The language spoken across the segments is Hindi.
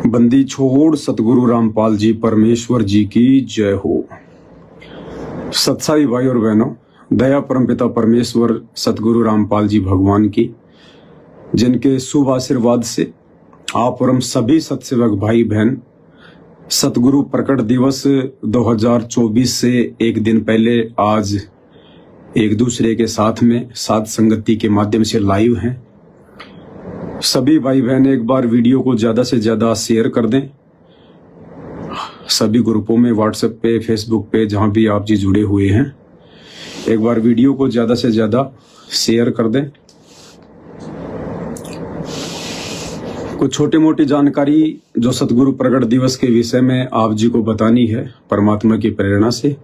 बंदी छोड़ सतगुरु रामपाल जी परमेश्वर जी की जय हो। सत्साई भाई और बहनों, दया परमपिता परमेश्वर सतगुरु रामपाल जी भगवान की, जिनके शुभ आशीर्वाद से आप और हम सभी सत्सेवक भाई बहन सतगुरु प्रकट दिवस 2024 से एक दिन पहले आज एक दूसरे के साथ में साथ संगति के माध्यम से लाइव हैं। सभी भाई बहन एक बार वीडियो को ज्यादा से ज्यादा शेयर कर दें सभी ग्रुपों में, व्हाट्सएप पे, फेसबुक पे, जहां भी आप जी जुड़े हुए हैं। एक बार वीडियो को ज्यादा से ज्यादा शेयर कर दें। कुछ छोटी मोटी जानकारी जो सतगुरु प्रकट दिवस के विषय में आप जी को बतानी है, परमात्मा की प्रेरणा से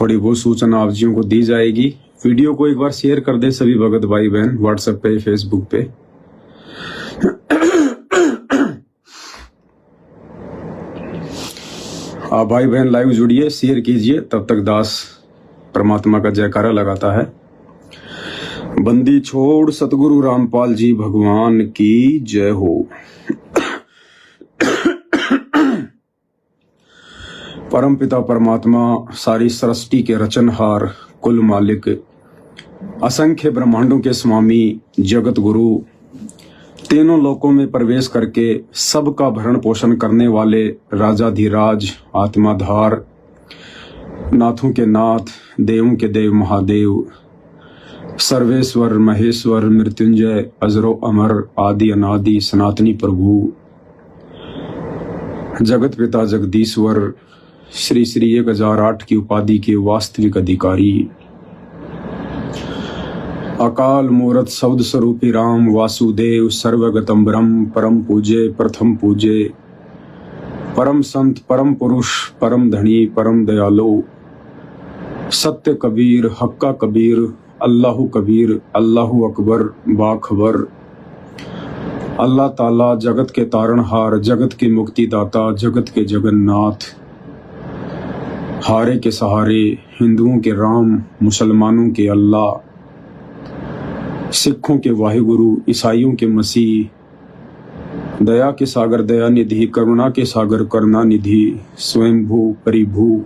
थोड़ी बहुत सूचना आप जियों को दी जाएगी। वीडियो को एक बार शेयर कर दे सभी भगत भाई बहन, व्हाट्सएप पे, फेसबुक पे। आप भाई बहन लाइव जुड़िए, शेयर कीजिए, तब तक दास परमात्मा का जयकारा लगाता है। बंदी छोड़ सतगुरु रामपाल जी भगवान की जय हो। परम पिता परमात्मा, सारी सृष्टि के रचनहार, कुल मालिक, असंख्य ब्रह्मांडों के स्वामी, जगत गुरु, तीनों लोकों में प्रवेश करके सबका भरण पोषण करने वाले राजाधिराज, आत्माधार, नाथों के नाथ, देवों के देव महादेव, सर्वेश्वर महेश्वर, मृत्युंजय, अजरो अमर, आदि अनादि, सनातनी प्रभु, जगत पिता जगदीश्वर, श्री श्री 1008 की उपाधि के वास्तविक अधिकारी, अकाल मूरत शब्द स्वरूपी राम वासुदेव, सर्वगतम ब्रह्म, परम पूजे, प्रथम पूजे, परम संत, परम पुरुष, परम धनी, परम दयालु, सत्य कबीर, हक्का कबीर, अल्लाहु कबीर, अल्लाहु अकबर, बाखबर, अल्लाह ताला, जगत के तारणहार, जगत के मुक्तिदाता, जगत के जगन्नाथ, हारे के सहारे, हिंदुओं के राम, मुसलमानों के अल्लाह, सिखों के वाहिगुरु, ईसाइयों के मसीह, दया के सागर दया निधि, करुणा के सागर करुणा निधि, स्वयंभू परिभू,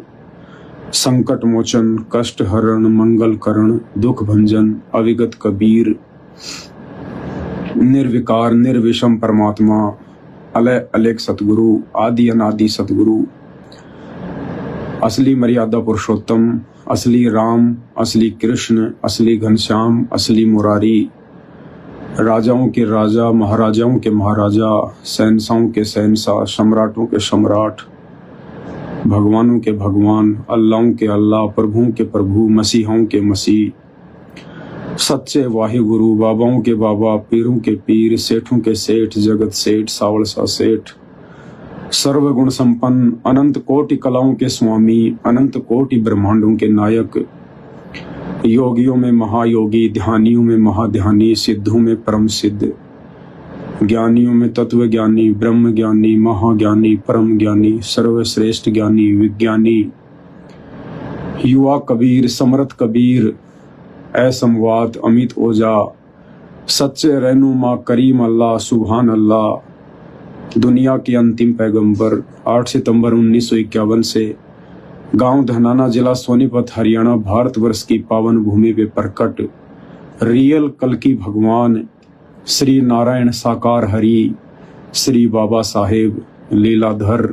संकट मोचन, कष्ट हरण, मंगल करण, दुख भंजन, अविगत कबीर, निर्विकार निर्विषम परमात्मा, अलय अलेख सतगुरु, आदि अनादि सतगुरु, असली मर्यादा पुरुषोत्तम, असली राम, असली कृष्ण, असली घनश्याम, असली मुरारी, राजाओं के राजा, महाराजाओं के महाराजा, शहंशाहों के शहंशाह, सम्राटों के सम्राट, भगवानों के भगवान, अल्लाहों के अल्लाह, प्रभुओं के प्रभु, मसीहों के मसीह, सच्चे वाहिगुरु, बाबाओं के बाबा, पीरों के पीर, सेठों के सेठ, जगत सेठ, सावलसा सेठ, सर्वगुण संपन्न, अनंत कोटि कलाओं के स्वामी, अनंत कोटि ब्रह्मांडों के नायक, योगियों में महायोगी, ध्यानियों में महाध्यानी, सिद्धों में परम सिद्ध, ज्ञानियों में तत्व ज्ञानी, ब्रह्म ज्ञानी, महाज्ञानी, परम ज्ञानी, सर्वश्रेष्ठ ज्ञानी, विज्ञानी, युवा कबीर, समर्थ कबीर, असमवात, अमित ओझा, सच्चे रहनुमा, करीम अल्लाह, सुभान अल्लाह, दुनिया के अंतिम पैगंबर, 8 सितंबर 1951 से गांव धनाना, जिला सोनीपत, हरियाणा, भारतवर्ष की पावन भूमि पे प्रकट रियल कल्कि भगवान श्री नारायण साकार हरि, श्री बाबा साहेब लीलाधर,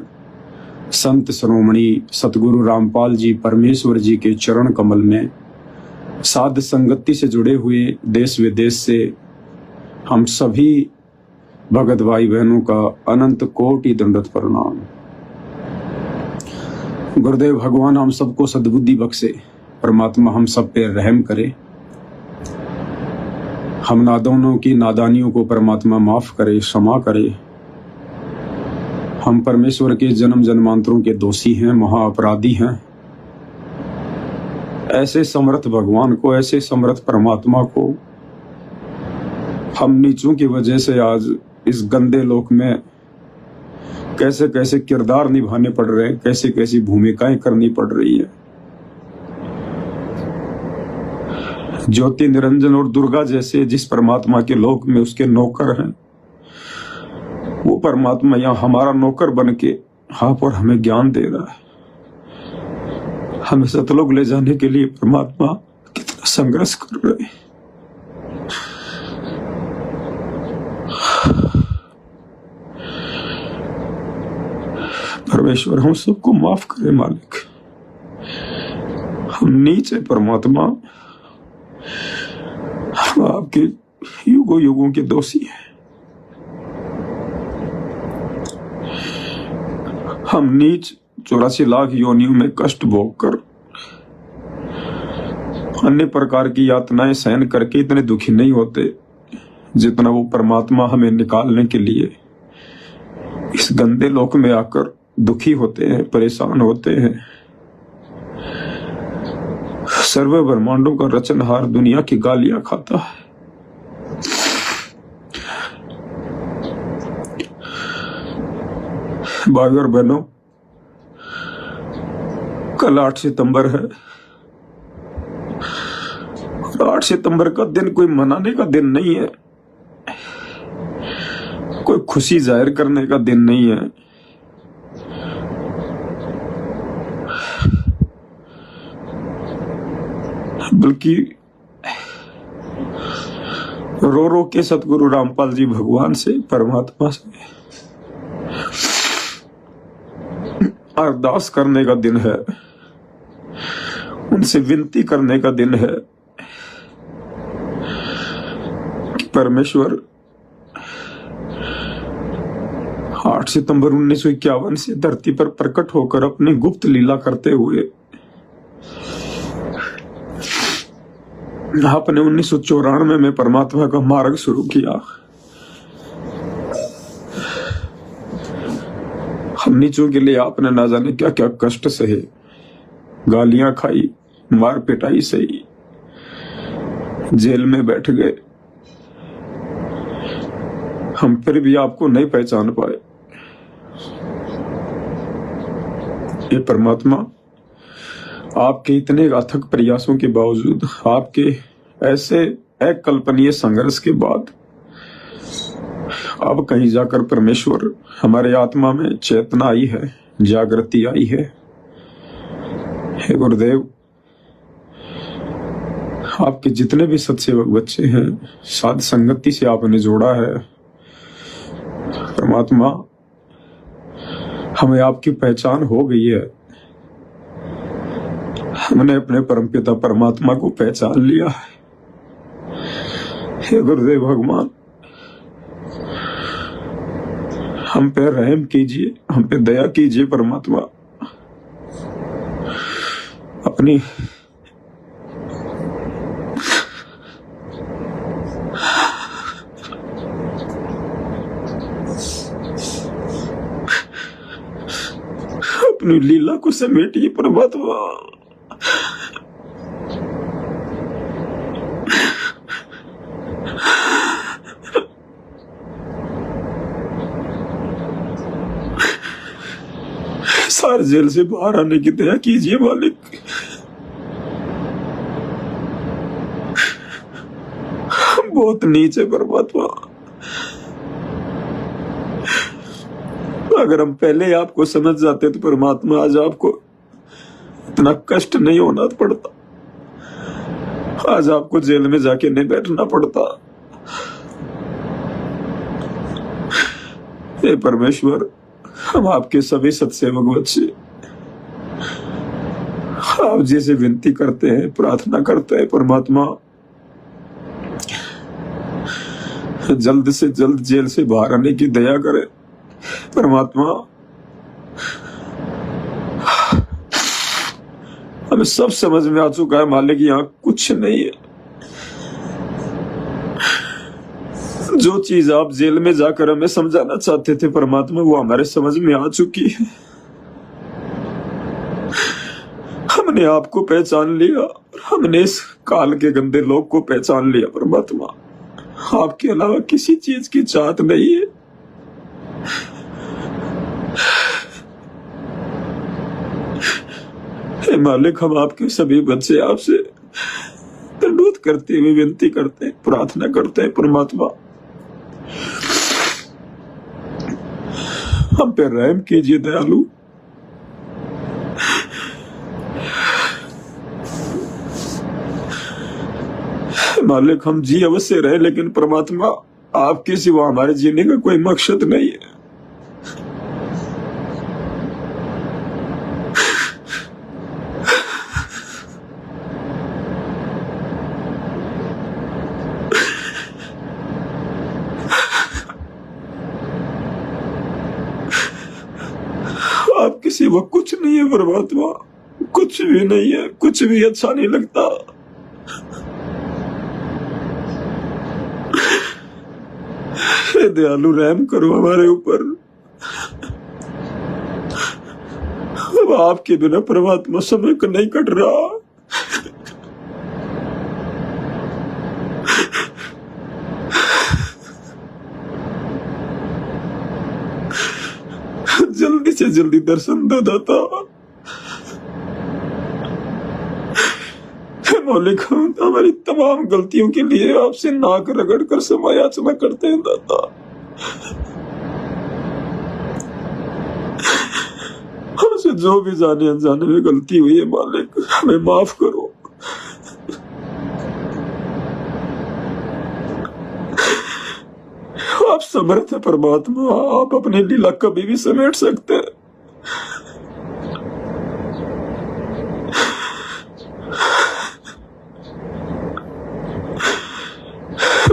संत श्रोमणी सतगुरु रामपाल जी परमेश्वर जी के चरण कमल में साध संगति से जुड़े हुए देश विदेश से हम सभी भगत भाई बहनों का अनंत कोटि दंडवत प्रणाम। गुरुदेव भगवान हम सबको सद्बुद्धि बख्शे, परमात्मा हम सब पे रहम करे, हम नादानों की नादानियों को परमात्मा माफ करे, क्षमा करे। हम परमेश्वर के जन्म जन्मांतरों के दोषी हैं, महाअपराधी हैं। ऐसे समर्थ भगवान को, ऐसे समर्थ परमात्मा को हम नीचों की वजह से आज इस गंदे लोक में कैसे कैसे किरदार निभाने पड़ रहे हैं, कैसे कैसी भूमिकाएं करनी पड़ रही है। ज्योति निरंजन और दुर्गा जैसे जिस परमात्मा के लोक में उसके नौकर हैं, वो परमात्मा यहाँ हमारा नौकर बन के आप और हमें ज्ञान दे रहा है। हमें सतलोक ले जाने के लिए परमात्मा कितना संघर्ष कर रहे हैं। परमेश्वर हम सबको माफ करे मालिक। हम नीच है परमात्मा, हम आपके युगों युगों के दोषी हैं। हम नीच 84 लाख योनियों में कष्ट भोग कर अन्य प्रकार की यातनाएं सहन करके इतने दुखी नहीं होते जितना वो परमात्मा हमें निकालने के लिए इस गंदे लोक में आकर दुखी होते हैं, परेशान होते हैं। सर्व ब्रह्मांडों का रचनहार दुनिया की गालियां खाता है। भाई और बहनों, कल 8 सितंबर है। 8 सितंबर का दिन कोई मनाने का दिन नहीं है, कोई खुशी जाहिर करने का दिन नहीं है। बल्कि रो रो के सतगुरु रामपाल जी भगवान से, परमात्मा से अरदास करने का दिन है, उनसे विनती करने का दिन है कि परमेश्वर 8 सितंबर 1951 से धरती पर प्रकट होकर अपनी गुप्त लीला करते हुए आपने 1994 में परमात्मा का मार्ग शुरू किया। हम नीचों के लिए आपने ना जाने क्या क्या कष्ट सहे, गालियां खाई, मार पिटाई सही, जेल में बैठ गए। हम फिर भी आपको नहीं पहचान पाए। ये परमात्मा आपके इतने अथक प्रयासों के बावजूद, आपके ऐसे अकल्पनीय संघर्ष के बाद अब कहीं जाकर परमेश्वर हमारे आत्मा में चेतना आई है, जागृति आई है। हे गुरुदेव, आपके जितने भी सत्सेवक बच्चे हैं, साध संगति से आपने जोड़ा है परमात्मा, हमें आपकी पहचान हो गई है। हमने अपने परमपिता परमात्मा को पहचान लिया है। हे गुरुदेव भगवान, हम पे रहम कीजिए, हम पे दया कीजिए परमात्मा। अपनी अपनी लीला को समेटिए परमात्मा। सारे जेल से बाहर आने की दया कीजिए मालिक। हम बहुत नीचे परमात्मा, अगर हम पहले आपको समझ जाते तो परमात्मा आज आपको इतना कष्ट नहीं होना पड़ता, आज आपको जेल में जाके नहीं बैठना पड़ता। हे परमेश्वर, हम आपके सभी सत्सेवक बच्चे आप जैसे विनती करते हैं, प्रार्थना करते हैं परमात्मा, जल्द से जल्द जेल से बाहर आने की दया करें परमात्मा। हमें सब समझ में आ चुका है मालिक, यहाँ कुछ नहीं है। जो चीज आप जेल में जाकर हमें समझाना चाहते थे परमात्मा, वो हमारे समझ में आ चुकी है। हमने आपको पहचान लिया और हमने इस काल के गंदे लोग को पहचान लिया परमात्मा। आपके अलावा किसी चीज की चाहत नहीं है। हे मालिक, हम आपके सभी बच्चे आपसे दंडवत करते हुए विनती करते हैं, प्रार्थना करते हैं परमात्मा। हम पे रहम कीजिए दयालु। मालिक हम जी अवश्य रहे, लेकिन परमात्मा आपके सिवा हमारे जीने का कोई मकसद नहीं है। आपके सिवा कुछ नहीं है परमात्मा, कुछ भी नहीं है, कुछ भी अच्छा नहीं लगता। हे दयालु रहम करो हमारे ऊपर। अब आपके बिना परमात्मा समय का नहीं कट रहा। जल्दी से जल्दी दर्शन दो दाता। मौलिक हम हमारी तमाम गलतियों के लिए आपसे नाक रगड़ कर समय याचना करते हैं दाता। हमसे जो भी जाने अनजाने में गलती हुई है मालिक, हमें माफ करो। आप समर्थ है परमात्मा, आप अपनी लीला कभी भी समेट सकते हैं।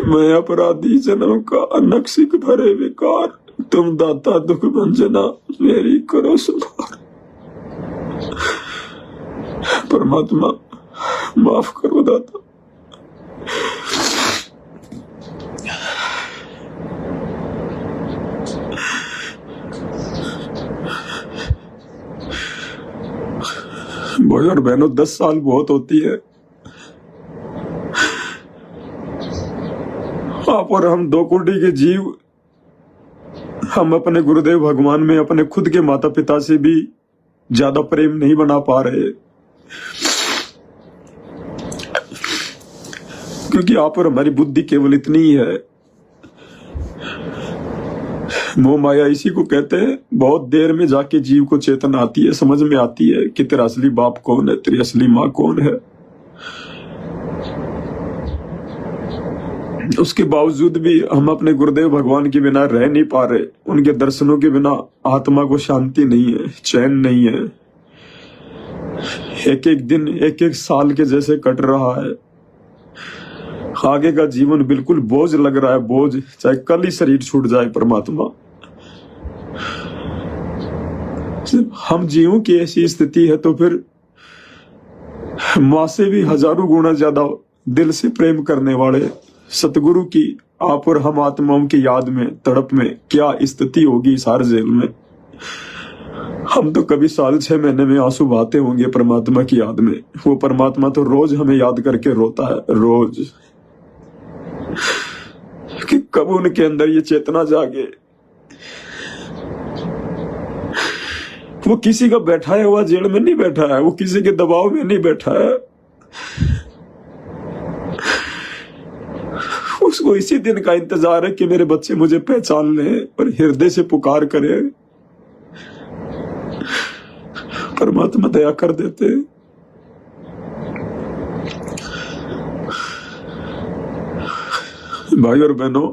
मैं अपराधी जन्म का अनक्सिक भरे विकार, तुम दाता दुख भंजना, मेरी करो सुधार। परमात्मा माफ करो दाता। भाई और बहनों, 10 साल बहुत होती है। आप और हम दो कोटि के जीव, हम अपने गुरुदेव भगवान में अपने खुद के माता पिता से भी ज्यादा प्रेम नहीं बना पा रहे, क्योंकि आप और हमारी बुद्धि केवल इतनी ही है। मोह माया इसी को कहते हैं। बहुत देर में जाके जीव को चेतना आती है, समझ में आती है कि तेरा असली बाप कौन है, तेरी असली माँ कौन है। उसके बावजूद भी हम अपने गुरुदेव भगवान के बिना रह नहीं पा रहे। उनके दर्शनों के बिना आत्मा को शांति नहीं है, चैन नहीं है। एक एक दिन एक एक साल के जैसे कट रहा है। आगे का जीवन बिल्कुल बोझ लग रहा है, बोझ, चाहे कल ही शरीर छूट जाए। परमात्मा हम जीवों की ऐसी स्थिति है तो फिर माँ से भी हजारों गुना ज्यादा दिल से प्रेम करने वाले सतगुरु की आप और हम आत्माओं की याद में, तड़प में क्या स्थिति होगी इस हर जेल में। हम तो कभी साल 6 महीने में आंसू बहाते होंगे परमात्मा की याद में। वो परमात्मा तो रोज हमें याद करके रोता है, रोज, कि कब उनके अंदर ये चेतना जागे। वो किसी का बैठाया हुआ जेल में नहीं बैठा है, वो किसी के दबाव में नहीं बैठा है। उसको इसी दिन का इंतजार है कि मेरे बच्चे मुझे पहचान लें और हृदय से पुकार करें। परमात्मा दया कर देते। भाई और बहनों,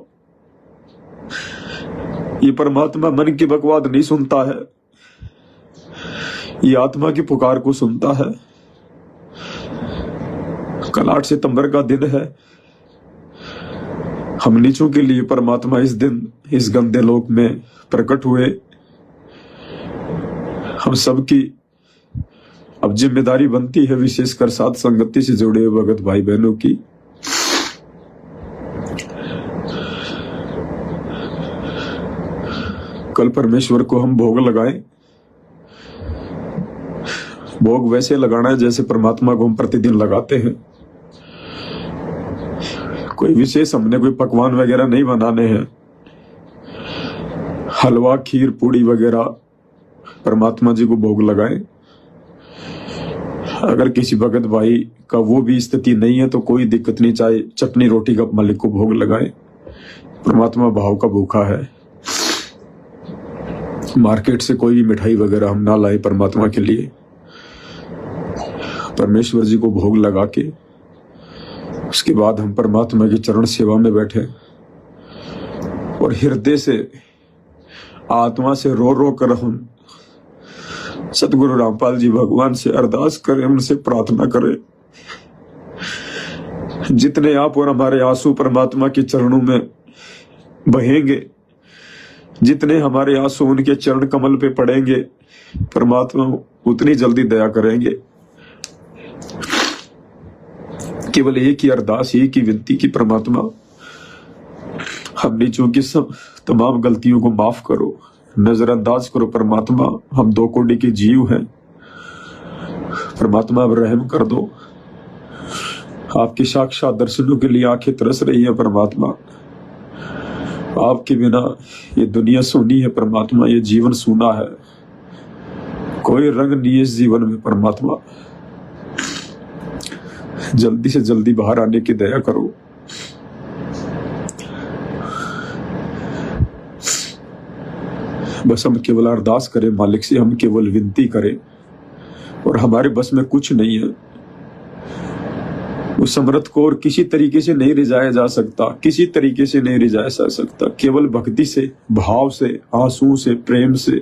ये परमात्मा मन की बकवाद नहीं सुनता है, ये आत्मा की पुकार को सुनता है। कल 8 सितंबर का दिन है। हम नीचों के लिए परमात्मा इस दिन इस गंदे लोक में प्रकट हुए। हम सबकी अब जिम्मेदारी बनती है, विशेषकर साथ संगति से जुड़े हुए भगत भाई बहनों की, कल परमेश्वर को हम भोग लगाएं। भोग वैसे लगाना है जैसे परमात्मा को हम प्रतिदिन लगाते हैं। कोई विशेष हमने कोई पकवान वगैरह नहीं बनाने हैं। हलवा, खीर, पूड़ी वगैरह परमात्मा जी को भोग लगाएं। अगर किसी भगत भाई का वो भी स्थिति नहीं है तो कोई दिक्कत नहीं, चाहे चटनी रोटी का मालिक को भोग लगाएं। परमात्मा भाव का भूखा है। मार्केट से कोई भी मिठाई वगैरह हम ना लाए परमात्मा के लिए, परमेश्वर जी को भोग लगा के उसके बाद हम परमात्मा की चरण सेवा में बैठे और हृदय से आत्मा से रो रो कर हम सतगुरु रामपाल जी भगवान से अरदास करें, उनसे प्रार्थना करें। जितने आप और हमारे आंसू परमात्मा के चरणों में बहेंगे, जितने हमारे आंसू उनके चरण कमल पे पड़ेंगे, परमात्मा उतनी जल्दी दया करेंगे। केवल एक ही अरदास, एक ही विनती की परमात्मा हम नीचों की सब तमाम गलतियों को माफ करो, नजरअंदाज करो परमात्मा। हम 2 कोटि के जीव हैं परमात्मा, अब रहम कर दो। आपके साक्षात दर्शनों के लिए आंखें तरस रही है परमात्मा। आपके बिना ये दुनिया सूनी है परमात्मा, ये जीवन सूना है, कोई रंग नहीं है इस जीवन में परमात्मा। जल्दी से जल्दी बाहर आने की दया करो। बस हम केवल अरदास करें मालिक से, हम केवल विनती करें और हमारे बस में कुछ नहीं है। उस समर्थ को और किसी तरीके से नहीं रिझाया जा सकता, किसी तरीके से नहीं रिझाया जा सकता, केवल भक्ति से, भाव से, आंसू से, प्रेम से।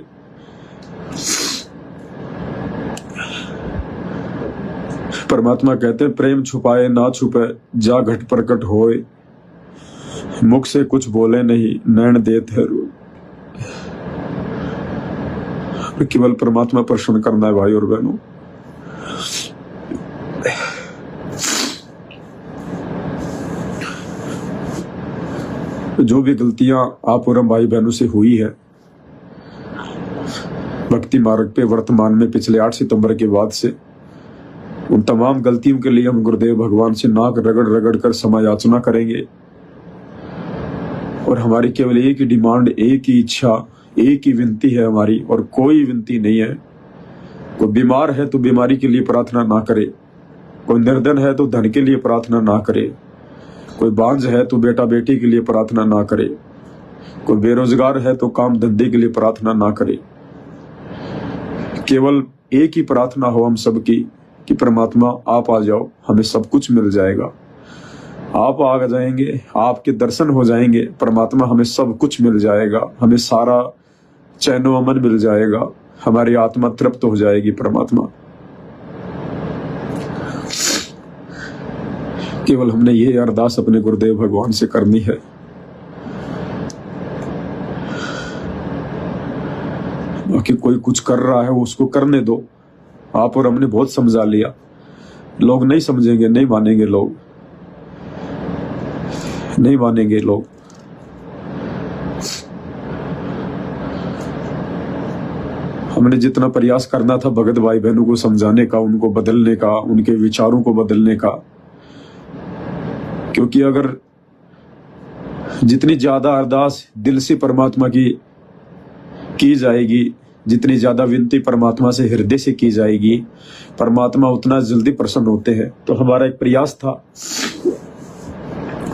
परमात्मा कहते हैं प्रेम छुपाए ना छुपे, जा घट प्रकट होए, मुख से कुछ बोले नहीं, नैन देते रो। केवल परमात्मा प्रसन्न करना है भाई और बहनों। जो भी गलतियां आप और हम भाई बहनों से हुई है भक्ति मार्ग पे वर्तमान में पिछले 8 सितंबर के बाद से, उन तमाम गलतियों के लिए हम गुरुदेव भगवान से नाक रगड़ रगड़ कर क्षमा याचना करेंगे। और हमारी केवल एक ही डिमांड, एक ही इच्छा, एक ही विनती है हमारी, और कोई विनती नहीं है। कोई बीमार है तो बीमारी के लिए प्रार्थना ना करे, कोई निर्धन है तो धन के लिए प्रार्थना ना करे, कोई बांझ है तो बेटा बेटी के लिए प्रार्थना ना करे, कोई बेरोजगार है तो काम धंधे के लिए प्रार्थना ना करे। केवल एक ही प्रार्थना हो हम सबकी कि परमात्मा आप आ जाओ, हमें सब कुछ मिल जाएगा। आप आ जाएंगे, आपके दर्शन हो जाएंगे परमात्मा, हमें सब कुछ मिल जाएगा, हमें सारा चैनो अमन मिल जाएगा, हमारी आत्मा तृप्त हो जाएगी परमात्मा। केवल हमने ये अरदास अपने गुरुदेव भगवान से करनी है। बाकी कोई कुछ कर रहा है उसको करने दो। आप और हमने बहुत समझा लिया, लोग नहीं समझेंगे, नहीं मानेंगे, लोग नहीं मानेंगे लोग। हमने जितना प्रयास करना था भगत भाई बहनों को समझाने का, उनको बदलने का, उनके विचारों को बदलने का, क्योंकि अगर जितनी ज्यादा अरदास दिल से परमात्मा की जाएगी, जितनी ज्यादा विनती परमात्मा से हृदय से की जाएगी, परमात्मा उतना जल्दी प्रसन्न होते हैं। तो हमारा एक प्रयास था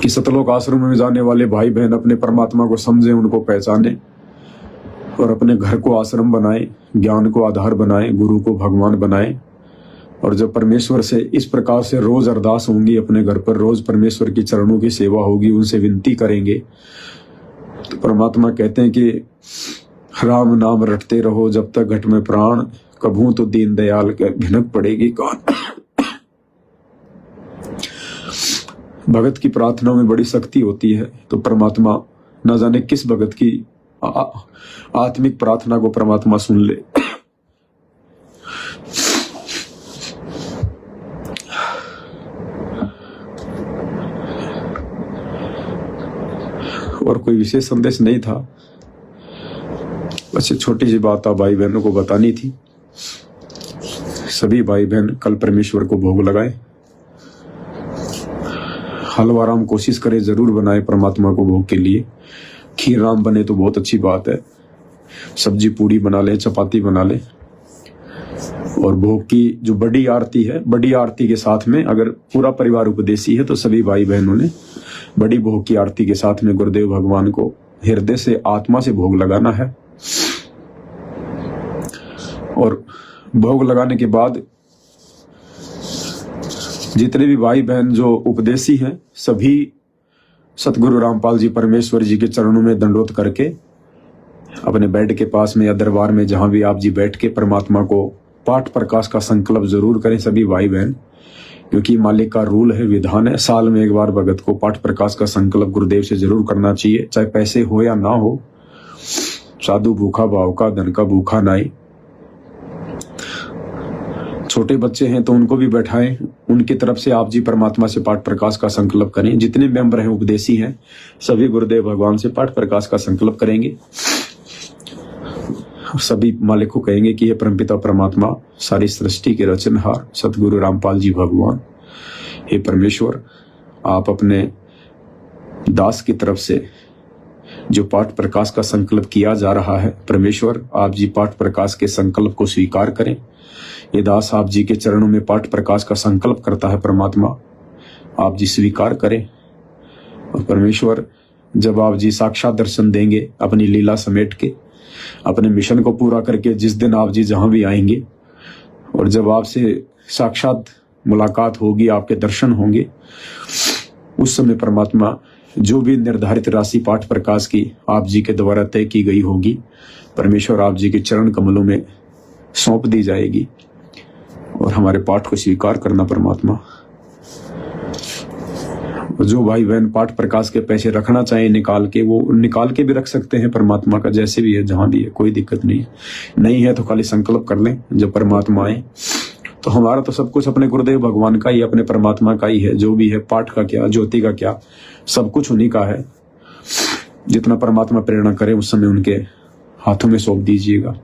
कि सतलोक आश्रम में जाने वाले भाई बहन अपने परमात्मा को समझें, उनको पहचाने और अपने घर को आश्रम बनाए, ज्ञान को आधार बनाए, गुरु को भगवान बनाए। और जब परमेश्वर से इस प्रकार से रोज अरदास होंगी अपने घर पर, रोज परमेश्वर की चरणों की सेवा होगी, उनसे विनती करेंगे, तो परमात्मा कहते हैं कि राम नाम रटते रहो जब तक घट में प्राण, कभू तो दीन दयाल के भिनक पड़ेगी कौन। भगत की प्रार्थना में बड़ी शक्ति होती है। तो परमात्मा न जाने किस भगत की आत्मिक प्रार्थना को परमात्मा सुन ले। और कोई विशेष संदेश नहीं था, बस छोटी सी बात आप भाई बहनों को बतानी थी। सभी भाई बहन कल परमेश्वर को भोग लगाए, हलवा राम कोशिश करें जरूर बनाए परमात्मा को भोग के लिए। खीर राम बने तो बहुत अच्छी बात है, सब्जी पूड़ी बना ले, चपाती बना ले। और भोग की जो बड़ी आरती है, बड़ी आरती के साथ में अगर पूरा परिवार उपदेशी है तो सभी भाई बहनों ने बड़ी भोग की आरती के साथ में गुरुदेव भगवान को हृदय से, आत्मा से भोग लगाना है। और भोग लगाने के बाद जितने भी भाई बहन जो उपदेशी हैं सभी सतगुरु रामपाल जी परमेश्वर जी के चरणों में दंडोत करके अपने बेड के पास में या दरबार में जहां भी आप जी बैठ के परमात्मा को पाठ प्रकाश का संकल्प जरूर करें सभी भाई बहन, क्योंकि मालिक का रूल है, विधान है। साल में एक बार भगत को पाठ प्रकाश का संकल्प गुरुदेव से जरूर करना चाहिए, चाहे पैसे हो या ना हो। साधु भूखा भाव का, धन का भूखा नाई। छोटे बच्चे हैं तो उनको भी बैठाएं, उनकी तरफ से आप जी परमात्मा से पाठ प्रकाश का संकल्प करें। जितने मेंबर हैं उपदेशी हैं सभी गुरुदेव भगवान से पाठ प्रकाश का संकल्प करेंगे। सभी मालिक को कहेंगे कि ये परमपिता परमात्मा सारी सृष्टि के रचनहार सतगुरु रामपाल जी भगवान, हे परमेश्वर, आप अपने दास की तरफ से जो पाठ प्रकाश का संकल्प किया जा रहा है, परमेश्वर आप जी पाठ प्रकाश के संकल्प को स्वीकार करें। ये दास आप जी के चरणों में पाठ प्रकाश का संकल्प करता है, परमात्मा आप जी स्वीकार करें। और परमेश्वर जब आप जी साक्षात दर्शन देंगे अपनी लीला समेट के, अपने मिशन को पूरा करके, जिस दिन आप जी जहां भी आएंगे और जब आपसे साक्षात मुलाकात होगी, आपके दर्शन होंगे, उस समय परमात्मा जो भी निर्धारित राशि पाठ प्रकाश की आप जी के द्वारा तय की गई होगी, परमेश्वर आप जी के चरण कमलों में सौंप दी जाएगी और हमारे पाठ को स्वीकार करना परमात्मा। जो भाई बहन पाठ प्रकाश के पैसे रखना चाहे निकाल के, वो निकाल के भी रख सकते हैं परमात्मा का, जैसे भी है जहां भी है, कोई दिक्कत नहीं है। नहीं है तो खाली संकल्प कर लें, जब परमात्मा आए तो हमारा तो सब कुछ अपने गुरुदेव भगवान का ही, अपने परमात्मा का ही है। जो भी है, पाठ का क्या, ज्योति का क्या, सब कुछ उन्हीं का है। जितना परमात्मा प्रेरणा करे उस समय उनके हाथों में सौंप दीजिएगा।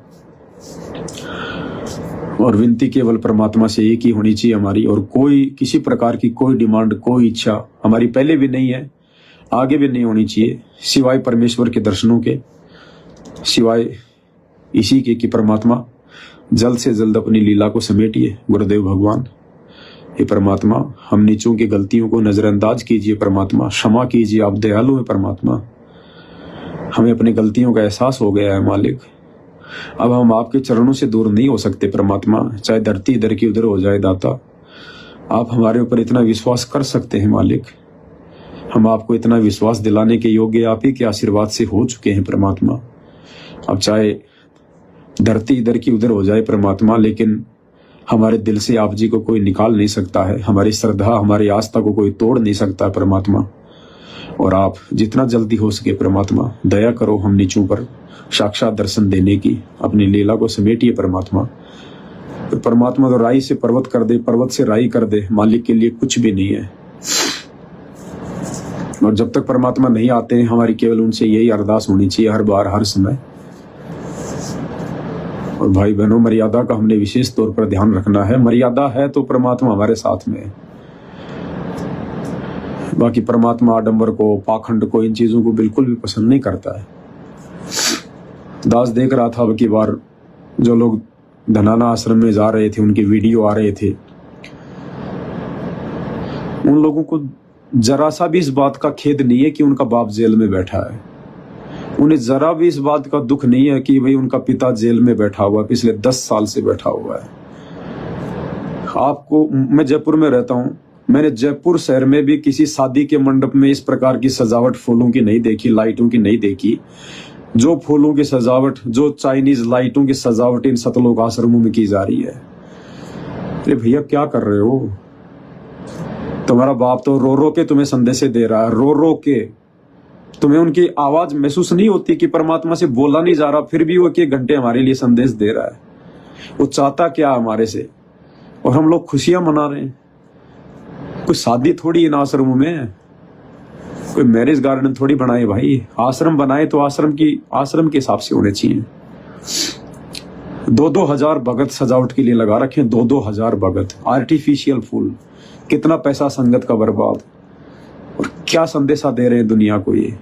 और विनती केवल परमात्मा से एक ही होनी चाहिए हमारी, और कोई किसी प्रकार की कोई डिमांड, कोई इच्छा हमारी पहले भी नहीं है, आगे भी नहीं होनी चाहिए, सिवाय परमेश्वर के दर्शनों के, सिवाय इसी के कि परमात्मा जल्द से जल्द अपनी लीला को समेटिए। गुरुदेव भगवान, हे परमात्मा, हम नीचों की गलतियों को नजरअंदाज कीजिए परमात्मा, क्षमा कीजिए, आप दयालु हैं परमात्मा। हमें अपनी गलतियों का एहसास हो गया है मालिक, अब हम आपके चरणों से दूर नहीं हो सकते परमात्मा, चाहे धरती इधर की उधर हो जाए दाता। आप हमारे ऊपर इतना विश्वास कर सकते हैं मालिक, हम आपको इतना विश्वास दिलाने के योग्य आप ही के आशीर्वाद से हो चुके हैं परमात्मा। अब चाहे धरती इधर की उधर हो जाए परमात्मा, लेकिन हमारे दिल से आप जी को कोई निकाल नहीं सकता है, हमारी श्रद्धा, हमारी आस्था को कोई तोड़ नहीं सकता परमात्मा। और आप जितना जल्दी हो सके परमात्मा दया करो हम नीचों पर साक्षात दर्शन देने की, अपनी लीला को समेटिए परमात्मा। तो परमात्मा तो राई से पर्वत कर दे, पर्वत से राई कर दे, मालिक के लिए कुछ भी नहीं है। और जब तक परमात्मा नहीं आते हैं, हमारी केवल उनसे यही अरदास होनी चाहिए हर बार, हर समय। और भाई बहनों, मर्यादा का हमने विशेष तौर पर ध्यान रखना है। मर्यादा है तो परमात्मा हमारे साथ में है। बाकी परमात्मा आडंबर को, पाखंड को, इन चीजों को बिल्कुल भी पसंद नहीं करता है। दास देख रहा था अब की बार जो लोग धनाना आश्रम में जा रहे थे, उनके वीडियो आ रहे थे, उन लोगों को जरा सा भी इस बात का खेद नहीं है कि उनका बाप जेल में बैठा है। उन्हें जरा भी इस बात का दुख नहीं है कि भाई उनका पिता जेल में बैठा हुआ है, पिछले 10 साल से बैठा हुआ है। आपको, मैं जयपुर में रहता हूं, मैंने जयपुर शहर में भी किसी शादी के मंडप में इस प्रकार की सजावट फूलों की नहीं देखी, लाइटों की नहीं देखी। जो फूलों की सजावट, जो चाइनीज लाइटों की सजावट इन सतलोक आश्रमों में की जा रही है। अरे भैया क्या कर रहे हो? तुम्हारा बाप तो रो रो के तुम्हें संदेश दे रहा है, रो रो के। तुम्हें उनकी आवाज महसूस नहीं होती कि परमात्मा से बोला नहीं जा रहा, फिर भी वो 1 घंटे हमारे लिए संदेश दे रहा है। वो चाहता क्या हमारे से, और हम लोग खुशियां मना रहे हैं। कोई शादी थोड़ी इन आश्रमों में, कोई मैरिज गार्डन थोड़ी बनाए भाई। आश्रम बनाए तो आश्रम के हिसाब से होने चाहिए। 2-2 हजार भगत सजावट के लिए लगा रखे, 2-2 हजार भगत, आर्टिफिशियल फूल। कितना पैसा संगत का बर्बाद, और क्या संदेशा दे रहे हैं दुनिया को। ये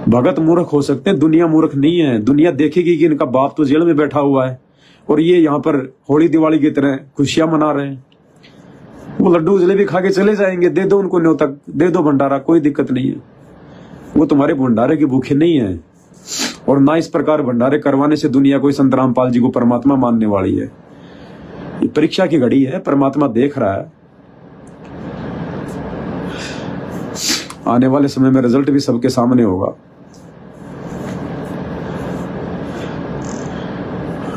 भगत मूर्ख हो सकते हैं, दुनिया मूर्ख नहीं है। दुनिया देखेगी कि इनका बाप तो जेल में बैठा हुआ है और ये यहाँ पर होली दिवाली की तरह खुशियां मना रहे हैं। वो लड्डू जलेबी खा के चले जाएंगे, दे दो उनको न्योता, दे दो भंडारा, कोई दिक्कत नहीं है। वो तुम्हारे भंडारे के भूखे नहीं है। और ना इस प्रकार भंडारे करवाने से दुनिया कोई संत रामपाल जी को परमात्मा मानने वाली है। ये परीक्षा की घड़ी है, परमात्मा देख रहा है। आने वाले समय में रिजल्ट भी सबके सामने होगा।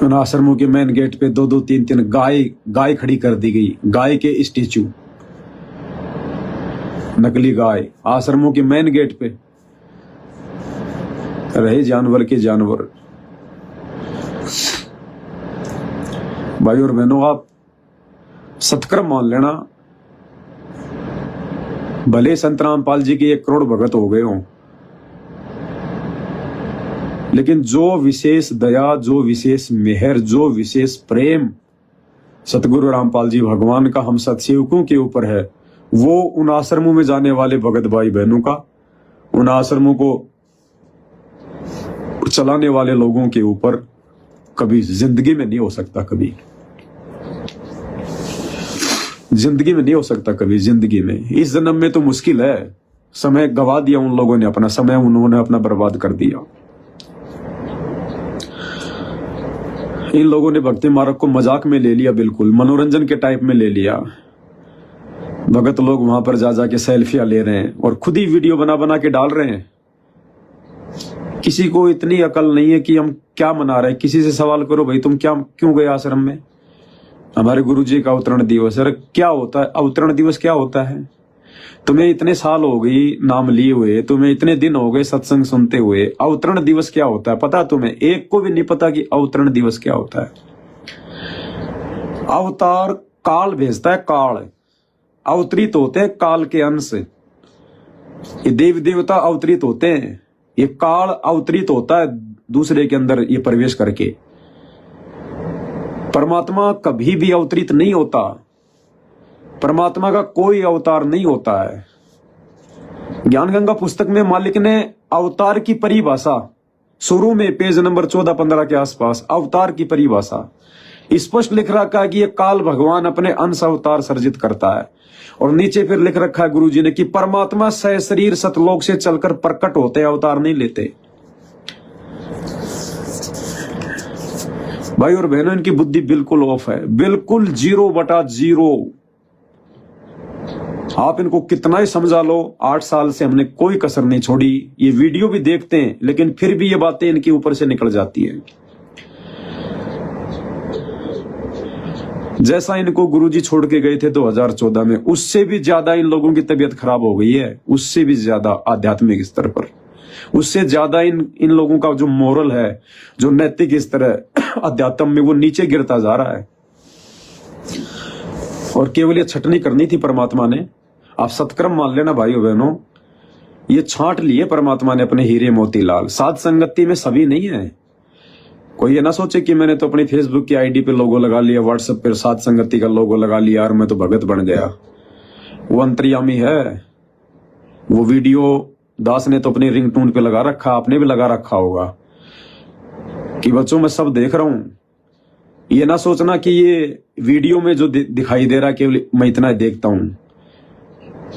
उन आश्रमों के मेन गेट पे 2-2, 3-3 गाय खड़ी कर दी गई, गाय के स्टेचू, नकली गाय आश्रमों के मेन गेट पे रहे जानवर के जानवर। भाई और बहनों, आप सत्कर्म मान लेना, भले संत रामपाल जी के 1 करोड़ भगत हो गए हों, लेकिन जो विशेष दया, जो विशेष मेहर, जो विशेष प्रेम सतगुरु रामपाल जी भगवान का हम सत्सेवकों के ऊपर है, वो उन आश्रमों में जाने वाले भगत भाई बहनों का, उन आश्रमों को चलाने वाले लोगों के ऊपर कभी जिंदगी में नहीं हो सकता। कभी जिंदगी में नहीं हो सकता, कभी जिंदगी में। इस जन्म में तो मुश्किल है। समय गवा दिया उन लोगों ने, अपना समय उन्होंने अपना बर्बाद कर दिया। इन लोगों ने भक्ति मार्ग को मजाक में ले लिया, बिल्कुल मनोरंजन के टाइप में ले लिया। भगत लोग वहां पर जा जाके सेल्फियां ले रहे हैं और खुद ही वीडियो बना बना के डाल रहे हैं। किसी को इतनी अकल नहीं है कि हम क्या मना रहे हैं। किसी से सवाल करो, भाई तुम क्यों गए आश्रम में? हमारे गुरुजी का अवतरण दिवस। अरे क्या होता है अवतरण दिवस? क्या होता है? तुम्हें इतने साल हो गई नाम लिए हुए, तुम्हें इतने दिन हो गए सत्संग सुनते हुए, अवतरण दिवस क्या होता है पता तुम्हें? एक को भी नहीं पता कि अवतरण दिवस क्या होता है। अवतार काल भेजता है, काल अवतरित होते हैं काल के अंश। ये देव देवता अवतरित होते हैं, ये काल अवतरित होता है दूसरे के अंदर ये प्रवेश करके। परमात्मा कभी भी अवतरित नहीं होता। परमात्मा का कोई अवतार नहीं होता है। ज्ञान गंगा पुस्तक में मालिक ने अवतार की परिभाषा शुरू में पेज नंबर 14-15 के आसपास अवतार की परिभाषा स्पष्ट लिख रखा है कि ये काल भगवान अपने अंश अवतार सर्जित करता है। और नीचे फिर लिख रखा है गुरुजी ने कि परमात्मा सहशरीर सतलोक से चलकर प्रकट होते, अवतार नहीं लेते। भाई और बहनों, इनकी बुद्धि बिल्कुल ऑफ है, बिल्कुल 0/0। आप इनको कितना ही समझा लो, 8 साल से हमने कोई कसर नहीं छोड़ी। ये वीडियो भी देखते हैं लेकिन फिर भी ये बातें इनके ऊपर से निकल जाती हैं। जैसा इनको गुरुजी छोड़ के गए थे 2014 में, उससे भी ज्यादा इन लोगों की तबीयत खराब हो गई है, उससे भी ज्यादा आध्यात्मिक स्तर पर, उससे ज्यादा इन लोगों का जो मोरल है, जो नैतिक स्तर है अध्यात्म में, वो नीचे गिरता जा रहा है। और केवल ये छटनी करनी थी परमात्मा ने। आप सत्कर्म मान लेना भाइयों बहनों, ये छांट लिए परमात्मा ने अपने हीरे मोतीलाल। साध संगति में सभी नहीं है। कोई ये ना सोचे कि मैंने तो अपनी फेसबुक की आईडी पे लोगो लगा लिया, व्हाट्सएप पे साध संगति का लोगो लगा लिया और मैं तो भगत बन गया। वो अंतर्यामी है। वो वीडियो दास ने तो अपनी रिंगटोन पे लगा रखा, आपने भी लगा रखा होगा कि बच्चों मैं सब देख रहा हूं। ये ना सोचना कि ये वीडियो में जो दिखाई दे रहा है केवल मैं इतना ही देखता हूं।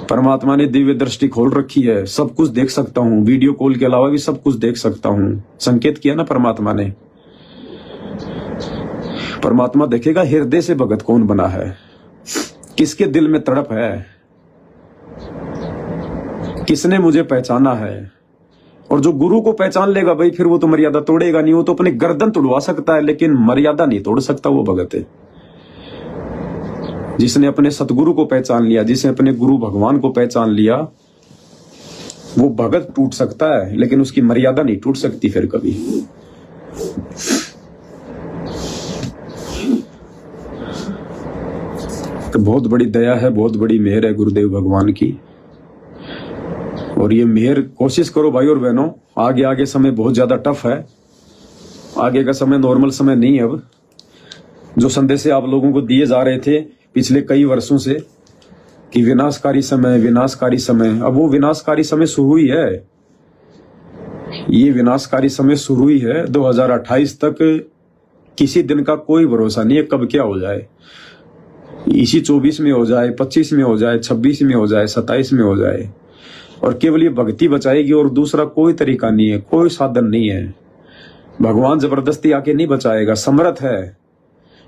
परमात्मा ने दिव्य दृष्टि खोल रखी है, सब कुछ देख सकता हूं। वीडियो कॉल के अलावा भी सब कुछ देख सकता हूं। संकेत किया ना परमात्मा ने। परमात्मा देखेगा हृदय से भगत कौन बना है, किसके दिल में तड़प है, किसने मुझे पहचाना है। और जो गुरु को पहचान लेगा भाई, फिर वो तो मर्यादा तोड़ेगा नहीं। वो तो अपनी गर्दन तोड़वा सकता है लेकिन मर्यादा नहीं तोड़ सकता। वो भगत है जिसने अपने सतगुरु को पहचान लिया, जिसने अपने गुरु भगवान को पहचान लिया। वो भगत टूट सकता है लेकिन उसकी मर्यादा नहीं टूट सकती फिर कभी। तो बहुत बड़ी दया है, बहुत बड़ी मेहर है गुरुदेव भगवान की। और ये मेहर कोशिश करो भाई और बहनों, आगे आगे समय बहुत ज्यादा टफ है। आगे का समय नॉर्मल समय नहीं है। अब जो संदेश आप लोगों को दिए जा रहे थे पिछले कई वर्षों से कि विनाशकारी समय, विनाशकारी समय, अब वो विनाशकारी समय शुरू ही है। ये विनाशकारी समय शुरू ही है। 2028 तक किसी दिन का कोई भरोसा नहीं है कब क्या हो जाए। इसी 24 में हो जाए, 25 में हो जाए, 26 में हो जाए, 27 में हो जाए। और केवल ये भक्ति बचाएगी और दूसरा कोई तरीका नहीं है, कोई साधन नहीं है। भगवान जबरदस्ती आके नहीं बचाएगा, समर्थ है,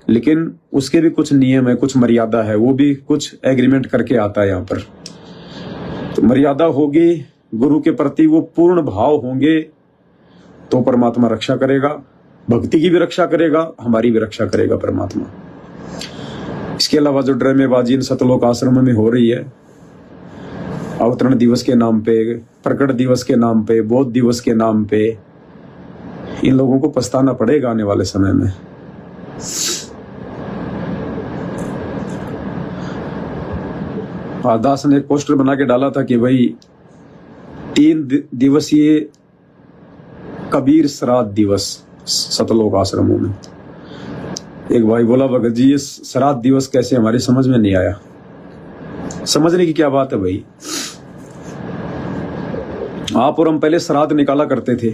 लेकिन उसके भी कुछ नियम है, कुछ मर्यादा है, वो भी कुछ एग्रीमेंट करके आता है यहाँ पर। तो मर्यादा होगी, गुरु के प्रति वो पूर्ण भाव होंगे तो परमात्मा रक्षा करेगा, भक्ति की भी रक्षा करेगा, हमारी भी रक्षा करेगा परमात्मा। इसके अलावा जो ड्रामेबाजी इन सतलोक आश्रम में हो रही है, अवतरण दिवस के नाम पे, प्रकट दिवस के नाम पे, बौद्ध दिवस के नाम पे, इन लोगों को पछताना पड़ेगा आने वाले समय में। दास ने एक पोस्टर बना के डाला था कि भाई 3 दिवसीय कबीर श्राद्ध दिवस सतलोक आश्रमों में। एक भाई बोला, भगत जी ये श्राद्ध दिवस कैसे, हमारी समझ में नहीं आया। समझने की क्या बात है भाई, आप और हम पहले श्राद्ध निकाला करते थे,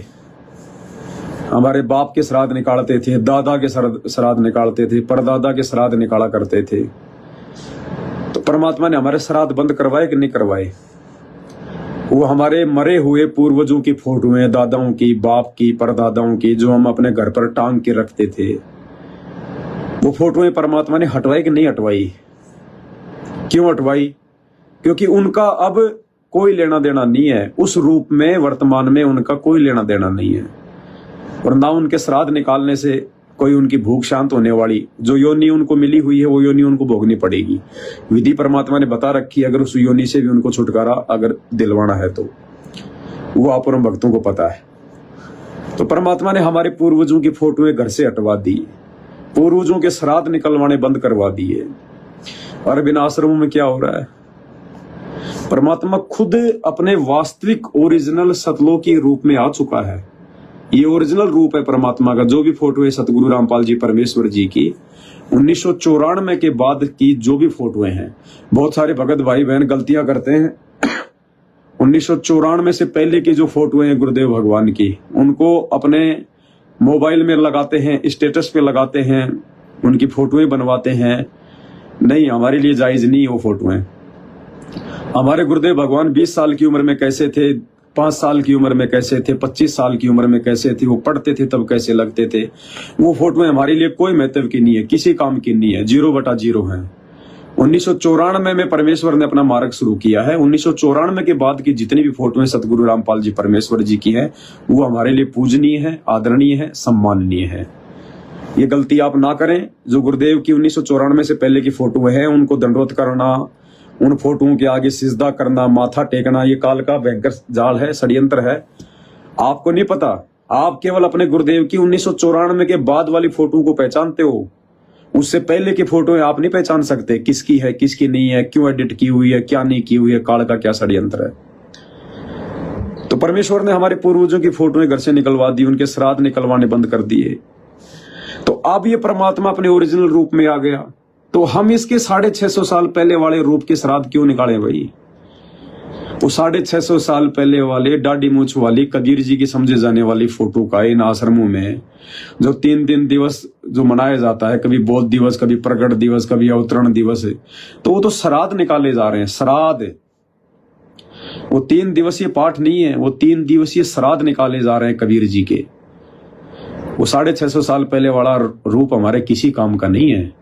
हमारे बाप के श्राद्ध निकालते थे, दादा के श्राद्ध निकालते थे, परदादा के श्राद्ध निकाला करते थे। तो परमात्मा ने हमारे श्राद्ध बंद करवाए कि नहीं करवाए? वो हमारे मरे हुए पूर्वजों की फोटोएं, दादाओं की, बाप की, परदादाओं की, जो हम अपने घर पर टांग के रखते थे, वो फोटोएं परमात्मा ने हटवाई कि नहीं हटवाई? क्यों हटवाई? क्योंकि उनका अब कोई लेना देना नहीं है, उस रूप में वर्तमान में उनका कोई लेना देना नहीं है। और ना उनके श्राद्ध निकालने से कोई उनकी भूख शांत होने वाली, जो योनि उनको मिली हुई है वो योनि उनको भोगनी पड़ेगी। विधि परमात्मा ने बता रखी है, अगर उस योनि से भी उनको छुटकारा अगर दिलवाना है तो वो आप और हम भक्तों को पता है। तो परमात्मा ने हमारे पूर्वजों की फोटोएं घर से हटवा दी, पूर्वजों के श्राद्ध निकलवाने बंद करवा दिए। और बिना आश्रमों में क्या हो रहा है? परमात्मा खुद अपने वास्तविक ओरिजिनल सतलोकी रूप में आ चुका है। ये ओरिजिनल रूप है परमात्मा का। जो भी फोटो है सतगुरु रामपाल जी परमेश्वर जी की 1994 के बाद की जो भी फोटोएं हैं, बहुत सारे भगत भाई बहन गलतियां करते हैं। 1994 से पहले की जो फोटोएं हैं गुरुदेव भगवान की, उनको अपने मोबाइल में लगाते हैं, स्टेटस पे लगाते हैं, उनकी फोटोएं बनवाते हैं। नहीं, हमारे लिए जायज नहीं है वो फोटोएं। हमारे गुरुदेव भगवान 20 साल की उम्र में कैसे थे, 5 साल की उम्र में कैसे थे, 25 साल की उम्र में कैसे थे, वो पढ़ते थे तब कैसे लगते थे, वो फोटोएं हमारे लिए कोई महत्व की नहीं है, किसी काम की नहीं है, 0/0 है। 1994 में परमेश्वर ने अपना मार्ग शुरू किया है। 1994 के बाद की जितनी भी फोटोएं सतगुरु रामपाल जी परमेश्वर जी की है, वो हमारे लिए पूजनीय है, आदरणीय है, सम्माननीय है। ये गलती आप ना करें। जो गुरुदेव की 1994 से पहले की फोटो है, उनको दंडवत करना, उन फोटोओं के आगे सिजदा करना, माथा टेकना, ये काल का भयंकर जाल है, षड्यंत्र है। आपको नहीं पता, आप केवल अपने गुरुदेव की 1994 के बाद वाली फोटो को पहचानते हो। उससे पहले की फोटोएं आप नहीं पहचान सकते, किसकी है किसकी नहीं है, क्यों एडिट की हुई है, क्या नहीं की हुई है, काल का क्या षड्यंत्र है। तो परमेश्वर ने हमारे पूर्वजों की फोटोएं घर से निकलवा दी, उनके श्राद्ध निकलवाने बंद कर दिए। तो अब ये परमात्मा अपने ओरिजिनल रूप में आ गया, तो हम इसके 650 साल पहले वाले रूप के श्राद्ध क्यों निकालें भाई? वो 650 साल पहले वाले दाढ़ी मूछ वाली कबीर जी की समझे जाने वाली फोटो का इन आश्रमों में जो 3 दिवस जो मनाया जाता है, कभी बौद्ध दिवस, कभी प्रकट दिवस, कभी अवतरण दिवस, तो वो तो श्राद्ध निकाले जा रहे हैं। श्राद्ध, वो 3 दिवसीय पाठ नहीं है, वो 3 दिवसीय श्राद्ध निकाले जा रहे हैं कबीर जी के। वो 650 साल पहले वाला रूप हमारे किसी काम का नहीं है।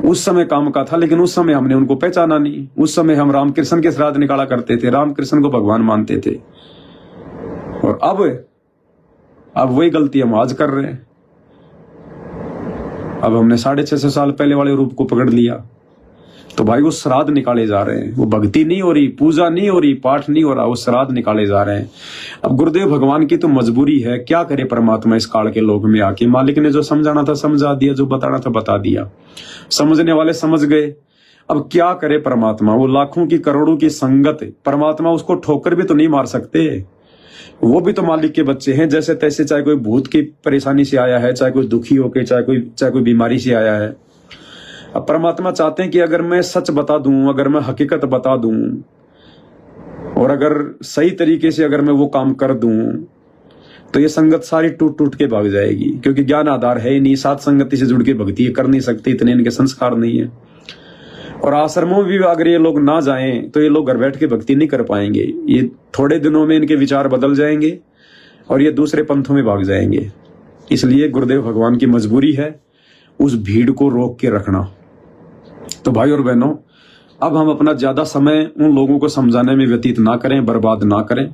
उस समय काम का था, लेकिन उस समय हमने उनको पहचाना नहीं। उस समय हम रामकृष्ण के श्राद्ध निकाला करते थे, रामकृष्ण को भगवान मानते थे। और अब वही गलती हम आज कर रहे हैं। अब हमने 650 साल पहले वाले रूप को पकड़ लिया, तो भाई वो श्राद्ध निकाले जा रहे हैं। वो भक्ति नहीं हो रही, पूजा नहीं हो रही, पाठ नहीं हो रहा, वो श्राद्ध निकाले जा रहे हैं। अब गुरुदेव भगवान की तो मजबूरी है, क्या करे परमात्मा इस काल के लोग में आके। मालिक ने जो समझाना था समझा दिया, जो बताना था बता दिया, समझने वाले समझ गए। अब क्या करे परमात्मा? वो लाखों की करोड़ों की संगत, परमात्मा उसको ठोकर भी तो नहीं मार सकते। वो भी तो मालिक के बच्चे हैं जैसे तैसे, चाहे कोई भूत की परेशानी से आया है, चाहे कोई दुखी होके, चाहे कोई बीमारी से आया है। अब परमात्मा चाहते हैं कि अगर मैं सच बता दूं, अगर मैं हकीकत बता दूं, और अगर सही तरीके से अगर मैं वो काम कर दूं, तो ये संगत सारी टूट टूट के भाग जाएगी। क्योंकि ज्ञान आधार है ही नहीं, साथ संगति से जुड़ के भक्ति कर नहीं सकते, इतने इनके संस्कार नहीं है। और आश्रमों में भी अगर ये लोग ना जाएं, तो ये लोग घर बैठ के भक्ति नहीं कर पाएंगे। ये थोड़े दिनों में इनके विचार बदल जाएंगे और ये दूसरे पंथों में भाग जाएंगे। इसलिए गुरुदेव भगवान की मजबूरी है उस भीड़ को रोक के रखना। तो भाई और बहनों, अब हम अपना ज्यादा समय उन लोगों को समझाने में व्यतीत ना करें, बर्बाद ना करें।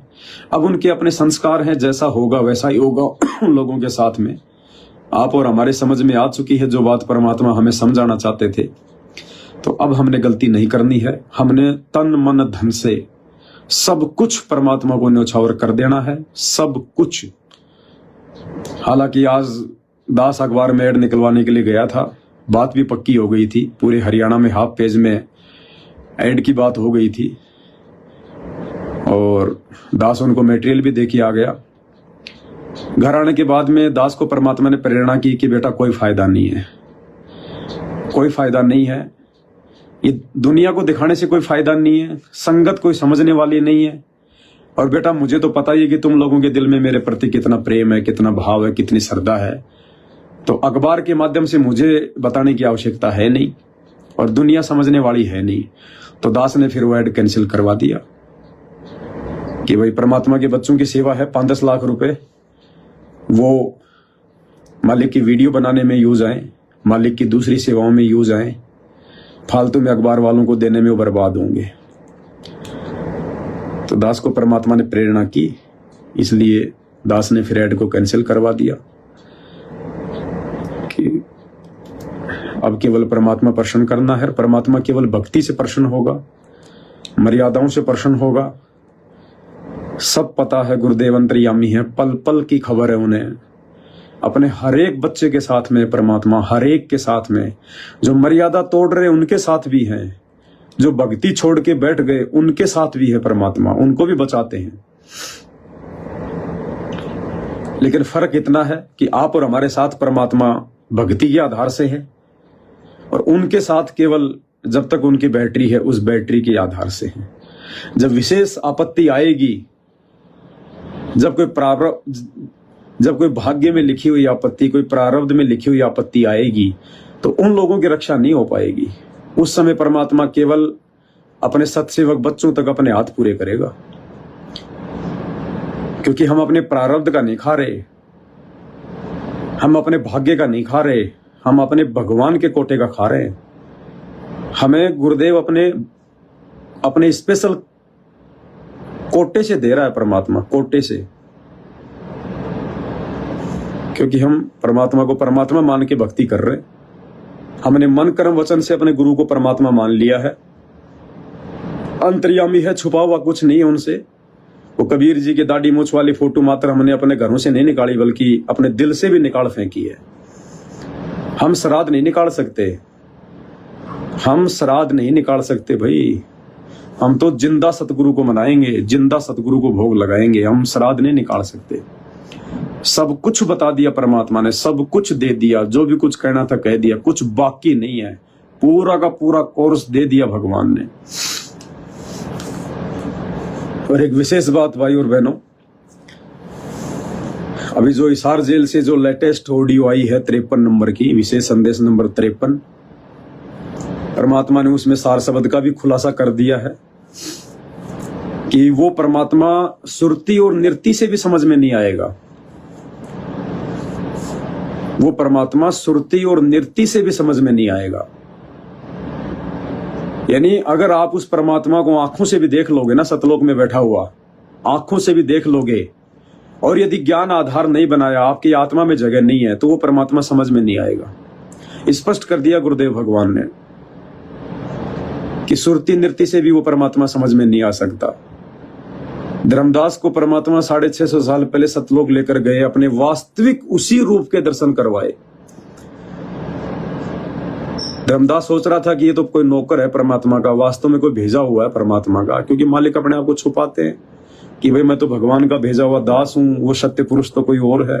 अब उनके अपने संस्कार हैं, जैसा होगा वैसा ही होगा उन लोगों के साथ में। आप और हमारे समझ में आ चुकी है जो बात परमात्मा हमें समझाना चाहते थे। तो अब हमने गलती नहीं करनी है, हमने तन मन धन से सब कुछ परमात्मा को न्यौछावर कर देना है, सब कुछ। हालांकि आज दास अखबार में ऐड निकलवाने के लिए गया था, बात भी पक्की हो गई थी, पूरे हरियाणा में हाफ पेज में ऐड की बात हो गई थी और दास उनको मटेरियल भी दे के आ गया। घर आने के बाद में दास को परमात्मा ने प्रेरणा की कि बेटा कोई फायदा नहीं है, कोई फायदा नहीं है, ये दुनिया को दिखाने से कोई फायदा नहीं है, संगत कोई समझने वाली नहीं है। और बेटा मुझे तो पता ही है कि तुम लोगों के दिल में मेरे प्रति कितना प्रेम है, कितना भाव है, कितनी श्रद्धा है। तो अखबार के माध्यम से मुझे बताने की आवश्यकता है नहीं और दुनिया समझने वाली है नहीं। तो दास ने फिर वो ऐड कैंसिल करवा दिया कि भाई परमात्मा के बच्चों की सेवा है, 5-10 लाख रुपए वो मालिक की वीडियो बनाने में यूज आए, मालिक की दूसरी सेवाओं में यूज आए, फालतू में अखबार वालों को देने में वो बर्बाद होंगे। तो दास को परमात्मा ने प्रेरणा की, इसलिए दास ने फिर ऐड को कैंसिल करवा दिया कि अब केवल परमात्मा प्रसन्न करना है। परमात्मा केवल भक्ति से प्रसन्न होगा, मर्यादाओं से प्रसन्न होगा। सब पता है, गुरुदेव अंतर्यामी है, पल पल की खबर है उन्हें। अपने हर एक बच्चे के साथ में परमात्मा, हर एक के साथ में। जो मर्यादा तोड़ रहे उनके साथ भी हैं, जो भक्ति छोड़ के बैठ गए उनके साथ भी है परमात्मा, उनको भी बचाते हैं। लेकिन फर्क इतना है कि आप और हमारे साथ परमात्मा भक्ति के आधार से है और उनके साथ केवल जब तक उनकी बैटरी है उस बैटरी के आधार से है। जब विशेष आपत्ति आएगी, जब कोई भाग्य में लिखी हुई आपत्ति, कोई प्रारब्ध में लिखी हुई आपत्ति आएगी, तो उन लोगों की रक्षा नहीं हो पाएगी। उस समय परमात्मा केवल अपने सत्सेवक बच्चों तक अपने हाथ पूरे करेगा, क्योंकि हम अपने प्रारब्ध का नहीं खा रहे, हम अपने भाग्य का नहीं खा रहे, हम अपने भगवान के कोटे का खा रहे हैं। हमें गुरुदेव अपने स्पेशल कोटे से दे रहा है परमात्मा, कोटे से, क्योंकि हम परमात्मा को परमात्मा मान के भक्ति कर रहे हैं। हमने मन कर्म वचन से अपने गुरु को परमात्मा मान लिया है। अंतर्यामी है, छुपा हुआ कुछ नहीं है उनसे। वो कबीर जी की दाढ़ी मूछ वाली फोटो मात्र हमने अपने घरों से नहीं निकाली, बल्कि अपने दिल से भी निकाल फेंकी है। हम श्राद्ध नहीं निकाल सकते, हम श्राद्ध नहीं निकाल सकते भाई। हम तो जिंदा सतगुरु को मनाएंगे, जिंदा सतगुरु को भोग लगाएंगे, हम श्राद्ध नहीं निकाल सकते। सब कुछ बता दिया परमात्मा ने, सब कुछ दे दिया, जो भी कुछ कहना था कह दिया, कुछ बाकी नहीं है, पूरा का पूरा कोर्स दे दिया भगवान ने। और एक विशेष बात भाई और बहनों, अभी जो हिसार जेल से जो लेटेस्ट ऑडियो आई है 53 नंबर की, विशेष संदेश नंबर 53, परमात्मा ने उसमें सार शब्द का भी खुलासा कर दिया है कि वो परमात्मा सुरती और नृत्य से भी समझ में नहीं आएगा। वो परमात्मा सुरती और नृत्य से भी समझ में नहीं आएगा। यानी अगर आप उस परमात्मा को आंखों से भी देख लोगे ना, सतलोक में बैठा हुआ, आंखों से भी देख लोगे, और यदि ज्ञान आधार नहीं बनाया, आपकी आत्मा में जगह नहीं है, तो वो परमात्मा समझ में नहीं आएगा। स्पष्ट कर दिया गुरुदेव भगवान ने कि सुरती नृत्य से भी वो परमात्मा समझ में नहीं आ सकता। धर्मदास को परमात्मा 650 साल पहले सतलोक लेकर गए, अपने वास्तविक उसी रूप के दर्शन करवाए। धर्मदास सोच रहा था कि ये तो कोई नौकर है परमात्मा का, वास्तव में कोई भेजा हुआ है परमात्मा का, क्योंकि मालिक अपने आप को छुपाते हैं कि भाई मैं तो भगवान का भेजा हुआ दास हूं, वो सत्य पुरुष तो कोई और है।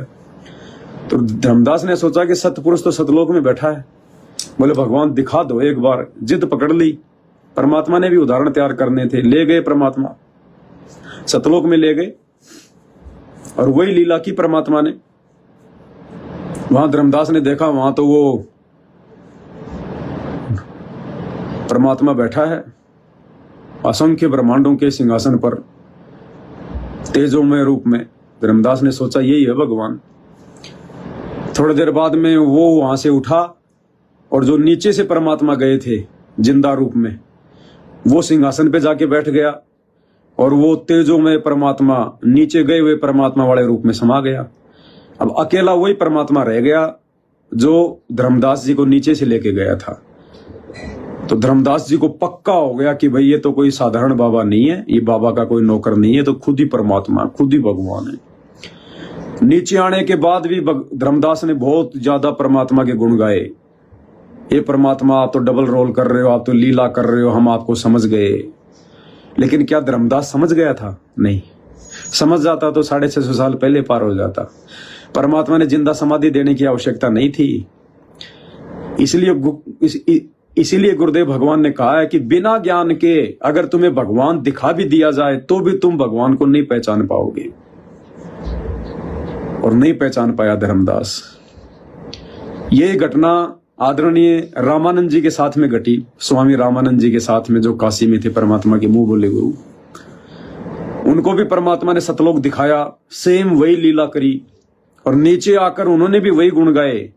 तो धर्मदास ने सोचा कि सत्य पुरुष तो सतलोक में बैठा है, बोले भगवान दिखा दो एक बार। जिद पकड़ ली, परमात्मा ने भी उदाहरण तैयार करने थे, ले गए परमात्मा, सतलोक में ले गए, और वही लीला की परमात्मा ने। वहां धर्मदास ने देखा, वहां तो वो परमात्मा बैठा है असंख्य ब्रह्मांडों के सिंहासन पर, तेजोमय रूप में, धर्मदास ने सोचा यही है भगवान। थोड़ी देर बाद में वो वहां से उठा और जो नीचे से परमात्मा गए थे जिंदा रूप में, वो सिंहासन पे जाके बैठ गया और वो तेजोमय परमात्मा नीचे गए हुए परमात्मा वाले रूप में समा गया। अब अकेला वही परमात्मा रह गया जो धर्मदास जी को नीचे से लेके गया था। तो धर्मदास जी को पक्का हो गया कि भाई ये तो कोई साधारण बाबा नहीं है, ये बाबा का कोई नौकर नहीं है, तो खुद ही परमात्मा, खुद ही भगवान है। नीचे आने के बाद भी धर्मदास ने बहुत ज्यादा परमात्मा के गुण गाए। ये परमात्मा आप तो डबल रोल कर रहे हो, आप तो लीला कर रहे हो, हम आपको समझ गए। लेकिन क्या धर्मदास समझ गया था? नहीं। समझ जाता तो 650 साल पहले पार हो जाता। परमात्मा ने जिंदा समाधि देने की आवश्यकता नहीं थी। इसीलिए गुरुदेव भगवान ने कहा है कि बिना ज्ञान के अगर तुम्हें भगवान दिखा भी दिया जाए तो भी तुम भगवान को नहीं पहचान पाओगे। और नहीं पहचान पाया धर्मदास। ये घटना आदरणीय रामानंद जी के साथ में घटी। स्वामी रामानंद जी के साथ में, जो काशी में थे, परमात्मा के मुंह बोले गुरु। उनको भी परमात्मा ने सतलोक दिखाया, सेम वही लीला करी और नीचे आकर उन्होंने भी वही गुण गाए।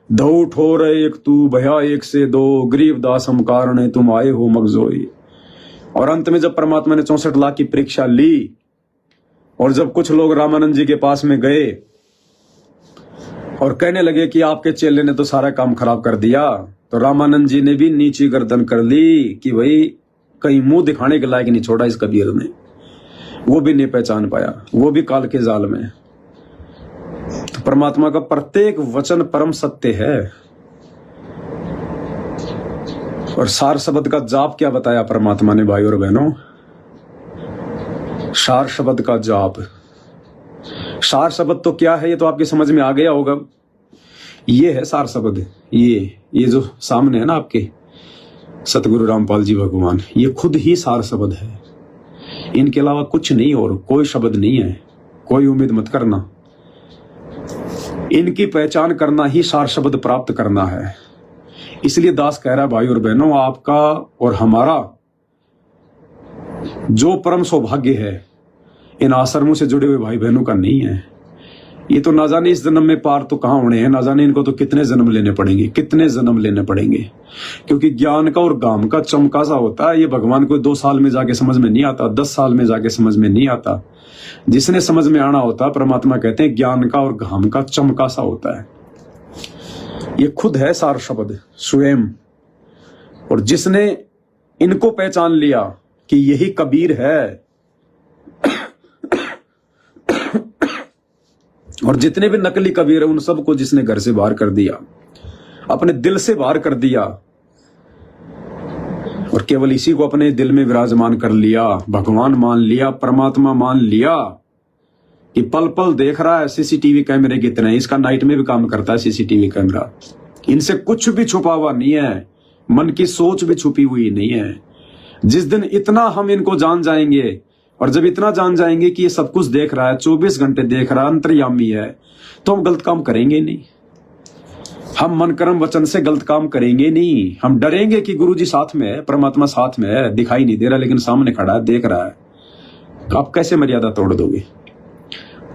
धौ ठोर एक तू भया एक से दो, गरीब दास हम कारण तुम आए हो मगजोई। और अंत में जब परमात्मा ने 64 लाख की परीक्षा ली और जब कुछ लोग रामानंद जी के पास में गए और कहने लगे कि आपके चेले ने तो सारा काम खराब कर दिया, तो रामानंद जी ने भी नीची गर्दन कर ली कि भाई कहीं मुंह दिखाने के लायक नहीं छोड़ा इस कबीर ने। वो भी नहीं पहचान पाया, वो भी काल के जाल में। तो परमात्मा का प्रत्येक वचन परम सत्य है। और सार शब्द का जाप क्या बताया परमात्मा ने भाई और बहनों? सार शब्द का जाप। सार शब्द तो क्या है ये तो आपकी समझ में आ गया होगा। ये है सार शब्द। ये जो सामने है ना आपके सतगुरु रामपाल जी भगवान, ये खुद ही सार शब्द है। इनके अलावा कुछ नहीं, और कोई शब्द नहीं है। कोई उम्मीद मत करना। इनकी पहचान करना ही सार शब्द प्राप्त करना है। इसलिए दास कह रहा है भाई और बहनों, आपका और हमारा जो परम सौभाग्य है इन आश्रमों से जुड़े हुए भाई बहनों का नहीं है। ये तो ना जाने इस जन्म में पार तो कहां होने हैं, ना जाने इनको तो कितने जन्म लेने पड़ेंगे, कितने जन्म लेने पड़ेंगे। क्योंकि ज्ञान का और गाम का चमका सा होता है। ये भगवान को 2 साल में जाके समझ में नहीं आता, 10 साल में जाके समझ में नहीं आता। जिसने समझ में आना होता, परमात्मा कहते हैं ज्ञान का और घाम का चमका सा होता है। ये खुद है सार शब्द स्वयं। और जिसने इनको पहचान लिया कि यही कबीर है, और जितने भी नकली कबीर है उन सबको जिसने घर से बाहर कर दिया, अपने दिल से बाहर कर दिया, और केवल इसी को अपने दिल में विराजमान कर लिया, भगवान मान लिया, परमात्मा मान लिया, कि पल पल देख रहा है। सीसीटीवी कैमरे कितने, इसका नाइट में भी काम करता है सीसीटीवी कैमरा। इनसे कुछ भी छुपा हुआ नहीं है, मन की सोच भी छुपी हुई नहीं है। जिस दिन इतना हम इनको जान जाएंगे, और जब इतना जान जाएंगे कि ये सब कुछ देख रहा है, 24 घंटे देख रहा है, अंतर्यामी है, तो हम गलत काम करेंगे नहीं। हम मन कर्म वचन से गलत काम करेंगे नहीं। हम डरेंगे कि गुरुजी साथ में है, परमात्मा साथ में है, दिखाई नहीं दे रहा लेकिन सामने खड़ा है, देख रहा है। आप कैसे मर्यादा तोड़ दोगे?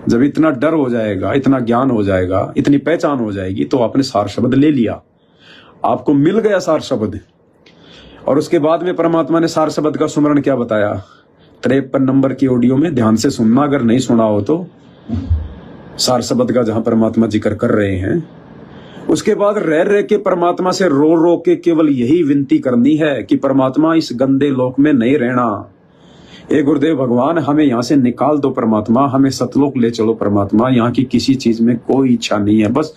जब इतना डर हो जाएगा, इतना ज्ञान हो जाएगा, इतनी पहचान हो जाएगी, तो आपने सार शब्द ले लिया, आपको मिल गया सार शब्द। और उसके बाद में परमात्मा ने सार शब्द का सुमरण क्या बताया? 53 नंबर की ऑडियो में ध्यान से सुनना, अगर नहीं सुना हो तो। सार शब्द का जहां परमात्मा जिक्र कर रहे हैं, उसके बाद रह के परमात्मा से रो रो के केवल यही विनती करनी है कि परमात्मा इस गंदे लोक में नहीं रहना। ए गुरुदेव भगवान, हमें यहां से निकाल दो परमात्मा, हमें सतलोक ले चलो परमात्मा। यहाँ की किसी चीज में कोई इच्छा नहीं है, बस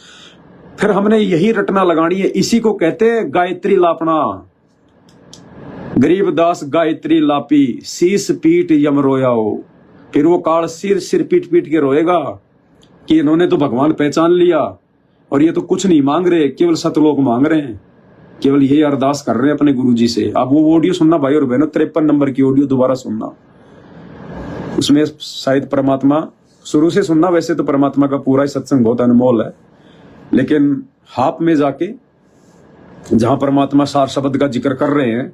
फिर हमने यही रटना लगानी है। इसी को कहते हैं गायत्री लापना। गरीबदास गायत्री लापी, शीस पीट यम रोयाओ। फिर वो काल सिर पीट पीट के रोएगा कि इन्होंने तो भगवान पहचान लिया और ये तो कुछ नहीं मांग रहे, केवल सतलोक मांग रहे हैं, केवल यही अरदास कर रहे हैं अपने गुरुजी से। आप वो ऑडियो सुनना भाई और बहनों, 53 नंबर की ऑडियो दोबारा सुनना। उसमें शायद परमात्मा शुरू से सुनना, वैसे तो परमात्मा का पूरा ही सत्संग बहुत अनमोल है, लेकिन हाप में जाके जहां परमात्मा सार शब्द का जिक्र कर रहे हैं,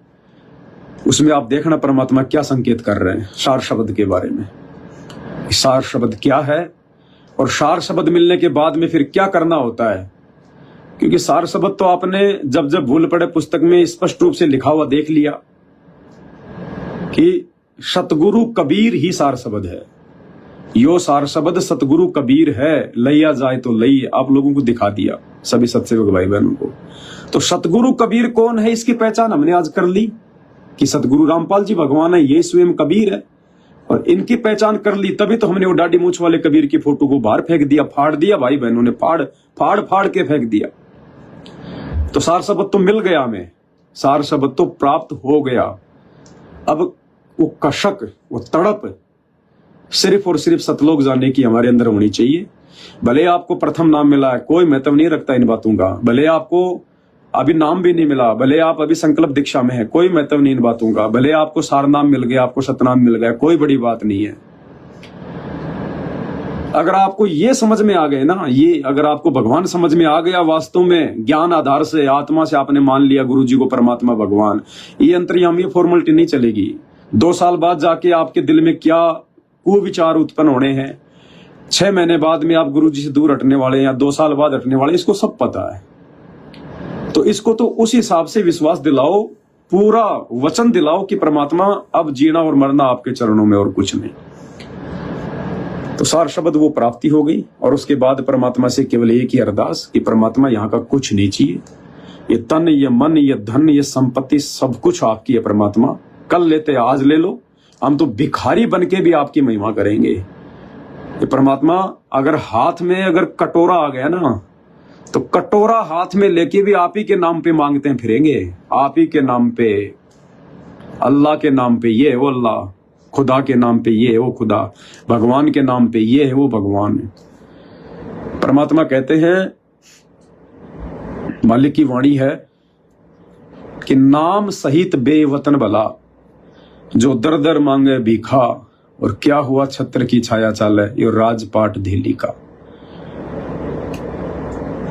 उसमें आप देखना परमात्मा क्या संकेत कर रहे हैं सार शब्द के बारे में। सार शब्द क्या है और सार शब्द मिलने के बाद में फिर क्या करना होता है, क्योंकि सार शब्द तो आपने जब जब भूल पड़े पुस्तक में स्पष्ट रूप से लिखा हुआ देख लिया कि सतगुरु कबीर ही सार शब्द है। यो सार शब्द सतगुरु कबीर है, लैया जाए तो लई, आप लोगों को दिखा दिया सभी सत्सेवक भाई बहनों को। तो सतगुरु कबीर कौन है, इसकी पहचान हमने आज कर ली कि सतगुरु रामपाल जी भगवान है, ये स्वयं कबीर है। और इनकी पहचान कर ली तभी तो हमने वो दाढ़ी मूछ वाले कबीर की फोटो को बाहर फेंक दिया, फाड़ दिया भाई बहनों ने, फाड़ के फेंक दिया। तो सार शब्द तो मिल गया हमें, सार शब्द तो प्राप्त हो गया। अब वो कशक, वो तड़प सिर्फ और सिर्फ सतलोक जाने की हमारे अंदर होनी चाहिए। भले आपको प्रथम नाम मिला है, कोई महत्व नहीं रखता इन बातों का। भले आपको अभी नाम भी नहीं मिला, भले आप अभी संकल्प दीक्षा में है, कोई महत्व नहीं इन बातों का। भले आपको सार नाम मिल गया, आपको सतनाम मिल गया, कोई बड़ी बात नहीं है। अगर आपको ये समझ में आ गए ना, ये अगर आपको भगवान समझ में आ गया वास्तव में, ज्ञान आधार से, आत्मा से आपने मान लिया गुरु जी को परमात्मा भगवान, ये अंतर्यामी फॉर्मेलिटी नहीं चलेगी। 2 साल बाद जाके आपके दिल में क्या कुविचार उत्पन्न होने हैं, 6 महीने बाद में आप गुरु जी से दूर हटने वाले हैं या 2 साल बाद हटने वाले, इसको सब पता है। तो इसको तो उस हिसाब से विश्वास दिलाओ, पूरा वचन दिलाओ कि परमात्मा अब जीना और मरना आपके चरणों में और कुछ नहीं। तो सार शब्द वो प्राप्ति हो गई। और उसके बाद परमात्मा से केवल एक ही अरदास कि परमात्मा यहाँ का कुछ नहीं चाहिए, ये तन, ये मन, ये धन, ये संपत्ति सब कुछ आपकी है परमात्मा, कल लेते आज ले लो, हम तो भिखारी बन के भी आपकी महिमा करेंगे। ये परमात्मा अगर हाथ में अगर कटोरा आ गया ना, तो कटोरा हाथ में लेके भी आप ही के नाम पे मांगते हैं फिरेंगे, आप ही के नाम पे, अल्लाह के नाम पे ये है वो अल्लाह, खुदा के नाम पे ये है वो खुदा, भगवान के नाम पे ये है वो भगवान। परमात्मा कहते हैं, मालिक की वाणी है कि नाम सहित बेवतन भला, जो दर दर मांगे भीखा, और क्या हुआ छत्र की छाया चाले, ये राजपाट ढीली का।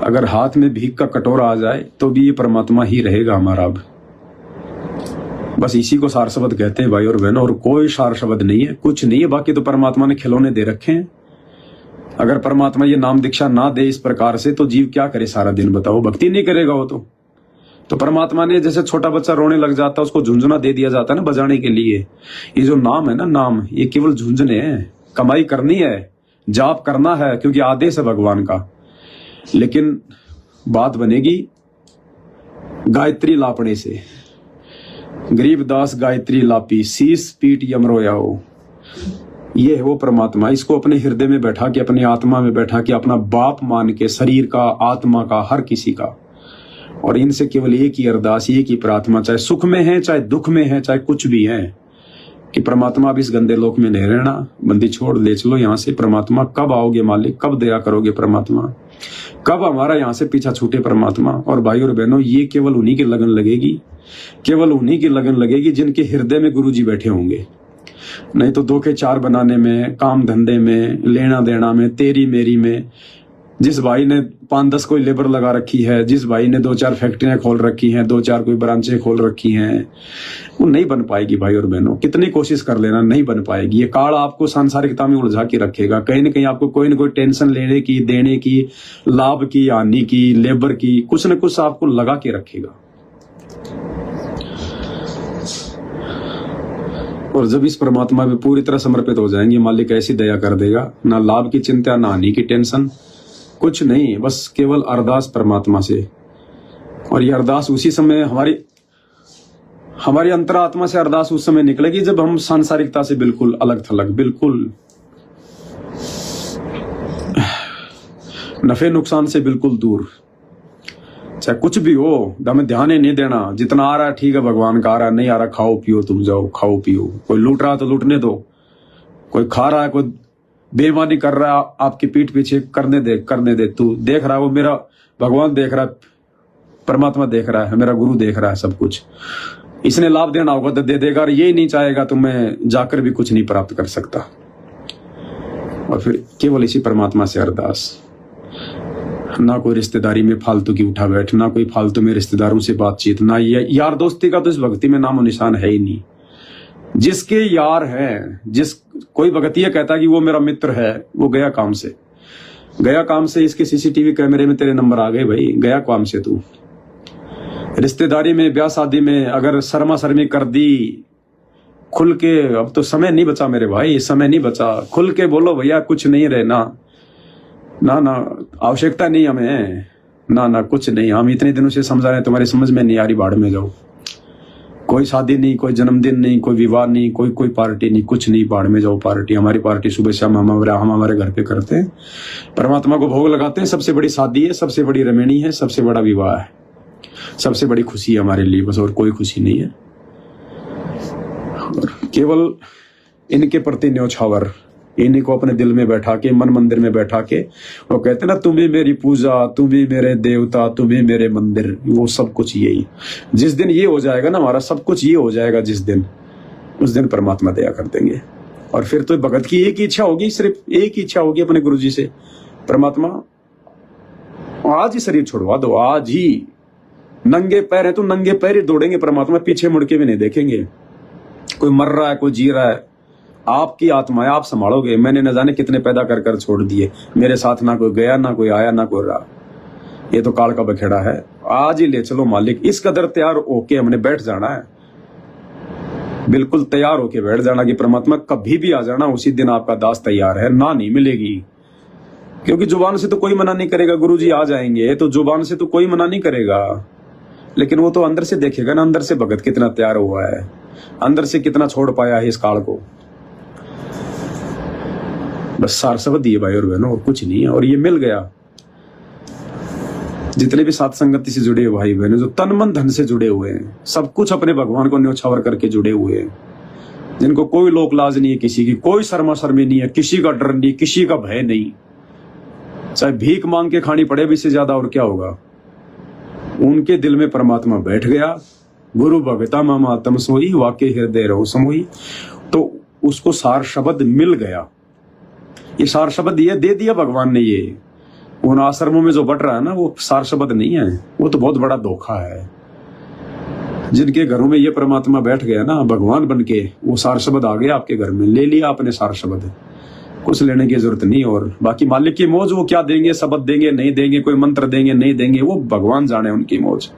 अगर हाथ में भीख का कटोरा आ जाए तो भी ये परमात्मा ही रहेगा हमारा। अब बस इसी को सार शब्द कहते हैं भाई और बहनों, और कोई सार शब्द नहीं है, कुछ नहीं है। बाकी तो परमात्मा ने खिलौने दे रखे हैं। अगर परमात्मा ये नाम दीक्षा ना दे इस प्रकार से, तो जीव क्या करे सारा दिन, बताओ, भक्ति नहीं करेगा वो तो परमात्मा ने जैसे छोटा बच्चा रोने लग जाता है, उसको झुंझुना दे दिया जाता है ना बजाने के लिए। ये जो नाम है ना, नाम, ये केवल झुंझुने हैं, कमाई करनी है, जाप करना है, क्योंकि आदेश है भगवान का। लेकिन बात बनेगी गायत्री लापने से। गरीबदास गायत्री लापी, शीस पीट यमरोयाओ, ये है वो परमात्मा। इसको अपने हृदय में बैठा के, अपनी आत्मा में बैठा के, अपना बाप मान के, शरीर का, आत्मा का, हर किसी का। और इनसे केवल एक ही अरदास, एक ही प्रार्थना, चाहे सुख में है, चाहे दुख में है, चाहे कुछ भी है, कि परमात्मा अब इस गंदे लोक में नहीं रहना, बंदी छोड़ ले चलो यहाँ से। परमात्मा कब आओगे मालिक, कब दया करोगे परमात्मा, कब हमारा यहाँ से पीछा छूटे परमात्मा। और भाई और बहनों, ये केवल उन्हीं की लगन लगेगी, केवल उन्हीं की लगन लगेगी जिनके हृदय में गुरु जी बैठे होंगे। नहीं तो 2 के 4 बनाने में, काम धंधे में, लेना देना में, तेरी मेरी में, जिस भाई ने 5-10 कोई लेबर लगा रखी है, जिस भाई ने 2-4 फैक्ट्रियां खोल रखी हैं, 2-4 कोई ब्रांचें खोल रखी हैं, वो नहीं बन पाएगी भाई और बहनों। कितनी कोशिश कर लेना, नहीं बन पाएगी। ये काल आपको सांसारिकता में उलझा के रखेगा। कहीं न कहीं आपको कोई न कोई टेंशन लेने की, देने की, लाभ की, हानि की, लेबर की, कुछ न कुछ आपको लगा के रखेगा। और जब इस परमात्मा में पूरी तरह समर्पित हो जाएंगे, मालिक ऐसी दया कर देगा, ना लाभ की चिंता, ना हानि की टेंशन, कुछ नहीं, बस केवल अरदास परमात्मा से। और ये अरदास उसी समय हमारी अंतरात्मा से अरदास उस समय निकलेगी जब हम सांसारिकता से बिल्कुल अलग थलग, बिल्कुल नफे नुकसान से बिल्कुल दूर, चाहे कुछ भी हो, हमें ध्यान ही नहीं देना। जितना आ रहा है ठीक है, भगवान का आ रहा है, नहीं आ रहा खाओ पियो, तुम जाओ खाओ पियो। कोई लूट रहा है तो लूटने दो, कोई खा रहा है, कोई बेईमानी कर रहा है आपकी पीठ पीछे, करने दे। तू देख रहा है, वो मेरा भगवान देख रहा है, परमात्मा देख रहा है, मेरा गुरु देख रहा है, सब कुछ इसने लाभ देना होगा तो दे देगा। और यही नहीं चाहेगा तो मैं जाकर भी कुछ नहीं प्राप्त कर सकता। और फिर केवल इसी परमात्मा से अरदास, ना कोई रिश्तेदारी में फालतू की उठा बैठ, ना कोई फालतू में रिश्तेदारों से बातचीत, ना यार दोस्ती का तो इस भक्ति में नामो निशान है ही नहीं। जिसके यार है, जिस कोई भगतिया कहता है कि वो मेरा मित्र है, वो गया काम से। गया काम से, इसके सीसीटीवी कैमरे में तेरे नंबर आ गए भाई, गया काम से तू। रिश्तेदारी में, ब्याह शादी में अगर शर्मा शर्मी कर दी, खुल के, अब तो समय नहीं बचा मेरे भाई, समय नहीं बचा, खुल के बोलो भैया कुछ नहीं रहना, ना ना आवश्यकता नहीं हमें, ना ना कुछ नहीं, हम इतने दिनों से समझा रहे हैं, तुम्हारी समझ में नहीं आ रही, भाड़ में जाओ। कोई शादी नहीं, कोई जन्मदिन नहीं, कोई विवाह नहीं, कोई पार्टी नहीं, कुछ नहीं, भाड़ में जाओ पार्टी। हमारी पार्टी सुबह शाम हम हमारे घर पे करते हैं, परमात्मा को भोग लगाते हैं। सबसे बड़ी शादी है, सबसे बड़ी रमणी है, सबसे बड़ा विवाह है, सबसे बड़ी खुशी है हमारे लिए, बस और कोई खुशी नहीं है। और केवल इनके प्रति न्योछावर, इन्हीं को अपने दिल में बैठा के, मन मंदिर में बैठा के, वो कहते ना तुम ही मेरी पूजा, तुम ही मेरे देवता, तुम ही मेरे मंदिर, वो सब कुछ यही। जिस दिन ये हो जाएगा ना, हमारा सब कुछ ये हो जाएगा जिस दिन, उस दिन परमात्मा दया कर देंगे। और फिर तो भगत की एक ही इच्छा होगी, सिर्फ एक ही इच्छा होगी अपने गुरुजी से, परमात्मा आज ही शरीर छुड़वा दो, आज ही। नंगे पैर है तो नंगे पैर ही दौड़ेंगे परमात्मा, पीछे मुड़ के भी नहीं देखेंगे। कोई मर रहा है, कोई जी रहा है, आपकी आत्मा है, आप संभालोगे। मैंने न जाने कितने पैदा कर कर छोड़ दिए, मेरे साथ ना कोई गया, ना कोई आया, ना कोई रहा। ये तो काल का बखेड़ा है, आज ही ले चलो मालिक। इस कदर तैयार होके हमने बैठ जाना है, बिल्कुल तैयार होके बैठ जाना कि परमात्मा कभी भी आ जाना, उसी दिन आपका दास तैयार है, ना नहीं मिलेगी। क्योंकि जुबान से तो कोई मना नहीं करेगा, गुरुजी आ जाएंगे, तो जुबान से तो कोई मना नहीं करेगा, लेकिन वो तो अंदर से देखेगा ना, अंदर से भगत कितना तैयार हुआ है, अंदर से कितना छोड़ पाया है इस काल को। बस सार शब्द दिए भाई और बहनों, और कुछ नहीं है। और ये मिल गया। जितने भी साथ संगति से जुड़े हुए भाई बहनों, जो तन मन धन से जुड़े हुए हैं, सब कुछ अपने भगवान को न्योछावर करके जुड़े हुए हैं, जिनको कोई लोक लाज नहीं है, किसी की कोई शर्मा शर्मी नहीं है, किसी का डर नहीं, किसी का भय नहीं, चाहे भीख मांग के खानी पड़े भी, इससे ज्यादा और क्या होगा। उनके दिल में परमात्मा बैठ गया। गुरु भगता मामा तम सोई, वाके हृदय रहो समोई। तो उसको सार शब्द मिल गया। ये सार शब्द ये दे दिया भगवान ने। ये उन आश्रमों में जो बट रहा है ना, वो सार शब्द नहीं है, वो तो बहुत बड़ा धोखा है। जिनके घरों में ये परमात्मा बैठ गया ना भगवान बन के, वो सार शब्द आ गया आपके घर में, ले लिया आपने सार शब्द, कुछ लेने की जरूरत नहीं। और बाकी मालिक की मौज, वो क्या देंगे, शब्द देंगे नहीं देंगे, कोई मंत्र देंगे नहीं देंगे, वो भगवान जाने उनकी मौज।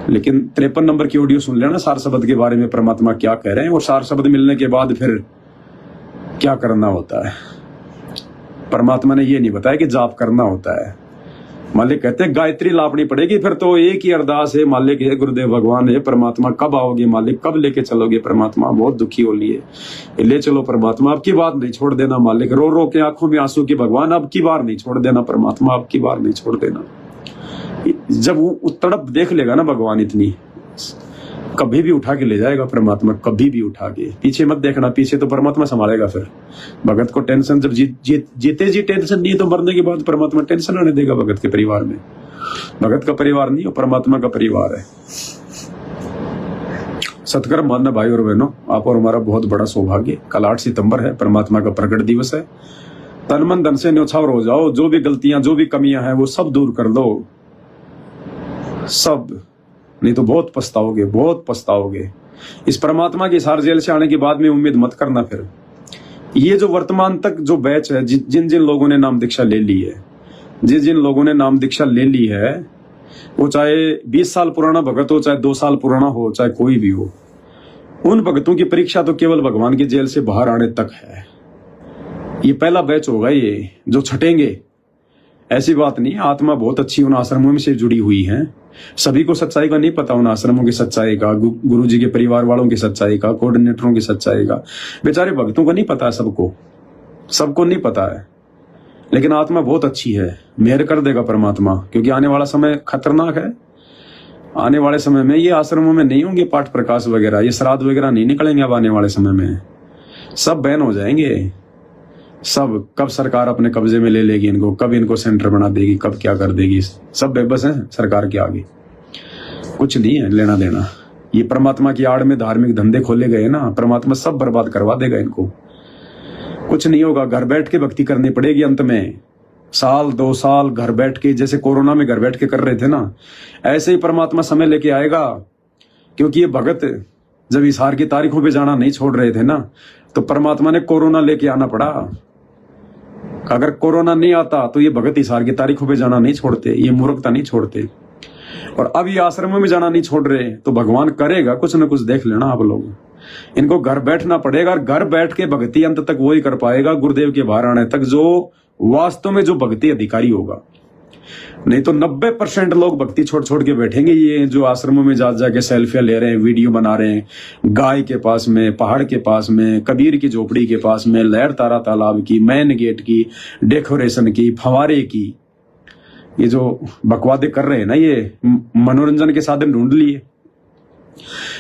लेकिन 53 नंबर की ऑडियो सुन लेना सार शब्द के बारे में, परमात्मा क्या कह रहे हैं, और सार शब्द मिलने के बाद फिर क्या करना होता है। परमात्मा ने ये नहीं बताया कि जाप करना होता है। मालिक कहते हैं गायत्री लापनी पड़ेगी, फिर तो एक ही अरदास है, मालिक है गुरुदेव भगवान है, परमात्मा कब आओगे मालिक, कब लेके चलोगे परमात्मा, बहुत दुखी हो लिए, ले चलो परमात्मा, अब की बार नहीं छोड़ देना मालिक, रो रो के आंखों में आंसू की भगवान, अब की बार नहीं छोड़ देना परमात्मा, अब की बार नहीं छोड़ देना। जब वो तड़प देख लेगा ना भगवान इतनी, कभी भी उठा के ले जाएगा परमात्मा, कभी भी उठा के। पीछे मत देखना, पीछे तो परमात्मा संभालेगा। फिर भगत को टेंशन, जब जीते जी टेंशन नहीं, तो मरने के बाद परमात्मा टेंशन आने देगा भगत के परिवार में। भगत का परिवार नहीं, वो परमात्मा का परिवार है। सत्कर्म मानना भाई और बहनों, आप और हमारा बहुत बड़ा सौभाग्य। कल 8 सितंबर है, परमात्मा का प्रकट दिवस है। तन मन धन से न्योछावर हो जाओ, जो भी गलतियां, जो भी कमियां हैं, वो सब दूर कर दो, सब, नहीं तो बहुत पछताओगे, बहुत पछताओगे। इस परमात्मा की सार जेल से आने के बाद में उम्मीद मत करना। फिर ये जो वर्तमान तक जो बैच है, जिन जिन लोगों ने नाम दीक्षा ले ली है, जिन जिन लोगों ने नाम दीक्षा ले ली है, वो चाहे 20 साल पुराना भगत हो, चाहे 2 साल पुराना हो, चाहे कोई भी हो, उन भगतों की परीक्षा तो केवल भगवान की जेल से बाहर आने तक है। ये पहला बैच होगा ये जो छटेंगे। ऐसी बात नहीं, आत्मा बहुत अच्छी उन आश्रमों में से जुड़ी हुई है। सभी को सच्चाई का नहीं पता, उन आश्रमों की सच्चाई का, गुरुजी के परिवार वालों की सच्चाई का, कोऑर्डिनेटरों की सच्चाई का, बेचारे भक्तों को नहीं पता है, सबको नहीं पता है। लेकिन आत्मा बहुत अच्छी है, मेहर कर देगा परमात्मा, क्योंकि आने वाला समय खतरनाक है। आने वाले समय में ये आश्रमों में नहीं होंगे पाठ प्रकाश वगैरह, ये श्राद्ध वगैरह नहीं निकलेंगे। अब आने वाले समय में सब बैन हो जाएंगे। सब, कब सरकार अपने कब्जे में ले लेगी इनको, कब इनको सेंटर बना देगी, कब क्या कर देगी, सब बेबस है सरकार के आगे, कुछ नहीं है लेना देना। ये परमात्मा की आड़ में धार्मिक धंधे खोले गए ना, परमात्मा सब बर्बाद करवा देगा इनको। कुछ नहीं होगा, घर बैठ के भक्ति करनी पड़ेगी अंत में। 1-2 साल घर बैठ के, जैसे कोरोना में घर बैठ के कर रहे थे ना, ऐसे ही परमात्मा समय लेके आएगा। क्योंकि ये भगत जब इस हार की तारीखों पे जाना नहीं छोड़ रहे थे ना, तो परमात्मा ने कोरोना लेके आना पड़ा। अगर कोरोना नहीं आता तो ये भगत हिसार की तारीखों पे जाना नहीं छोड़ते, ये मूर्खता नहीं छोड़ते। और अब ये आश्रमों में जाना नहीं छोड़ रहे, तो भगवान करेगा, कुछ ना कुछ देख लेना आप लोग। इनको घर बैठना पड़ेगा, और घर बैठ के भक्ति अंत तक वही कर पाएगा गुरुदेव के बाहर आने तक, जो वास्तव में जो भक्ति अधिकारी होगा। नहीं तो 90% लोग भक्ति छोड़ छोड़ के बैठेंगे, ये जो आश्रमों में जा जाके सेल्फियां ले रहे हैं, वीडियो बना रहे हैं, गाय के पास में, पहाड़ के पास में, कबीर की झोपड़ी के पास में, लहर तारा तालाब की, मैन गेट की, डेकोरेशन की, फवारे की, ये जो बकवादे कर रहे हैं ना, ये मनोरंजन के साधन ढूंढ लिए।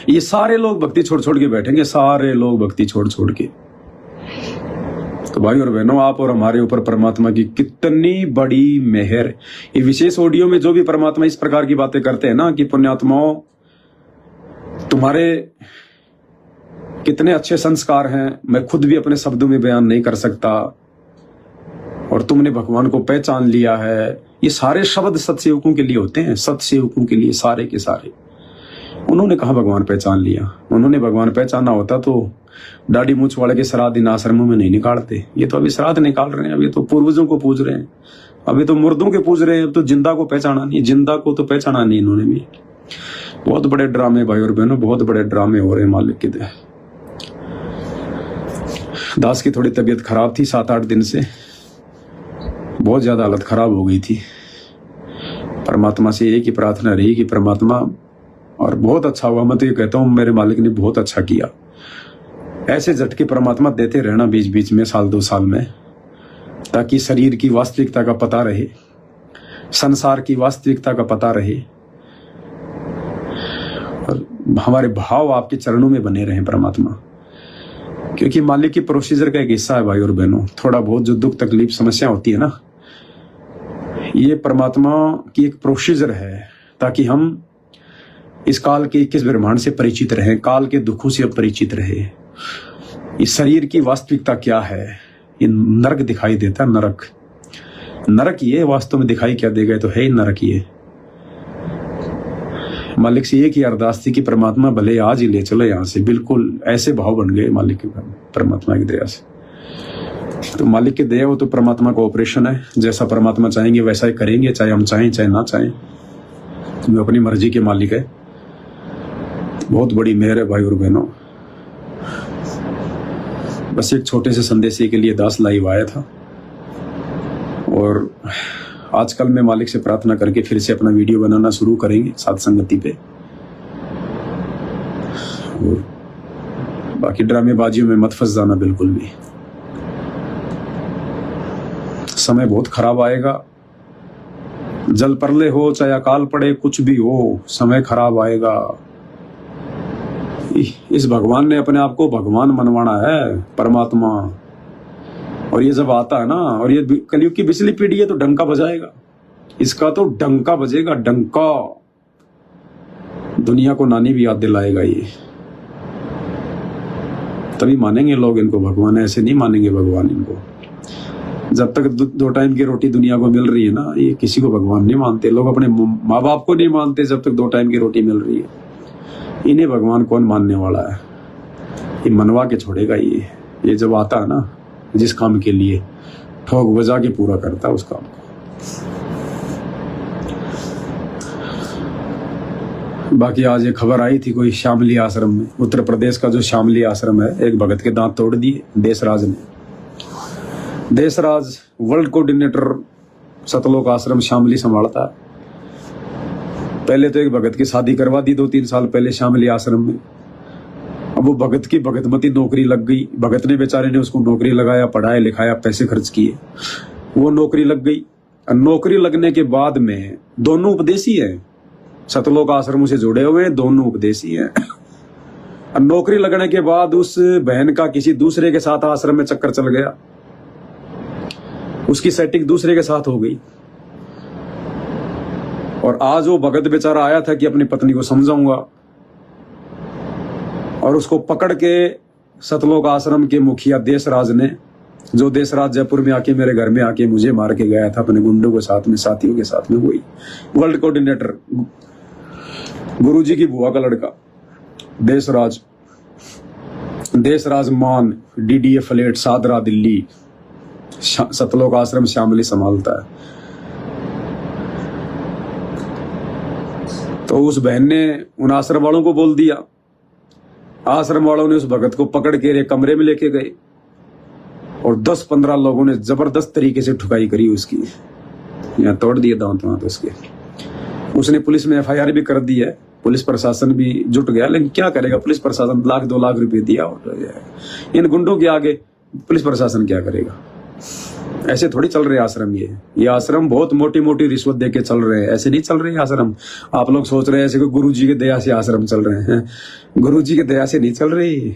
ये सारे लोग भक्ति छोड़ छोड़ के बैठेंगे, सारे लोग भक्ति छोड़ छोड़ के। तो भाई और बहनों, आप और हमारे ऊपर परमात्मा की कितनी बड़ी मेहर। ये विशेष ऑडियो में जो भी परमात्मा इस प्रकार की बातें करते हैं ना कि पुण्यात्माओं, तुम्हारे कितने अच्छे संस्कार हैं, मैं खुद भी अपने शब्दों में बयान नहीं कर सकता, और तुमने भगवान को पहचान लिया है। ये सारे शब्द सत्सेवकों के लिए होते हैं, सत्सेवकों के लिए, सारे के सारे। उन्होंने कहा भगवान पहचान लिया? उन्होंने भगवान पहचाना होता तो दाढ़ी मूछ वाले के श्राद्ध इन आश्रमों में नहीं निकालते। ये तो अभी श्राद्ध निकाल रहे हैं, अभी तो पूर्वजों को पूज रहे हैं, अभी तो मुर्दों के पूज रहे हैं, अब तो जिंदा को पहचाना नहीं, जिंदा को तो पहचाना नहीं इन्होंने भी। बहुत बड़े ड्रामे भाई और बहनों, बहुत बड़े ड्रामे हो रहे हैं मालिक के। दास की थोड़ी तबीयत खराब थी 7-8 दिन से, बहुत ज्यादा हालत खराब हो गई थी। परमात्मा से एक ही प्रार्थना रही कि परमात्मा, और बहुत अच्छा हुआ, मैं तो ये कहता हूं मेरे मालिक ने बहुत अच्छा किया। ऐसे झटके परमात्मा देते रहना बीच बीच में, 1-2 साल में, ताकि शरीर की वास्तविकता का पता रहे, संसार की वास्तविकता का पता रहे, और हमारे भाव आपके चरणों में बने रहे परमात्मा। क्योंकि मालिक की प्रोसीजर का एक हिस्सा है भाई और बहनों, थोड़ा बहुत जो दुख तकलीफ समस्या होती है ना, ये परमात्मा की एक प्रोसीजर है, ताकि हम इस काल के 21 ब्रह्मांड से परिचित रहे, काल के दुखों से परिचित रहे। इस शरीर की वास्तविकता क्या है? ये नरक दिखाई देता है, नरक। नरक ये वास्तव में दिखाई क्या देगा? तो है ही नरक ये। मालिक से एक ही अरदास थी कि परमात्मा भले आज ही ले चलो यहाँ से। बिल्कुल ऐसे भाव बन गए मालिक के, परमात्मा की दया से। तो मालिक की दया हो तो परमात्मा का ऑपरेशन है, जैसा परमात्मा चाहेंगे वैसा ही करेंगे, चाहे हम चाहें चाहे ना चाहें। वो अपनी मर्जी के मालिक है। बहुत बड़ी मेहर है भाई और बहनों। बस एक छोटे से संदेश के लिए दास लाइव आया था, और आजकल मैं मालिक से प्रार्थना करके फिर से अपना वीडियो बनाना शुरू करेंगे साथ संगति पे। और बाकी ड्रामेबाजियों में मत फंस जाना बिल्कुल भी। समय बहुत खराब आएगा, जल प्रलय हो चाहे अकाल पड़े, कुछ भी हो, समय खराब आएगा। इस भगवान ने अपने आप को भगवान मनवाना है, परमात्मा। और ये जब आता है ना, और ये कलयुग की पिछली पीढ़ी है, तो डंका बजाएगा, इसका तो डंका बजेगा, डंका। दुनिया को नानी भी याद दिलाएगा ये, तभी मानेंगे लोग इनको भगवान। ऐसे नहीं मानेंगे भगवान इनको। जब तक 2 टाइम की रोटी दुनिया को मिल रही है ना, ये किसी को भगवान नहीं मानते लोग। अपने माँ बाप को नहीं मानते जब तक 2 टाइम की रोटी मिल रही है। इन्हें भगवान कौन मानने वाला है? ये मनवा के छोड़ेगा ये जब आता है ना, जिस काम के लिए, ठोक बजा के पूरा करता है उस काम को। बाकी आज ये खबर आई थी कोई शामली आश्रम में, उत्तर प्रदेश का जो शामली आश्रम है, एक भगत के दांत तोड़ दिए देशराज ने। देशराज वर्ल्ड कोऑर्डिनेटर सतलोक आश्रम शामली संभालता है। पहले तो एक भगत की शादी करवा दी 2-3 साल पहले शामली आश्रम में। अब वो भगत की भगतमती नौकरी लग गई। भगत ने बेचारे ने उसको नौकरी लगाया, पढ़ाया लिखाया, पैसे खर्च किए, वो नौकरी लग गई। नौकरी लगने के बाद में दोनों उपदेशी हैं, सतलोक आश्रमों से जुड़े हुए दोनों उपदेशी हैं। नौकरी लगने के बाद उस बहन का किसी दूसरे के साथ आश्रम में चक्कर चल गया, उसकी सेटिंग दूसरे के साथ हो गई। और आज वो भगत बेचारा आया था कि अपनी पत्नी को समझाऊंगा, और उसको पकड़ के सतलोक आश्रम के मुखिया देशराज ने, जो देशराज जयपुर में आके मेरे घर में आके मुझे मार के गया था अपने गुंडों के साथ में, साथियों के साथ में, वही वर्ल्ड कोऑर्डिनेटर, गुरुजी की बुआ का लड़का देशराज मान, DDA फ्लैट, सादरा दिल्ली, सतलोक आश्रम श्यामली संभालता है। तो उस बहन ने उन आश्रम वालों को बोल दिया, आश्रम वालों ने उस भगत को पकड़ के एक कमरे में लेके गए और 10-15 लोगों ने जबरदस्त तरीके से ठुकाई करी उसकी, यहाँ तोड़ दिए दांत वांत उसके। उसने पुलिस में FIR भी कर दी है, पुलिस प्रशासन भी जुट गया, लेकिन क्या करेगा पुलिस प्रशासन, 1-2 लाख रुपए दिया और इन गुंडों के आगे पुलिस प्रशासन क्या करेगा। ऐसे थोड़ी चल रहे आश्रम, ये आश्रम बहुत मोटी मोटी रिश्वत देके चल रहे हैं, ऐसे नहीं चल रहे आश्रम। आप लोग सोच रहे हैं ऐसे कोई गुरु जी के दया से आश्रम चल रहे हैं, गुरु जी के दया से नहीं चल रही।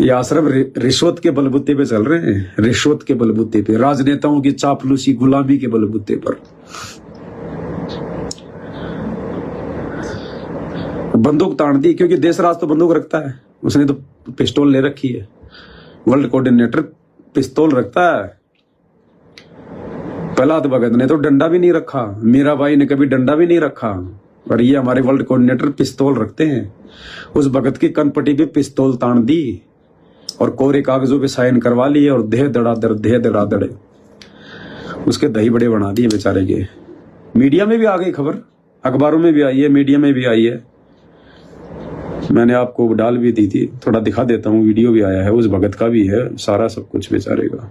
ये आश्रम रिश्वत के बलबूते पे चल रहे हैं, रिश्वत के बलबूते पे, राजनेताओं की चापलूसी गुलामी के बलबूते पर। बंदूक तान दी, क्योंकि देशराज तो बंदूक रखता है, उसने तो पिस्टल ले रखी है, वर्ल्ड कोऑर्डिनेटर पिस्तौल रखता है। प्रहलाद भगत ने तो डंडा भी नहीं रखा, मीराबाई ने कभी डंडा भी नहीं रखा, और ये हमारे वर्ल्ड कोऑर्डिनेटर पिस्तौल रखते हैं। उस भगत की कनपट्टी पे पिस्तौल तान दी और कोरे कागजों पे साइन करवा लिए और देह धड़ाधड़ उसके दही बड़े बना दिए बेचारे के। मीडिया में भी आ गई खबर, अखबारों में भी आई है, मीडिया में भी आई है, मैंने आपको डाल भी दी थी, थोड़ा दिखा देता हूँ, वीडियो भी आया है, उस भगत का भी है, सारा सब कुछ बेचारे का।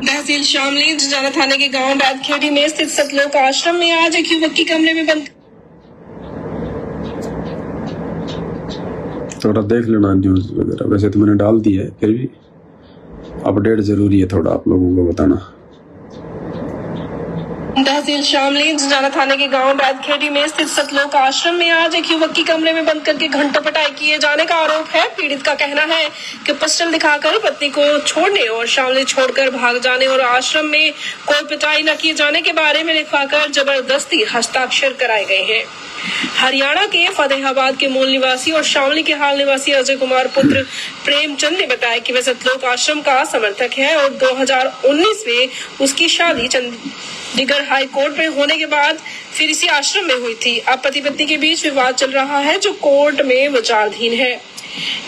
तहसील शामली जजाना थाने के गांव बैदखेड़ी में स्थित सतलोक आश्रम में आज एक युवक की कमरे में बंद। थोड़ा देख लेना न्यूज वगैरह, वैसे तो मैंने डाल दी है, फिर भी अपडेट जरूरी है थोड़ा आप लोगों को बताना। तहसील शामली जजाना थाने के गांव बैदखेड़ी में स्थित सतलोक आश्रम में आज एक युवक की कमरे में बंद करके घंटों पिटाई किए जाने का आरोप है। पीड़ित का कहना है कि पिस्टल दिखाकर पत्नी को छोड़ने और शामली छोड़कर भाग जाने और आश्रम में कोई पिटाई न किए जाने के बारे में लिखवाकर जबरदस्ती हस्ताक्षर कराए गए हैं। हरियाणा के फतेहाबाद के मूल निवासी और शामली के हाल निवासी अजय कुमार पुत्र प्रेमचंद ने बताया कि वह सतलोक आश्रम का समर्थक है और 2019 में उसकी शादी चंडीगढ़ हाई कोर्ट में होने के बाद फिर इसी आश्रम में हुई थी। अब पति पत्नी के बीच विवाद चल रहा है जो कोर्ट में विचाराधीन है।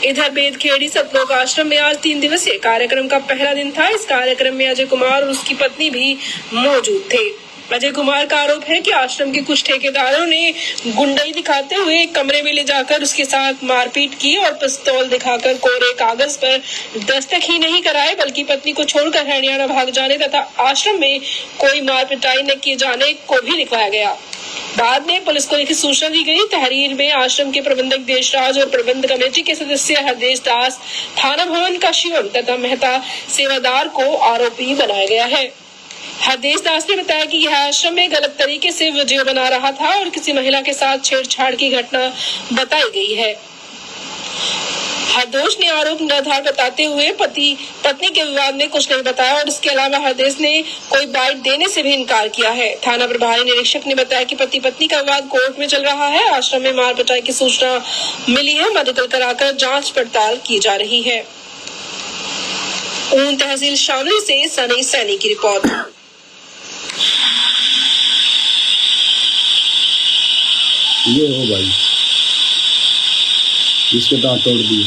इधर बेदखेड़ी सतलोक आश्रम में आज 3 दिवसीय कार्यक्रम का पहला दिन था। इस कार्यक्रम में अजय कुमार और उसकी पत्नी भी मौजूद थे। अजय कुमार का आरोप है कि आश्रम के कुछ ठेकेदारों ने गुंडाई दिखाते हुए एक कमरे में ले जाकर उसके साथ मारपीट की और पिस्तौल दिखाकर कोरे कागज पर दस्तखत ही नहीं कराए बल्कि पत्नी को छोड़कर हरियाणा भाग जाने तथा आश्रम में कोई मार पिटाई न किए जाने को भी लिखवाया गया। बाद में पुलिस को लिखित सूचना दी गई। तहरीर में आश्रम के प्रबंधक देशराज और प्रबंध कमेटी के सदस्य हरदेश दास, थाना भवन का शिवम तथा मेहता सेवादार को आरोपी बनाया गया है। हरदेश दास ने बताया कि यह आश्रम में गलत तरीके से वीडियो बना रहा था और किसी महिला के साथ छेड़छाड़ की घटना बताई गई है। हरदोष ने आरोप निराधार बताते हुए पति पत्नी के विवाद में कुछ नहीं बताया और इसके अलावा हरदेश ने कोई बाइट देने से भी इनकार किया है। थाना प्रभारी निरीक्षक ने बताया कि पति पत्नी का विवाद कोर्ट में चल रहा है। आश्रम में मार पिटाई की सूचना मिली है, मेडिकल कराकर जांच पड़ताल की जा रही है। ऊन तहसील शामली से सनी सैनी की रिपोर्ट। ये हो भाई, इसके दांत तोड़ दिए।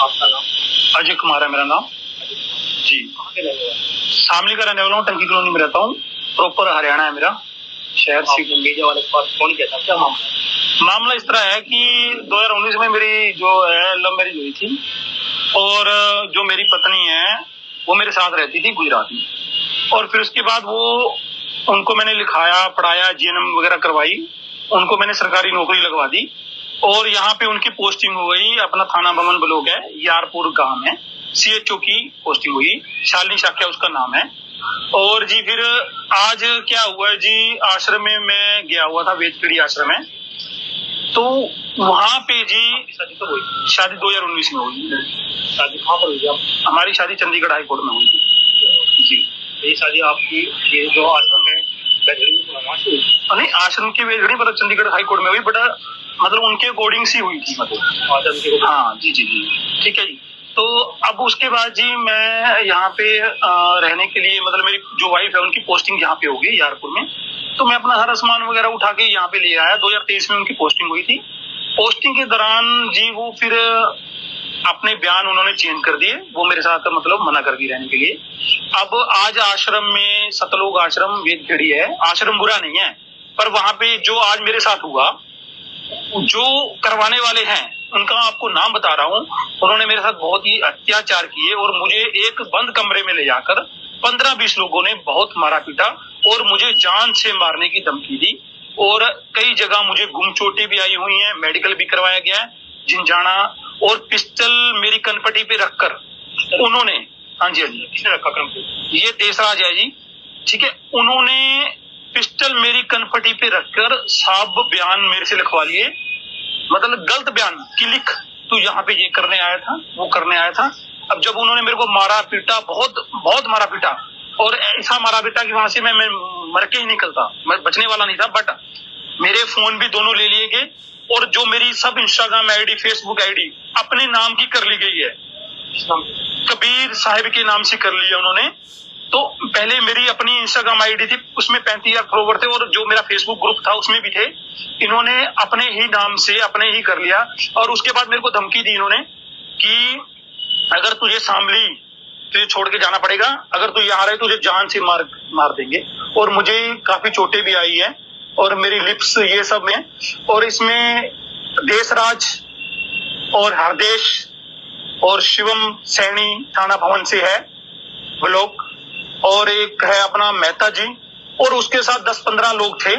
आपका नाम? अजय कुमार है मेरा नाम जी। कहाँ के रहने वाले? शामली का रहने वाला हूँ, टंकी कॉलोनी में रहता हूँ, प्रॉपर हरियाणा है मेरा शहर। मीडिया वाले के पास फोन किया था, क्या मामला इस तरह है कि 2019 में मेरी जो है लव मैरिज हुई थी और जो मेरी पत्नी है वो मेरे साथ रहती थी गुजरात में, और फिर उसके बाद उनको मैंने लिखाया, पढ़ाया, जीएनएम वगैरह करवाई, उनको मैंने सरकारी नौकरी लगवा दी और यहाँ पे उनकी पोस्टिंग हो गई। अपना थाना भवन ब्लॉक है, यारपुर गांव है, CHO की पोस्टिंग हुई, शालिनी शाक्या उसका नाम है। और जी फिर आज क्या हुआ है जी, आश्रम में मैं गया हुआ था, बेदखेड़ी आश्रम है, तो वहाँ पे जी शादी तो हुई, शादी 2019 में हुई। शादी कहाँ पर हुई? हमारी शादी चंडीगढ़ हाई कोर्ट में हुई थी जी। ये शादी आपकी ये जो आश्रम में नहीं, आश्रम की बेदखेड़ी मतलब चंडीगढ़ हाई कोर्ट में हुई, बट मतलब उनके अकॉर्डिंग सी हुई थी, मतलब हाँ जी जी जी ठीक है जी। तो अब उसके बाद जी मैं यहाँ पे रहने के लिए, मतलब मेरी जो वाइफ है उनकी पोस्टिंग यहाँ पे होगी यारपुर में, तो मैं अपना सारा सामान वगैरह उठा के यहाँ पे ले आया। 2023 में उनकी पोस्टिंग हुई थी पोस्टिंग के दौरान जी वो फिर अपने बयान उन्होंने चेंज कर दिए, वो मेरे साथ मतलब मना कर दी रहने के लिए। अब आज आश्रम में, सतलोक आश्रम वेदखेड़ी है, आश्रम बुरा नहीं है, पर वहां पे जो आज मेरे साथ हुआ, जो करवाने वाले हैं उनका आपको नाम बता रहा हूँ। उन्होंने मेरे साथ बहुत ही अत्याचार किए और मुझे एक बंद कमरे में ले जाकर 15-20 लोगों ने बहुत मारा पीटा और मुझे जान से मारने की धमकी दी। और कई जगह मुझे गुम चोटें भी आई हुई हैं, मेडिकल भी करवाया गया है, झिंझाना। और पिस्टल मेरी कनपटी पे रखकर उन्होंने, हाँ जी किसने रखा कनपटी? ये देशराज है जी, ठीक है। उन्होंने पिस्टल मेरी कनपटी पे रखकर साहब बयान मेरे से लिखवा लिए, मतलब गलत बयान कि लिख तू यहाँ पे ये करने आया था, वो करने आया था। अब जब उन्होंने मेरे को मारा पीटा, बहुत मारा पीटा, और ऐसा मारा पीटा कि वहां से मैं मर के ही निकलता, मैं बचने वाला नहीं था। बट मेरे फोन भी दोनों ले लिए गए और जो मेरी सब इंस्टाग्राम आईडी, फेसबुक आईडी अपने नाम की कर ली गई है, कबीर साहिब के नाम से कर लिया उन्होंने। तो पहले मेरी अपनी इंस्टाग्राम आईडी थी, उसमें 35,000 फॉलोवर थे, और जो मेरा फेसबुक ग्रुप था उसमें भी थे। इन्होंने अपने ही नाम से अपने ही कर लिया। और उसके बाद मेरे को धमकी दी इन्होंने कि अगर तुझे शामली, तुझे छोड़ के जाना पड़ेगा, अगर तू यहाँ रहे तुझे जान से मार देंगे। और मुझे काफी चोटें भी आई है और मेरी लिप्स ये सब में। और इसमें देशराज और हरदेश और शिवम सैनी थाना भवन से है ब्लॉक, और एक है अपना मेहता जी, और उसके साथ 10-15 लोग थे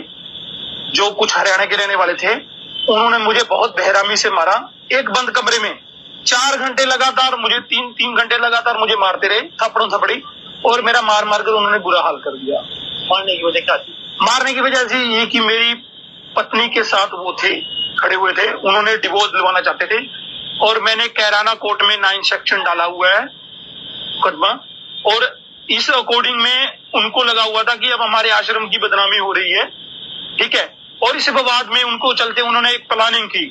जो कुछ हरियाणा के रहने वाले थे। उन्होंने मुझे बहुत बेरहमी से मारा, एक बंद कमरे में 4 घंटे लगातार, मुझे 3 घंटे लगातार मुझे मारते रहे, थप्पड़ों थपड़ी। और मेरा मार कर उन्होंने बुरा हाल कर दिया। मारने की वजह क्या थी? मारने की वजह से ये कि मेरी पत्नी के साथ वो थे, खड़े हुए थे, उन्होंने डिवोर्स दिलवाना चाहते थे। और मैंने कैराना कोर्ट में 9 सेक्शन डाला हुआ है मुकदमा, और इस अकॉर्डिंग में उनको लगा हुआ था कि अब हमारे आश्रम की बदनामी हो रही है, ठीक है। और इस विवाद में उनको चलते उन्होंने एक प्लानिंग की।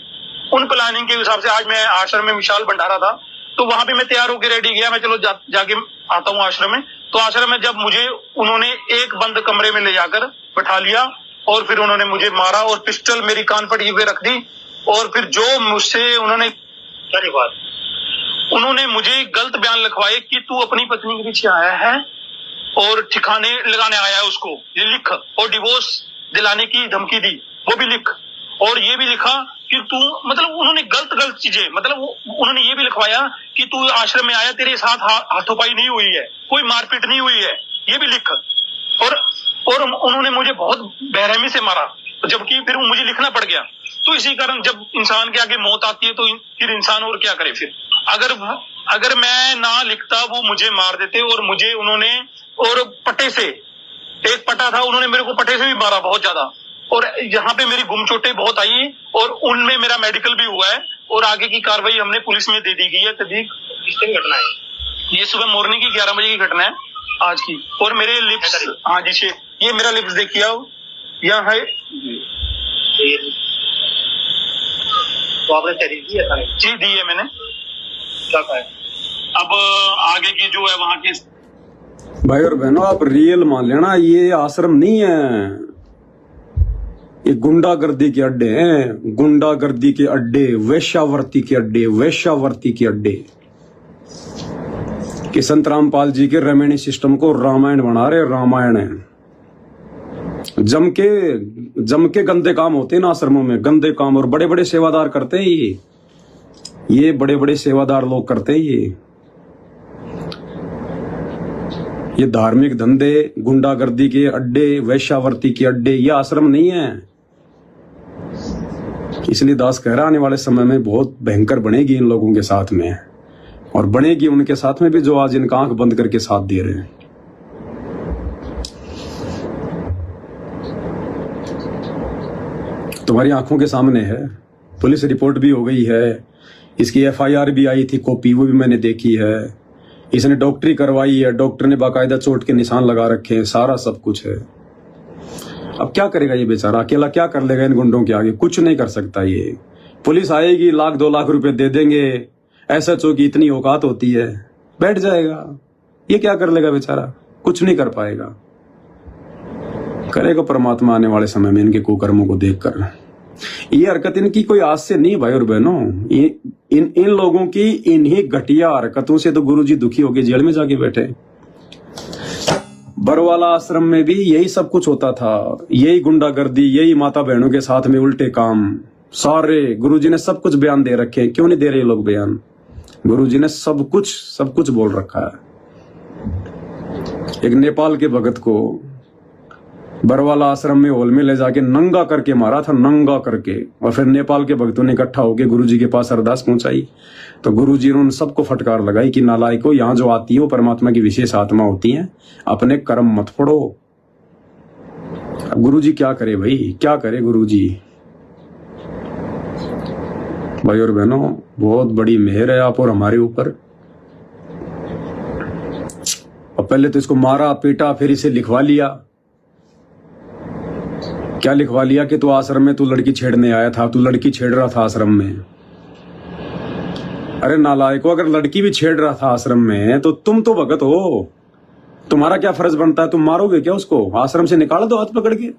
उन प्लानिंग के हिसाब से आज मैं आश्रम में विशाल भंडारा था, तो वहां पे मैं तैयार होकर रेडी गया, मैं चलो जाके आता हूँ आश्रम में। तो आश्रम में जब मुझे उन्होंने एक बंद कमरे में ले जाकर बैठा लिया और फिर उन्होंने मुझे मारा और पिस्टल मेरी कान पर पे रख दी। और फिर जो मुझसे उन्होंने मुझे गलत बयान लिखवाए कि तू अपनी पत्नी के पीछे आया है और ठिकाने लगाने आया है उसको, ये लिख। और डिवोर्स दिलाने की धमकी दी, वो भी लिख। और ये भी लिखा कि तू, मतलब उन्होंने गलत चीजें, मतलब उन्होंने ये भी लिखवाया कि तू आश्रम में आया, तेरे साथ हाथोपाई नहीं हुई है, कोई मारपीट नहीं हुई है, ये भी लिख। और उन्होंने मुझे बहुत बेरहमी से मारा, जबकि फिर मुझे लिखना पड़ गया। तो इसी कारण जब इंसान के आगे मौत आती है तो फिर इंसान और क्या करे। फिर अगर मैं ना लिखता वो मुझे मार देते। और मुझे उन्होंने, और पट्टे से, एक पटा था, उन्होंने मेरे को पट्टे से भी मारा बहुत ज्यादा। और यहाँ पे मेरी गुम चोटें बहुत आई और उनमें मेरा मेडिकल भी हुआ है। और आगे की कार्रवाई हमने पुलिस में दे दी गई है। तभी किस दिन घटना है? ये सुबह मॉर्निंग की 11 बजे की घटना है आज की। और मेरे लिप्स, हाँ जी, ये मेरा लिप्स देखिए, यहाँ है। तो आपने तहरीर दी है? जी दी है मैंने। क्या कहा है? अब आगे की जो है वहाँ की। भाई और बहनों, आप रियल मान लेना, ये आश्रम नहीं है, ये गुंडागर्दी के अड्डे हैं, गुंडागर्दी के अड्डे, वेश्यावर्ती के अड्डे, वेश्यावर्ती के अड्डे। कि संत रामपाल जी के रेमेनी सिस्टम को रामायण बना रहे, रामायण है। जम के गंदे काम होते हैं ना आश्रमों में, गंदे काम। और बड़े बड़े सेवादार करते हैं ये बड़े बड़े सेवादार लोग करते हैं ये धार्मिक धंधे, गुंडागर्दी के अड्डे, वैश्यावर्ती के अड्डे, ये आश्रम नहीं है। इसलिए दास कह रहा, आने वाले समय में बहुत भयंकर बनेगी इन लोगों के साथ में, और बनेगी उनके साथ में भी जो आज इनका आंख बंद करके साथ दे रहे हैं। तुम्हारी आंखों के सामने है, पुलिस रिपोर्ट भी हो गई है, इसकी FIR भी आई थी कॉपी, वो भी मैंने देखी है। इसने डॉक्टरी करवाई है, डॉक्टर ने बाकायदा चोट के निशान लगा रखे हैं, सारा सब कुछ है। अब क्या करेगा ये बेचारा, अकेला क्या कर लेगा इन गुंडों के आगे? कुछ नहीं कर सकता ये। पुलिस आएगी, 1-2 लाख रुपए दे देंगे, SHO की इतनी औकात होती है, बैठ जाएगा। ये क्या कर लेगा बेचारा? कुछ नहीं कर पाएगा। करेगा परमात्मा आने वाले समय में इनके कुकर्मों को देखकर। ये हरकत इनकी कोई आज से नहीं भाई और बहनों, इन लोगों की इन्हीं घटिया हरकतों से तो गुरुजी दुखी होकर जेल में जाके बैठे। बरवाला आश्रम में भी यही सब कुछ होता था, यही गुंडागर्दी, यही माता बहनों के साथ में उल्टे काम सारे। गुरुजी ने सब कुछ बयान दे रखे, क्यों नहीं दे रहे लोग बयान? गुरुजी ने सब कुछ बोल रखा है। एक नेपाल के भगत को बरवाला आश्रम में हॉल में ले जाके नंगा करके मारा था, नंगा करके, और फिर नेपाल के भक्तों ने इकट्ठा होकर गुरुजी के पास अरदास पहुंचाई। तो गुरुजी ने उन सबको फटकार लगाई कि नालायकों, यहाँ जो आती है वो परमात्मा की विशेष आत्मा होती है, अपने कर्म मत फोड़ो। अब गुरुजी क्या करे भाई, क्या करे गुरुजी? भाई और बहनों, बहुत बड़ी मेहर है आप और हमारे ऊपर। और पहले तो इसको मारा पीटा, फिर इसे लिखवा लिया। क्या लिखवा लिया कि तू आश्रम में तू लड़की छेड़ने आया था, तू लड़की छेड़ रहा था आश्रम में। अरे नालायको, अगर लड़की भी छेड़ रहा था आश्रम में तो तुम तो भगत हो, तुम्हारा क्या फर्ज बनता है? तुम मारोगे क्या उसको? आश्रम से निकाल दो हाथ पकड़ के,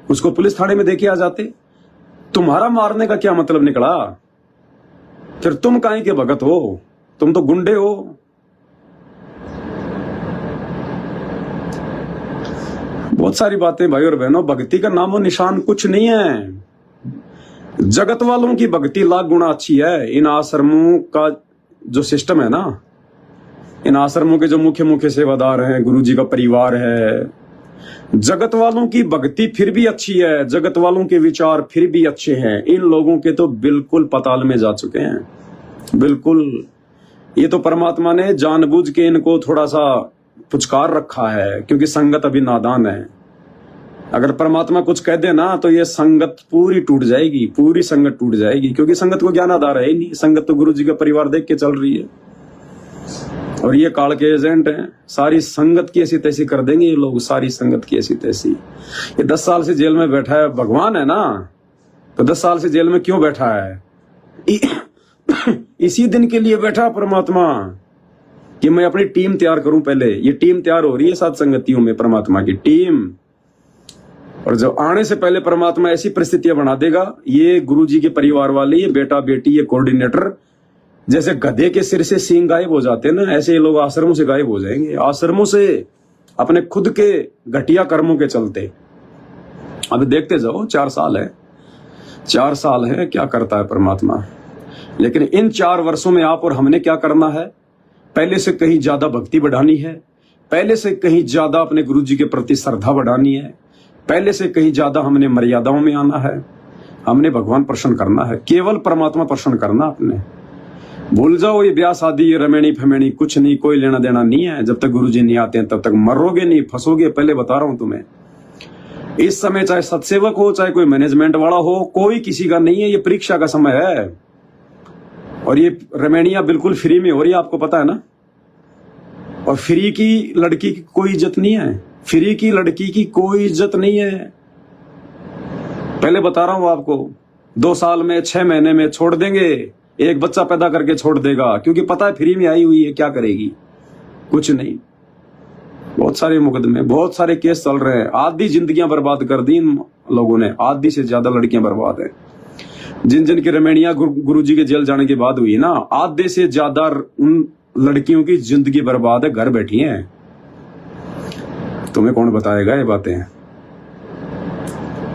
उसको पुलिस थाने में देके आ जाते। तुम्हारा मारने का क्या मतलब निकला? फिर तुम काहे के भगत हो? तुम तो गुंडे हो। बहुत सारी बातें भाई और बहनों, भक्ति का नामो निशान कुछ नहीं है। जगत वालों की भक्ति लाख गुना अच्छी है। इन आश्रमों का जो सिस्टम है ना, इन आश्रमों के जो मुख्य सेवादार हैं, गुरुजी का परिवार है, जगत वालों की भक्ति फिर भी अच्छी है, जगत वालों के विचार फिर भी अच्छे हैं। इन लोगों के तो बिल्कुल पाताल में जा चुके हैं, बिल्कुल। ये तो परमात्मा ने जानबूझ के इनको थोड़ा सा पुचकार रखा है, क्योंकि संगत अभी नादान है। अगर परमात्मा कुछ कह दे ना तो ये संगत पूरी टूट जाएगी, पूरी संगत टूट जाएगी, क्योंकि संगत को ज्ञान आधार है ही नहीं। संगत तो गुरुजी का परिवार देख के चल रही है, और ये काल के एजेंट हैं। सारी संगत की ऐसी तैसी कर देंगे ये लोग, सारी संगत की ऐसी तैसी। ये 10 साल से जेल में बैठा है, भगवान है ना, तो 10 साल से जेल में क्यों बैठा है? इसी दिन के लिए बैठा परमात्मा कि मैं अपनी टीम तैयार करूं। पहले ये टीम तैयार हो रही है सात संगतियों में, परमात्मा की टीम। और जब आने से पहले परमात्मा ऐसी परिस्थितियां बना देगा, ये गुरुजी के परिवार वाले, ये बेटा बेटी, ये कोऑर्डिनेटर, जैसे गधे के सिर से सींग गायब हो जाते हैं ना, ऐसे ये लोग आश्रमों से गायब हो जाएंगे। आश्रमों से अपने खुद के घटिया कर्मों के चलते। अभी देखते जाओ, 4 साल है, 4 साल है, क्या करता है परमात्मा। लेकिन इन 4 वर्षों में आप और हमने क्या करना है? पहले से कहीं ज्यादा भक्ति बढ़ानी है, पहले से कहीं ज्यादा अपने गुरुजी के प्रति श्रद्धा बढ़ानी है, पहले से कहीं ज्यादा हमने मर्यादाओं में आना है, हमने भगवान प्रसन्न करना है, केवल परमात्मा प्रसन्न करना। अपने भूल जाओ ये ब्याह शादी, ये रमेणी फमेणी, कुछ नहीं, कोई लेना देना नहीं है। जब तक गुरुजी नहीं आते हैं तब तक मरोगे नहीं, फंसोगे। पहले बता रहा हूं तुम्हें, इस समय चाहे सत्सेवक हो, चाहे कोई मैनेजमेंट वाला हो, कोई किसी का नहीं है। ये परीक्षा का समय है, और ये रमेणियां बिल्कुल फ्री में हो रही है, आपको पता है ना। और फ्री की लड़की की कोई इज्जत नहीं है, फ्री की लड़की की कोई इज्जत नहीं है। पहले बता रहा हूं आपको, 2 साल में, 6 महीने में छोड़ देंगे, एक बच्चा पैदा करके छोड़ देगा, क्योंकि पता है फ्री में आई हुई है, क्या करेगी? कुछ नहीं। बहुत सारे मुकदमे, बहुत सारे केस चल रहे हैं। आधी जिंदगियां बर्बाद कर दी इन लोगों ने, आधी से ज्यादा लड़कियां बर्बाद है। जिन जिन की रमेणियां गुरुजी के जेल जाने के बाद हुई ना, आधे से ज्यादा उन लड़कियों की जिंदगी बर्बाद है, घर बैठी हैं। तुम्हें कौन बताएगा ये बातें?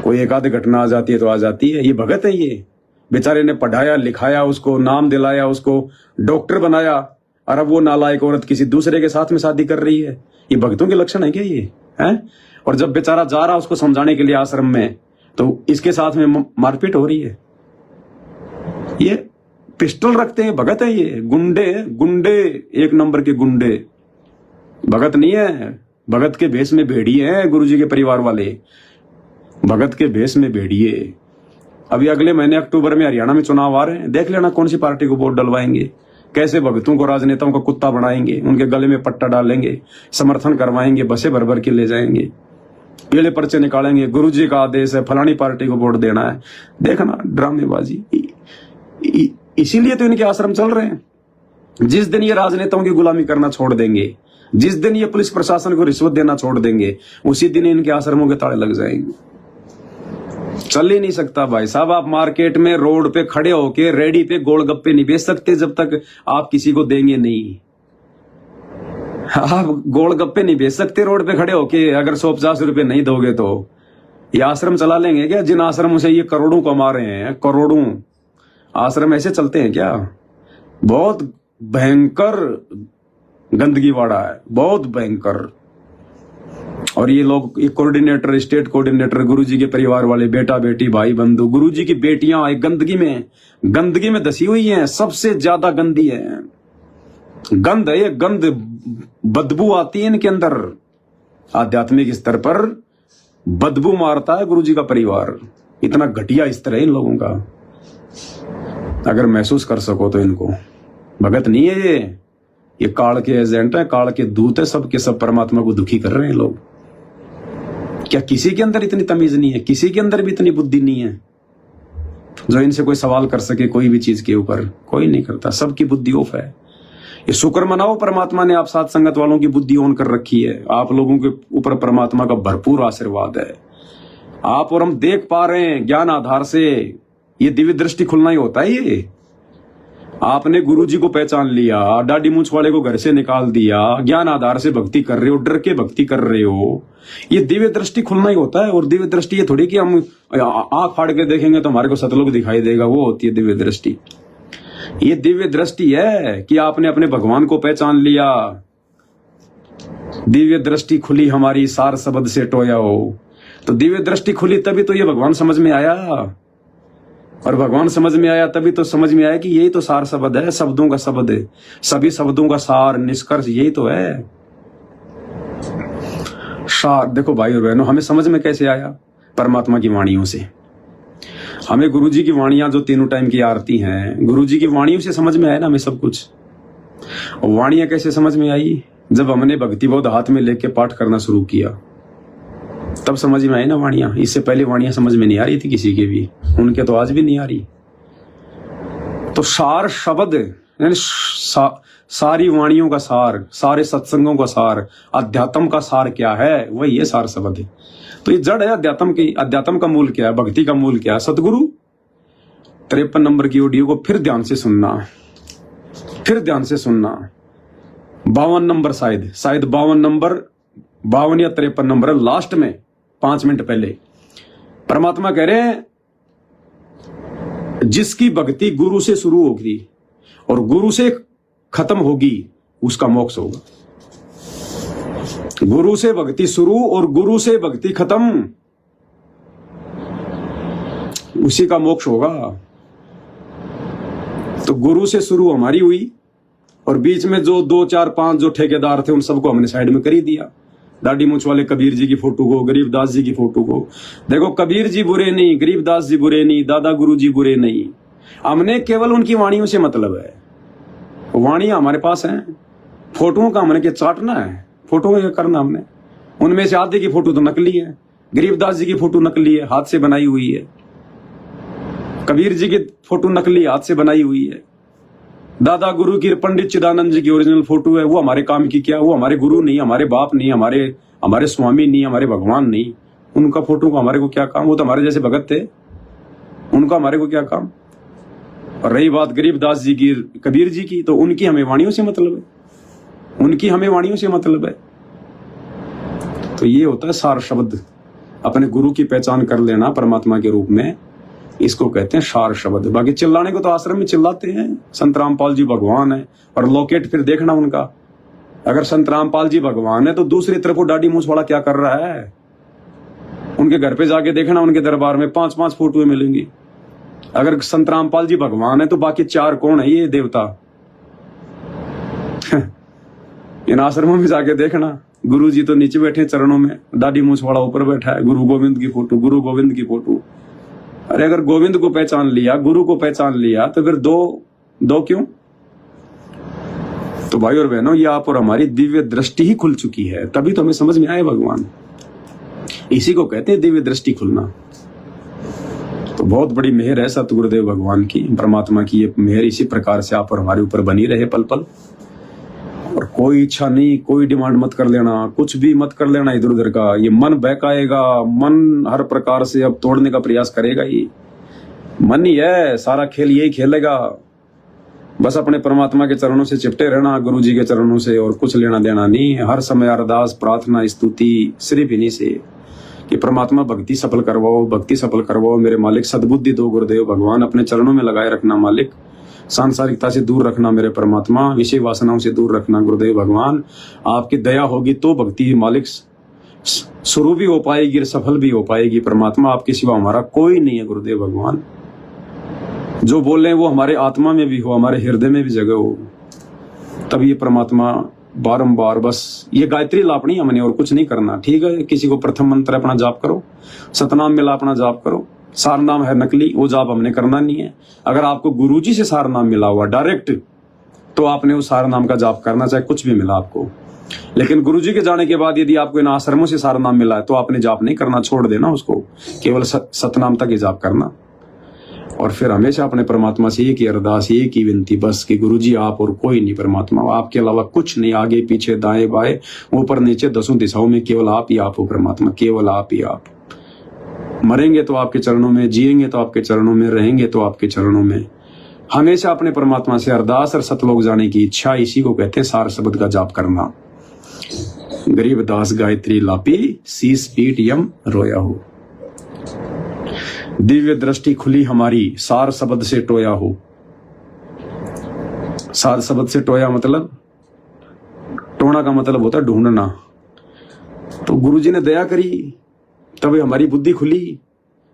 कोई एक आधी घटना आ जाती है तो आ जाती है। ये भगत है, ये बेचारे ने पढ़ाया लिखाया, उसको नाम दिलाया, उसको डॉक्टर बनाया, और अब वो नालायक औरत किसी दूसरे के साथ में शादी कर रही है। ये भक्तों के लक्षण है क्या ये? हैं? और जब बेचारा जा रहा उसको समझाने के लिए आश्रम में, तो इसके साथ में मारपीट हो रही है। ये पिस्टल रखते हैं, भगत है ये, गुंडे, गुंडे, 1 नंबर के गुंडे। भगत नहीं है, भगत के भेष में भेड़िए हैं गुरुजी के परिवार वाले, भगत के भेष में भेड़िए। अभी अगले महीने अक्टूबर में हरियाणा में चुनाव आ रहे हैं, देख लेना कौन सी पार्टी को वोट डलवाएंगे, कैसे भगतों को राजनेताओं का कुत्ता बनाएंगे, उनके गले में पट्टा डालेंगे, समर्थन करवाएंगे, बसें भर भर के ले जाएंगे, पीले पर्चे निकालेंगे, गुरुजी का आदेश है, फलानी पार्टी को वोट देना है। देखना ड्रामेबाजी। इसीलिए तो इनके आश्रम चल रहे हैं। जिस दिन ये राजनेताओं की गुलामी करना छोड़ देंगे, जिस दिन ये पुलिस प्रशासन को रिश्वत देना छोड़ देंगे, उसी दिन इनके आश्रमों के ताले लग जाएंगे। चल ही नहीं सकता भाई साहब। आप मार्केट में रोड पे खड़े होके रेडी पे गोलगप्पे नहीं बेच सकते जब तक आप किसी को देंगे नहीं। आप गोलगप्पे नहीं बेच सकते रोड पे खड़े होके, अगर 150 रुपए नहीं दोगे तो। ये आश्रम चला लेंगे क्या? जिन आश्रमों से ये करोड़ों कमा रहे हैं, करोड़ों आश्रम ऐसे चलते हैं क्या? बहुत भयंकर गंदगी वाड़ा है, बहुत भयंकर। और ये लोग, ये कोऑर्डिनेटर, स्टेट कोऑर्डिनेटर, गुरुजी के परिवार वाले, बेटा बेटी भाई बंधु, गुरुजी की बेटियां एक गंदगी में धसी हुई हैं, सबसे ज्यादा गंदी है। गंध है ये, गंध, बदबू आती है इनके अंदर। आध्यात्मिक स्तर पर बदबू मारता है गुरुजी का परिवार। इतना घटिया स्तर है इन लोगों का। अगर महसूस कर सको तो इनको, भगत नहीं है ये काल के एजेंट है, काल के दूत है, सबके सब परमात्मा को दुखी कर रहे हैं लोग। क्या किसी के अंदर इतनी तमीज नहीं है? किसी के अंदर भी इतनी बुद्धि नहीं है जो इनसे कोई सवाल कर सके कोई भी चीज के ऊपर? कोई नहीं करता, सबकी बुद्धि ऑफ है। ये शुक्र मनाओ, परमात्मा ने आप साथ संगत वालों की बुद्धि ऑन कर रखी है। आप लोगों के ऊपर परमात्मा का भरपूर आशीर्वाद है। आप और हम देख पा रहे हैं ज्ञान आधार से। ये दिव्य दृष्टि खुलना ही होता है। ये आपने गुरुजी को पहचान लिया, डाडी मूंछ वाले को घर से निकाल दिया, ज्ञान आधार से भक्ति कर रहे हो, डर के भक्ति कर रहे हो। ये दिव्य दृष्टि खुलना ही होता है। और दिव्य दृष्टि ये थोड़ी कि हम आंख फाड़ के देखेंगे तो हमारे को सतलोक दिखाई देगा, वो होती है दिव्य दृष्टि। ये दिव्य दृष्टि है कि आपने अपने भगवान को पहचान लिया। दिव्य दृष्टि खुली हमारी, सार शब्द से टोया हो। तो दिव्य दृष्टि खुली तभी तो ये भगवान समझ में आया। और भगवान समझ में आया तभी तो समझ में आया कि यही तो सार शब्द है, शब्दों का शब्द है, सभी शब्दों का सार निष्कर्ष यही तो है। सार देखो भाई और बहनों, हमें समझ में कैसे आया? परमात्मा की वाणियों से। हमें गुरुजी की वाणियां जो तीनों टाइम की आरती हैं, गुरुजी की वाणियों से समझ में आया ना हमें सब कुछ। वाणियां कैसे समझ में आई? जब हमने भक्ति बोध हाथ में लेके पाठ करना शुरू किया तब समझ में आई ना वाणियां। इससे पहले वाणियां समझ में नहीं आ रही थी किसी के भी, उनके तो आज भी नहीं आ रही। तो सार शब्द यानी सारी वाणियों का सार, सारे सत्संगों का सार, अध्यात्म का सार क्या है? वही ये सार शब्द है। तो ये जड़ है अध्यात्म की। अध्यात्म का मूल क्या है? भक्ति का मूल क्या है? सतगुरु। 53 नंबर की ऑडियो को फिर ध्यान से सुनना, फिर ध्यान से सुनना। 52 नंबर, शायद 52 नंबर, 52 या 53 नंबर, लास्ट में 5 मिनट पहले परमात्मा कह रहे हैं जिसकी भक्ति गुरु से शुरू होगी और गुरु से खत्म होगी उसका मोक्ष होगा। गुरु से भक्ति शुरू और गुरु से भक्ति खत्म, उसी का मोक्ष होगा। तो गुरु से शुरू हमारी हुई और बीच में जो 2, 4, 5 जो ठेकेदार थे उन सबको हमने साइड में कर ही दिया। दाढ़ी मूंछ वाले कबीर जी की फोटो को, गरीबदास जी की फोटो को। देखो, कबीर जी बुरे नहीं, गरीबदास जी बुरे नहीं, दादा गुरु जी बुरे नहीं। हमने केवल उनकी वाणियों से मतलब है। वाणियां हमारे पास हैं, फोटोओं का हमने क्या चाटना है? फोटो करना हमने। उनमें से आधे की फोटो तो नकली है। गरीबदास जी की फोटो नकली है, हाथ से बनाई हुई है। कबीर जी की फोटो नकली, हाथ से बनाई हुई है। दादा गुरु की, पंडित चिदानंद जी की ओरिजिनल फोटो है। वो हमारे काम की क्या? वो हमारे गुरु नहीं, हमारे बाप नहीं, हमारे स्वामी नहीं, हमारे भगवान नहीं। उनका फोटो का हमारे को क्या काम? वो तो हमारे जैसे भगत थे, उनका हमारे को क्या काम? और रही बात गरीबदास जी की, कबीर जी की, तो उनकी हमें वाणियों से मतलब है, उनकी हमें वाणियों से मतलब है। तो ये होता है सार शब्द। अपने गुरु की पहचान कर लेना परमात्मा के रूप में, इसको कहते हैं सार शब्द। बाकी चिल्लाने को तो आश्रम में चिल्लाते हैं, संत रामपाल जी भगवान है। और लॉकेट फिर देखना उनका, अगर संत रामपाल जी भगवान है तो दूसरी तरफ वो डाडी मूंछ वाला क्या कर रहा है? उनके घर पे जाके देखना, उनके दरबार में 5-5 फोटोएं मिलेंगी। अगर संत रामपाल जी भगवान है तो बाकी 4 कौन है ये देवता? इन आश्रमों में जाके देखना, गुरु जी तो नीचे बैठे चरणों में, दाढ़ी मूंछ वाला ऊपर बैठा है। गुरु गोविंद की फोटो, गुरु गोविंद की फोटो। अरे अगर गोविंद को पहचान लिया, गुरु को पहचान लिया, तो फिर दो क्यों? तो भाई और बहनों, ये आप और हमारी दिव्य दृष्टि ही खुल चुकी है, तभी तो हमें समझ में आए भगवान। इसी को कहते हैं दिव्य दृष्टि खुलना। तो बहुत बड़ी मेहर है सतगुरुदेव भगवान की, परमात्मा की ये मेहर इसी प्रकार से आप और हमारे ऊपर बनी रहे पल पल। और कोई इच्छा नहीं, कोई डिमांड मत कर लेना, कुछ भी मत कर लेना इधर उधर का। ये मन बहकाएगा, मन हर प्रकार से अब तोड़ने का प्रयास करेगा। ये मन ही है, सारा खेल यही खेलेगा। बस अपने परमात्मा के चरणों से चिपटे रहना, गुरु जी के चरणों से, और कुछ लेना देना नहीं। हर समय अरदास, प्रार्थना, स्तुति सिर्फ इन्हीं से कि परमात्मा भक्ति सफल करवाओ, भक्ति सफल करवाओ मेरे मालिक, सद्बुद्धि दो गुरुदेव भगवान, अपने चरणों में लगाए रखना मालिक, सांसारिकता से दूर रखना मेरे परमात्मा, विषय वासनाओं से दूर रखना गुरुदेव भगवान। आपकी दया होगी तो भक्ति मालिक शुरू भी हो पाएगी और सफल भी हो पाएगी। परमात्मा आपके सिवा हमारा कोई नहीं है गुरुदेव भगवान। जो बोल रहे हैं वो हमारे आत्मा में भी हो, हमारे हृदय में भी जगह हो, तब ये परमात्मा बारंबार बस ये गायत्री लापनी हमने, और कुछ नहीं करना। ठीक है, किसी को प्रथम मंत्र अपना जाप करो, सतनाम मिला अपना जाप करो, सार नाम है नकली, वो जाप हमने करना नहीं है। अगर आपको गुरुजी से सार नाम मिला हुआ डायरेक्ट, तो आपने उस सार नाम का जाप करना, चाहे कुछ भी मिला आपको। लेकिन गुरुजी के जाने के बाद यदि आपको इन आश्रमों से सार नाम मिला है तो आपने जाप नहीं करना, छोड़ देना उसको, केवल सतनाम तक ही जाप करना। और फिर हमेशा अपने परमात्मा से एक ही अरदास, एक ही विनती बस कि गुरुजी आप और कोई नहीं, परमात्मा आपके अलावा कुछ नहीं, आगे पीछे दाएं बाएं ऊपर नीचे दसों दिशाओं में केवल आप ही आप हो परमात्मा, केवल आप ही आप। मरेंगे तो आपके चरणों में, जिएंगे तो आपके चरणों में, रहेंगे तो आपके चरणों में। हमेशा अपने परमात्मा से अरदास और सतलोक जाने की इच्छा, इसी को कहते हैं सार शब्द का जाप करना। गरीब दास गायत्री लापी, शीस पीठ यम रोया हो। दिव्य दृष्टि खुली हमारी, सार शब्द से टोया हो। सार शब्द से टोया मतलब, टोना का मतलब होता है ढूंढना। तो गुरुजी ने दया करी, तब हमारी बुद्धि खुली,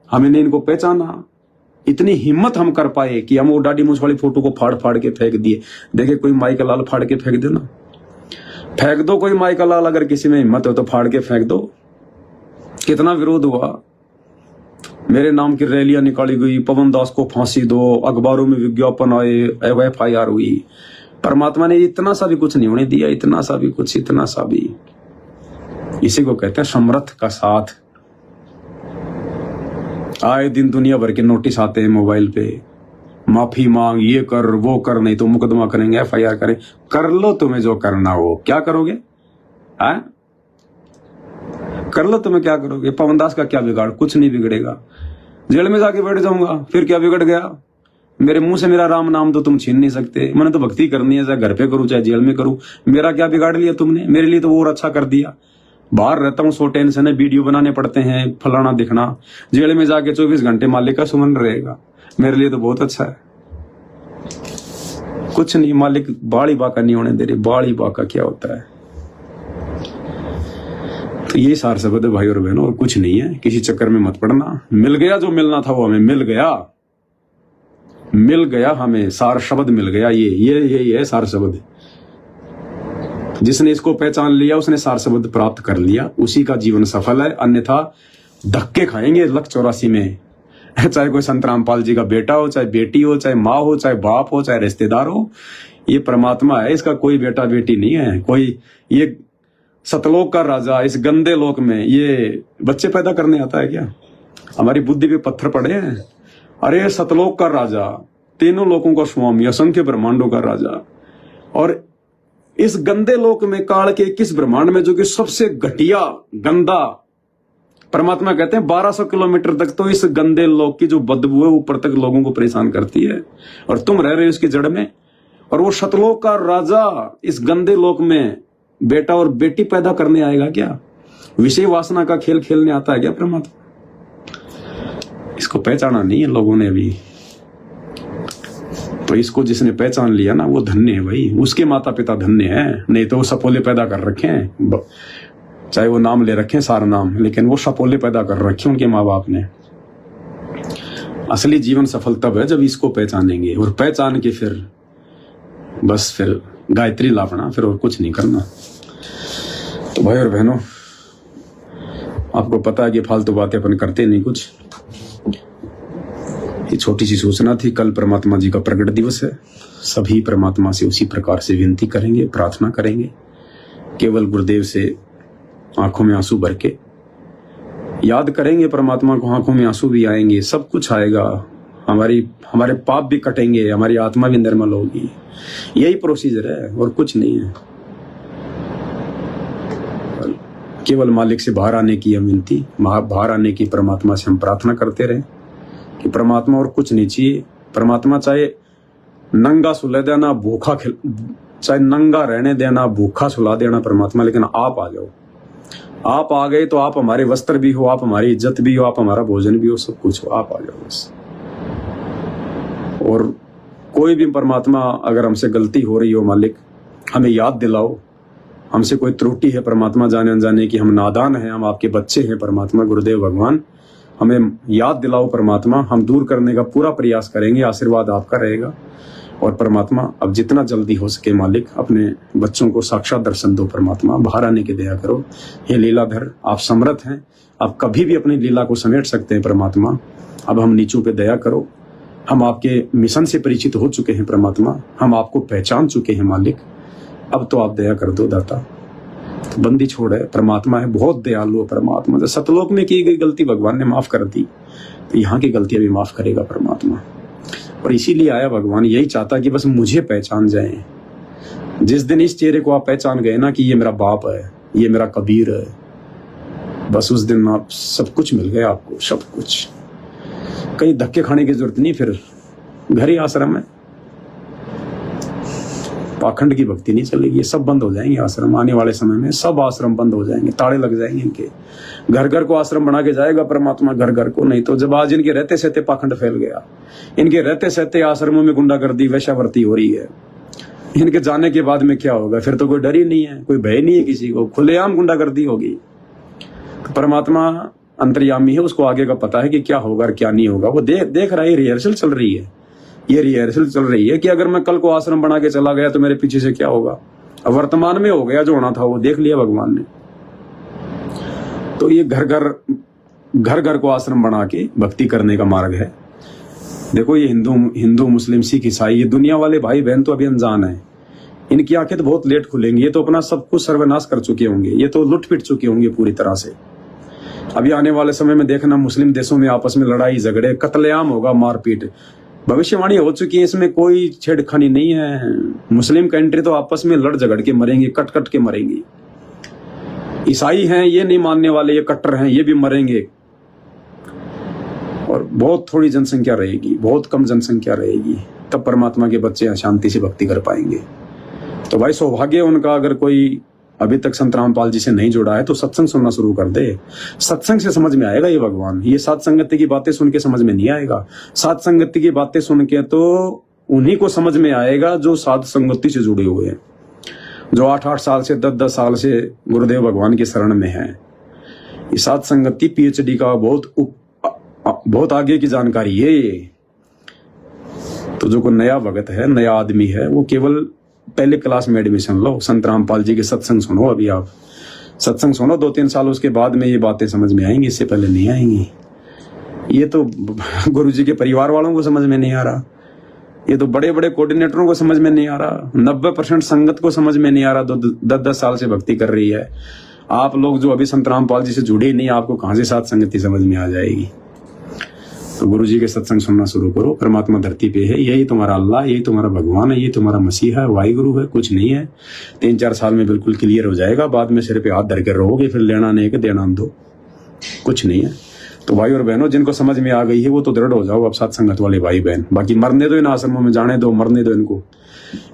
हमने इनको पहचाना। इतनी हिम्मत हम कर पाए कि हम वो डाडी मूछ वाली फोटो को फाड़ फाड़ के फेंक दिए। देखे कोई माई का लाल फाड़ के फेंक देना, फेंक दो कोई माई का लाल, अगर किसी में हिम्मत हो तो फाड़ के फेंक दो। कितना विरोध हुआ, मेरे नाम की रैलियां निकाली गई, पवन दास को फांसी दो, अखबारों में विज्ञापन आए, FIR हुई। परमात्मा ने इतना सा भी कुछ नहीं होने दिया, इतना सा भी कुछ, इतना सा भी। इसी को कहते हैं समर्थ का साथ। आए दिन दुनिया भर के नोटिस आते हैं मोबाइल पे, माफी मांग, ये कर वो कर, नहीं तो मुकदमा करेंगे, FIR करें। कर लो तुम्हें जो करना हो, क्या करोगे? कर लो तुम्हें क्या करोगे? पवनदास का क्या बिगाड़? कुछ नहीं बिगड़ेगा। जेल में जाके बैठ जाऊंगा, फिर क्या बिगड़ गया? मेरे मुंह से मेरा राम नाम तो तुम छीन नहीं सकते। मैंने तो भक्ति करनी है, चाहे घर पे करूं चाहे जेल में करूं। मेरा क्या बिगाड़ लिया तुमने? मेरे लिए तो वो और अच्छा कर दिया। बाहर रहता हूँ, सो टेंशन है, वीडियो बनाने पड़ते हैं, फलाना दिखना। जेल में जाके 24 घंटे मालिक का सुमन रहेगा, मेरे लिए तो बहुत अच्छा है। कुछ नहीं, मालिक बाड़ी बाका नहीं होने दे रही। बाड़ी बाका क्या होता है? तो ये सार शब्द है भाई और बहनों, और कुछ नहीं है। किसी चक्कर में मत पड़ना। मिल गया जो मिलना था वो हमें मिल गया, मिल गया हमें, सार शब्द मिल गया। ये है सार शब्द। जिसने इसको पहचान लिया उसने सार शब्द प्राप्त कर लिया, उसी का जीवन सफल है। अन्यथा धक्के खाएंगे लख 84 में। चाहे कोई संत रामपाल जी का बेटा हो, चाहे बेटी हो, चाहे माँ हो, चाहे बाप हो, चाहे रिश्तेदार हो, ये परमात्मा है, इसका कोई बेटा बेटी नहीं है। कोई ये सतलोक का राजा इस गंदे लोक में ये बच्चे पैदा करने आता है क्या? हमारी बुद्धि पे पत्थर पड़े हैं। अरे सतलोक का राजा, तीनों लोकों का स्वामी, असंख्य ब्रह्मांडों का राजा, और इस गंदे लोक में काल के 21 ब्रह्मांड में जो कि सबसे घटिया गंदा, परमात्मा कहते हैं 1200 किलोमीटर तक तो इस गंदे लोक की जो बदबू है ऊपर तक लोगों को परेशान करती है, और तुम रह रहे हो इसकी जड़ में। और वो सतलोक का राजा इस गंदे लोक में बेटा और बेटी पैदा करने आएगा क्या? विषय वासना का खेल खेलने आता है क्या परमात्मा? इसको पहचाना नहीं है लोगों ने अभी। तो इसको जिसने पहचान लिया ना वो धन्य है भाई, उसके माता पिता धन्य हैं। नहीं तो वो सपोले पैदा कर रखे हैं, चाहे वो नाम ले रखे सारा नाम, लेकिन वो सपोले पैदा कर रखे उनके माँ बाप ने। असली जीवन सफल तब है जब इसको पहचानेंगे, और पहचान के फिर बस फिर गायत्री लापना, फिर और कुछ नहीं करना। तो भाई और बहनों, आपको पता है कि फालतू बातें अपन करते नहीं कुछ। ये छोटी सी सूचना थी। कल परमात्मा जी का प्रकट दिवस है। सभी परमात्मा से उसी प्रकार से विनती करेंगे, प्रार्थना करेंगे। केवल गुरुदेव से आंखों में आंसू भर के याद करेंगे परमात्मा को। आंखों में आंसू भी आएंगे, सब कुछ आएगा। हमारे पाप भी कटेंगे, हमारी आत्मा भी निर्मल होगी। यही प्रोसीजर है और कुछ नहीं है। केवल मालिक से बाहर आने की विनती, बाहर आने की परमात्मा से हम प्रार्थना करते रहें कि परमात्मा और कुछ नहीं चाहिए। परमात्मा चाहे नंगा सुला देना, भूखा चाहे नंगा रहने देना, भूखा सुला देना परमात्मा, लेकिन आप आ जाओ। आप आ गए तो आप हमारे वस्त्र भी हो, आप हमारी इज्जत भी हो, आप हमारा भोजन भी हो, सब कुछ हो, आप आ जाओ बस। और कोई भी परमात्मा अगर हमसे गलती हो रही हो मालिक, हमें याद दिलाओ। हमसे कोई त्रुटि है परमात्मा, जाने अनजाने की, हम नादान हैं, हम आपके बच्चे हैं परमात्मा, गुरुदेव भगवान, हमें याद दिलाओ परमात्मा। हम दूर करने का पूरा प्रयास करेंगे, आशीर्वाद आपका रहेगा। और परमात्मा अब जितना जल्दी हो सके मालिक, अपने बच्चों को साक्षात दर्शन दो परमात्मा, बाहर आने की दया करो। हे लीलाधर, आप समर्थ हैं, आप कभी भी अपनी लीला को समेट सकते हैं परमात्मा। अब हम नीचों पे दया करो। हम आपके मिशन से परिचित हो चुके हैं परमात्मा, हम आपको पहचान चुके हैं मालिक, अब तो आप दया कर दो दाता। तो बंदी छोड़ है, परमात्मा है, बहुत दयालु है परमात्मा। जो सतलोक में की गई गलती भगवान ने माफ कर दी, तो यहाँ की गलतियां भी माफ करेगा परमात्मा। और इसीलिए आया भगवान, यही चाहता कि बस मुझे पहचान जाए। जिस दिन इस चेहरे को आप पहचान गए ना कि ये मेरा बाप है, ये मेरा कबीर है, बस उस दिन आप सब कुछ मिल गया आपको, सब कुछ। कहीं धक्के खाने की जरूरत नहीं, फिर घर ही आश्रम है, पाखंड की भक्ति नहीं चलेगी, सब बंद हो जाएंगे आश्रम। आने वाले समय में सब आश्रम बंद हो जाएंगे, ताले लग जाएंगे इनके। घर घर को आश्रम बना के जाएगा परमात्मा, घर घर को। नहीं तो जब आज इनके रहते सहते पाखंड फैल गया, इनके रहते सहते आश्रमों में गुंडागर्दी वैश्यावृत्ति हो रही है, इनके जाने के बाद में क्या होगा? फिर तो कोई डर ही नहीं है, कोई भय नहीं है किसी को, खुलेआम गुंडागर्दी होगी। तो परमात्मा अंतर्यामी है, उसको आगे का पता है कि क्या होगा और क्या नहीं होगा। वो देख रहा है, रिहर्सल चल रही है, ये रिहर्सल चल रही है कि अगर मैं कल को आश्रम बना के चला गया तो मेरे पीछे से क्या होगा। अब वर्तमान में हो गया जो होना था, वो देख लिया भगवान ने। तो ये घर घर को आश्रम बना के भक्ति करने का मार्ग है। देखो ये हिंदू मुस्लिम सिख ईसाई, ये दुनिया वाले भाई बहन तो अभी अनजान है, इनकी आंखें तो बहुत लेट खुलेंगी। ये तो अपना सब कुछ सर्वनाश कर चुके होंगे, ये तो लुट पिट चुके होंगे पूरी तरह से। अभी आने वाले समय में देखना, मुस्लिम देशों में आपस में लड़ाई झगड़े, कत्लेआम होगा, मारपीट, भविष्यवाणी हो चुकी है, इसमें कोई छेड़खानी नहीं है। मुस्लिम कंट्री तो आपस में लड़ झगड़ के मरेंगे, कट कट के मरेंगे। ईसाई हैं, ये नहीं मानने वाले, ये कट्टर हैं, ये भी मरेंगे। और बहुत थोड़ी जनसंख्या रहेगी, बहुत कम जनसंख्या रहेगी, तब परमात्मा के बच्चे शांति से भक्ति कर पाएंगे। तो भाई सौभाग्य उनका, अगर कोई अभी तक संत रामपाल जी से नहीं जुड़ा है तो सत्संग सुनना शुरू कर दे। सत्संग से समझ में आएगा ये भगवान। ये सात संगति की बातें सुन के समझ में नहीं आएगा। सात संगति की बातें सुन के तो उन्हीं को समझ में आएगा जो सात संगति से जुड़े हुए हैं, जो 8-8 साल से 10-10 साल से गुरुदेव भगवान की शरण में है। ये सात संगति PhD का बहुत आगे की जानकारी है ये। तो जो कोई नया भगत है, नया आदमी है, वो केवल पहले क्लास में एडमिशन लो, संत रामपाल जी के सत्संग सुनो। अभी आप सत्संग सुनो 2-3 साल, उसके बाद में ये बातें समझ में आएंगी, इससे पहले नहीं आएंगी। ये तो गुरुजी के परिवार वालों को समझ में नहीं आ रहा, ये तो बड़े बड़े कोऑर्डिनेटरों को समझ में नहीं आ रहा, 90% संगत को समझ में नहीं आ रहा, 10-10 साल से भक्ति कर रही है। आप लोग जो अभी संत रामपाल जी से जुड़े नहीं, आपको कहां से सात संगति समझ में आ जाएगी। तो गुरुजी के सत्संग सुनना शुरू करो। परमात्मा धरती पे है, यही तुम्हारा अल्लाह, यही तुम्हारा भगवान है, यही तुम्हारा मसीहा है, वाहिगुरु है, कुछ नहीं है। 3-4 साल में बिल्कुल क्लियर हो जाएगा, बाद में सिर पे हाथ धर के रहोगे, फिर लेना नहीं कि देना दो, कुछ नहीं है। तो भाई और बहनों, जिनको समझ में आ गई है वो तो दृढ़ हो जाओ अब साथ संगत वाले भाई बहन। बाकी मरने दो इन आश्रमों में, जाने दो, मरने दो इनको।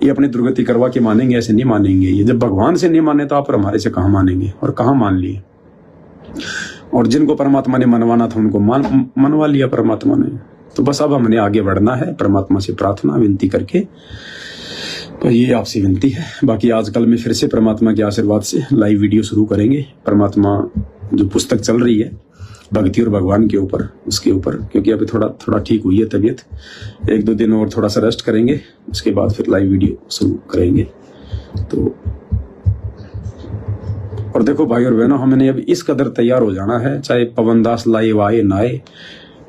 ये अपनी दुर्गति करवा के मानेंगे, ऐसे नहीं मानेंगे। ये जब भगवान से नहीं माने तो आप हमारे से कहाँ मानेंगे, और कहाँ मान लिए। और जिनको परमात्मा ने मनवाना था उनको मनवा लिया परमात्मा ने। तो बस अब हमने आगे बढ़ना है, परमात्मा से प्रार्थना विनती करके। तो ये आपसे विनती है। बाकी आजकल में फिर से परमात्मा के आशीर्वाद से लाइव वीडियो शुरू करेंगे। परमात्मा जो पुस्तक चल रही है भक्ति और भगवान के ऊपर, उसके ऊपर, क्योंकि अभी थोड़ा ठीक हुई है तबीयत, 1-2 दिन और थोड़ा सा रेस्ट करेंगे, उसके बाद फिर लाइव वीडियो शुरू करेंगे। तो और देखो भाई और बहनों, हमने अब इस कदर तैयार हो जाना है, चाहे पवनदास लाए आए ना आए,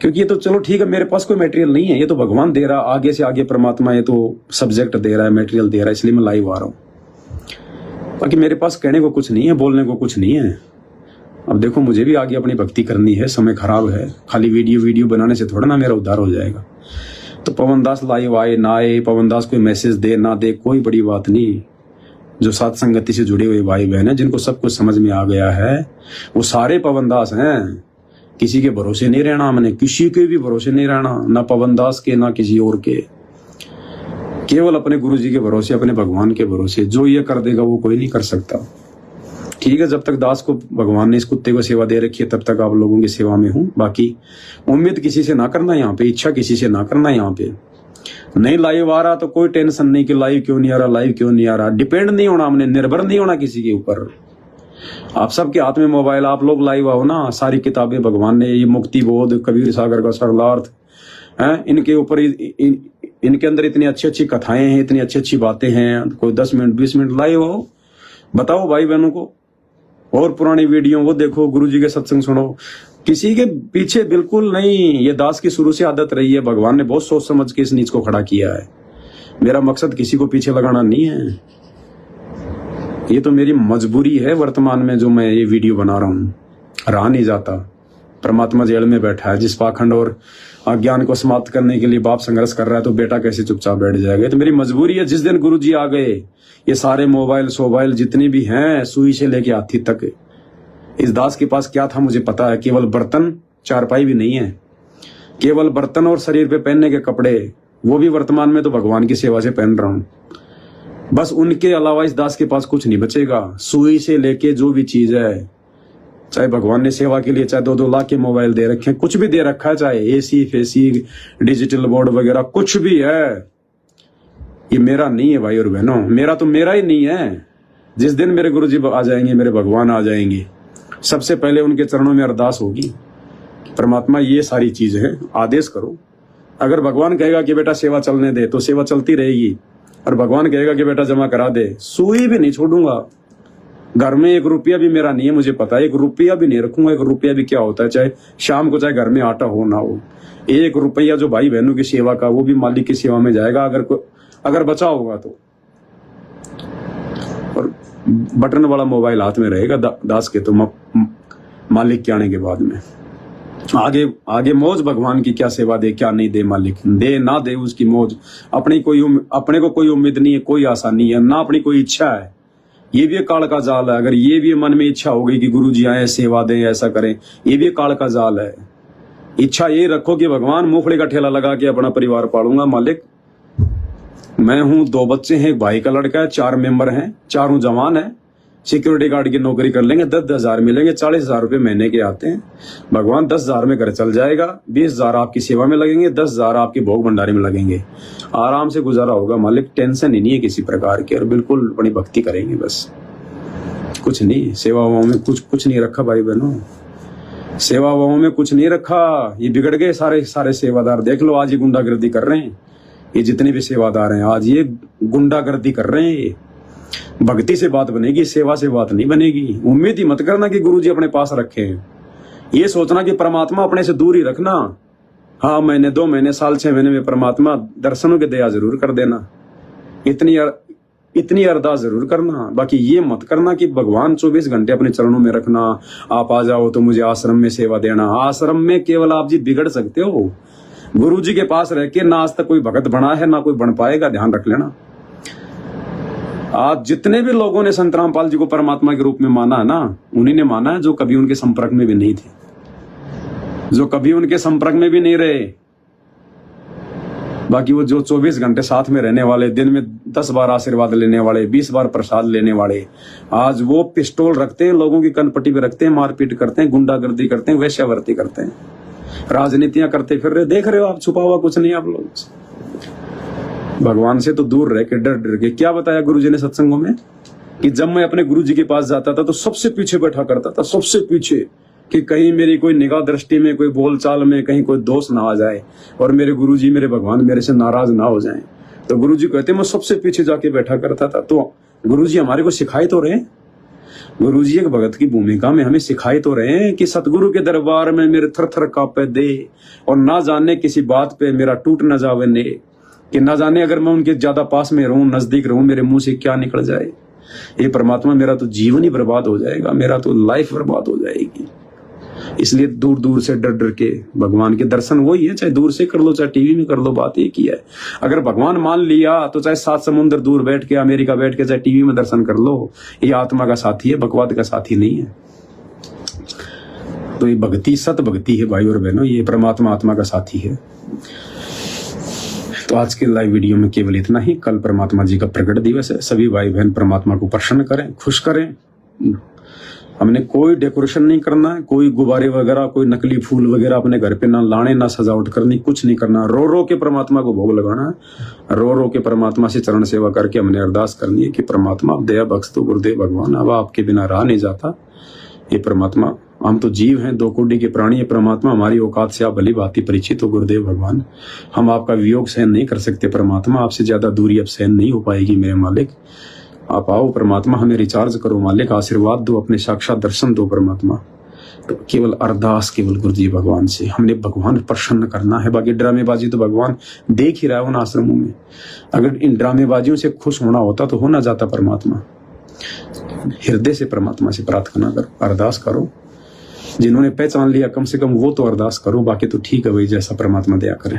क्योंकि ये तो चलो ठीक है, मेरे पास कोई मटेरियल नहीं है, ये तो भगवान दे रहा, आगे से आगे परमात्मा ये तो सब्जेक्ट दे रहा है, मटेरियल दे रहा है, इसलिए मैं लाइव आ रहा हूँ। बाकी मेरे पास कहने को कुछ नहीं है, बोलने को कुछ नहीं है। अब देखो मुझे भी आगे अपनी भक्ति करनी है, समय खराब है, खाली वीडियो बनाने से थोड़ा ना मेरा उद्धार हो जाएगा। तो पवनदास लाइव आए ना आए, पवनदास कोई मैसेज दे ना दे, कोई बड़ी बात नहीं। जो साथ संगति से जुड़े हुए भाई बहन हैं, जिनको सब कुछ समझ में आ गया है, वो सारे पवनदास हैं। किसी के भरोसे नहीं रहना हमने, किसी के भी भरोसे नहीं रहना, ना पवनदास के ना किसी और के, केवल अपने गुरु जी के भरोसे, अपने भगवान के भरोसे। जो ये कर देगा वो कोई नहीं कर सकता। ठीक है, जब तक दास को भगवान ने इस कुत्ते को सेवा दे रखी है तब तक आप लोगों की सेवा में हूं। बाकी उम्मीद किसी से ना करना यहाँ पे, इच्छा किसी से ना करना यहाँ पे। नहीं लाइव आ रहा तो कोई टेंशन नहीं कि लाइव क्यों नहीं आ रहा, लाइव क्यों नहीं आ रहा। डिपेंड नहीं होना हमने, निर्भर नहीं होना किसी के ऊपर। आप सबके हाथ में मोबाइल, आप लोग लाइव आओ ना। सारी किताबें भगवान ने, ये मुक्ति बोध, कबीर सागर का सरलार्थ है, इनके ऊपर इनके अंदर इतनी अच्छी अच्छी कथाएं हैं, इतनी अच्छी अच्छी बातें हैं। कोई 10 मिनट 20 मिनट लाइव हो, बताओ भाई बहनों को, और पुरानी वीडियो वो देखो, गुरु जी के सत्संग सुनो। किसी के पीछे बिल्कुल नहीं। ये दास की शुरू से आदत रही है, भगवान ने बहुत सोच समझ के इस नीच को खड़ा किया है। मेरा मकसद किसी को पीछे लगाना नहीं है, ये तो मेरी मजबूरी है वर्तमान में जो मैं ये वीडियो बना रहा हूं। रहा नहीं जाता। परमात्मा जेल में बैठा है, जिस पाखंड और अज्ञान को समाप्त करने के लिए बाप संघर्ष कर रहा है, तो बेटा कैसे चुपचाप बैठ जाएगा। तो मेरी मजबूरी है। जिस दिन गुरु जी आ गए, ये सारे मोबाइल सोबाइल जितने भी हैं, सुई से लेके हाथी तक, इस दास के पास क्या था मुझे पता है। केवल बर्तन, चारपाई भी नहीं है, केवल बर्तन और शरीर पे पहनने के कपड़े, वो भी वर्तमान में तो भगवान की सेवा से पहन रहा हूं। बस उनके अलावा इस दास के पास कुछ नहीं बचेगा। सुई से लेके जो भी चीज है, चाहे भगवान ने सेवा के लिए चाहे 2-2 लाख के मोबाइल दे रखे हैं, कुछ भी दे रखा है, चाहे एसी फेसी डिजिटल बोर्ड वगैरह कुछ भी है, ये मेरा नहीं है भाई और बहनों। मेरा तो मेरा ही नहीं है। जिस दिन मेरे गुरु जी आ जाएंगे, मेरे भगवान आ जाएंगे, सबसे पहले उनके चरणों में अरदास होगी, परमात्मा ये सारी चीज है, आदेश करो। अगर भगवान कहेगा कि बेटा सेवा चलने दे तो सेवा चलती रहेगी, और भगवान कहेगा कि बेटा जमा करा दे, सुई भी नहीं छोड़ूंगा। घर में 1 रुपया भी मेरा नहीं है, मुझे पता है। 1 रुपया भी नहीं रखूंगा। 1 रुपया भी क्या होता है, चाहे शाम को, चाहे घर में आटा हो ना हो। 1 रुपया जो भाई बहनों की सेवा का, वो भी मालिक की सेवा में जाएगा, अगर बचा होगा तो। और बटन वाला मोबाइल हाथ में रहेगा दास के, तो मालिक के आने के बाद में आगे मौज भगवान की, क्या सेवा दे क्या नहीं दे, मालिक दे ना दे उसकी मौज। अपने को कोई उम्मीद नहीं है, कोई आशा नहीं है, ना अपनी कोई इच्छा है। ये भी एक काल का जाल है। अगर ये भी मन में इच्छा हो गई कि गुरु जी आए सेवा दें, ऐसा करें, ये भी एक काल का जाल है। इच्छा ये रखो कि भगवान मूंगफली का ठेला लगा के अपना परिवार पालूंगा। मालिक मैं हूं, 2 बच्चे हैं, एक भाई का लड़का है, 4 मेंबर हैं, चारों जवान है, सिक्योरिटी गार्ड की नौकरी कर लेंगे, 10-10 हजार मिलेंगे, 40,000 रुपए महीने के आते हैं। भगवान 10,000 में घर चल जाएगा, 20,000 आपकी सेवा में लगेंगे, 10,000 आपके भोग भंडारे में लगेंगे, आराम से गुजारा होगा। मालिक टेंशन ही नहीं है किसी प्रकार की, और बिल्कुल अपनी भक्ति करेंगे बस, कुछ नहीं। सेवाओं में कुछ नहीं रखा भाई बहनों, सेवाओं में कुछ नहीं रखा। ये बिगड़ गए सारे सेवादार। देख लो आज ये गुंडागर्दी कर रहे हैं, ये जितने भी सेवादार हैं आज ये गुंडागर्दी कर रहे हैं। ये भक्ति से बात बनेगी, सेवा से बात नहीं बनेगी। उम्मीद ही मत करना कि गुरुजी अपने पास रखे हैं। ये सोचना कि परमात्मा अपने से दूर ही रखना। हाँ, महीने 2 महीने साल 6 महीने में परमात्मा दर्शनों के दया जरूर कर देना, इतनी अरदास जरूर करना। बाकी ये मत करना कि भगवान 24 घंटे अपने चरणों में रखना, आप आ जाओ तो मुझे आश्रम में सेवा देना। आश्रम में केवल आप जी बिगड़ सकते हो। गुरु जी के पास रह के ना आज तक कोई भगत बना है, ना कोई बन पाएगा, ध्यान रख लेना। आज जितने भी लोगों ने संत रामपाल जी को परमात्मा के रूप में माना है ना, उन्हीं ने माना है जो कभी उनके संपर्क में भी नहीं थे, जो कभी उनके संपर्क में भी नहीं रहे। बाकी वो जो 24 घंटे साथ में रहने वाले, दिन में 10 बार आशीर्वाद लेने वाले, 20 बार प्रसाद लेने वाले, आज वो पिस्टोल रखते हैं, लोगों की कनपट्टी पे रखते हैं, मारपीट करते हैं, गुंडागर्दी करते हैं, वेश्यावृत्ति करते हैं, राजनीतियां करते फिर रहे। देख रहे हो आप, छुपा हुआ कुछ नहीं आप लोग। भगवान से तो दूर रह के, डर डर के। क्या बताया गुरुजी ने सत्संगों में कि जब मैं अपने गुरुजी के पास जाता था तो सबसे पीछे बैठा करता था, सबसे पीछे, कि कहीं मेरी कोई निगाह दृष्टि में, कोई बोलचाल में कहीं कोई दोष ना आ जाए और मेरे गुरुजी, मेरे भगवान मेरे से नाराज ना हो जाएं। तो गुरुजी कहते मैं सबसे पीछे जाके बैठा करता था। तो गुरुजी हमारे को सिखाए तो रहे, गुरुजी एक भगत की भूमिका में हमें सिखाए तो रहे हैं कि सतगुरु के दरबार में मेरे थर थर कांपे दे, और ना जाने किसी बात पे मेरा टूट न जावे ने, कि ना जाने अगर मैं उनके ज्यादा पास में रहूं, नजदीक रहूं, मेरे मुंह से क्या निकल जाए। ये परमात्मा, मेरा तो जीवन ही बर्बाद हो जाएगा, मेरा तो लाइफ बर्बाद हो जाएगी। इसलिए दूर दूर से डर डर के भगवान के दर्शन वही है, चाहे दूर से कर लो चाहे टीवी में कर लो, बात एक ही है। अगर भगवान मान लिया तो चाहे 7 समुद्र दूर बैठ के, अमेरिका बैठ के, चाहे टीवी में दर्शन कर लो, ये आत्मा का साथी है, बकवाद का साथी नहीं है। तो ये भक्ति सत भक्ति है भाई और बहनों, ये परमात्मा आत्मा का साथी है। तो आज के लाइव वीडियो में केवल इतना ही। कल परमात्मा जी का प्रकट दिवस है, सभी भाई बहन परमात्मा को प्रसन्न करें, खुश करें। हमने कोई डेकोरेशन नहीं करना है, कोई गुब्बारे वगैरह, कोई नकली फूल वगैरह अपने घर पे ना लाने, ना सजावट करनी, कुछ नहीं करना। रो रो के परमात्मा को भोग लगाना है, रो रो के परमात्मा से चरण सेवा करके हमने अरदास करनी है कि परमात्मा आप दया बख्श दो गुरुदेव भगवान, अब आपके बिना रहा नहीं जाता। ये परमात्मा, हम तो जीव हैं, 2 कोटि के प्राणी है परमात्मा, हमारी औकात से आप भली भांति परिचित हो गुरुदेव भगवान। हम आपका वियोग सहन नहीं कर सकते परमात्मा, आपसे ज्यादा दूरी अब सहन नहीं हो पाएगी मेरे मालिक। आप आओ परमात्मा, हमें रिचार्ज करो मालिक, आशीर्वाद दो, अपने साक्षात दर्शन दो परमात्मा। तो केवल अरदास केवल गुरु जी भगवान से, हमने भगवान प्रसन्न करना है। बाकी ड्रामेबाजी तो भगवान देख ही रहा है उन आश्रमों में। अगर इन ड्रामेबाजियों से खुश होना होता तो हो ना जाता परमात्मा। हृदय से परमात्मा से प्रार्थना करो, अरदास करो। जिन्होंने पहचान लिया कम से कम वो तो अरदास करो, बाकी तो ठीक है भाई, जैसा परमात्मा दया करे।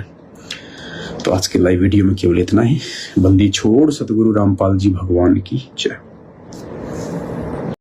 तो आज के लाइव वीडियो में केवल इतना ही। बंदी छोड़ सतगुरु रामपाल जी भगवान की जय।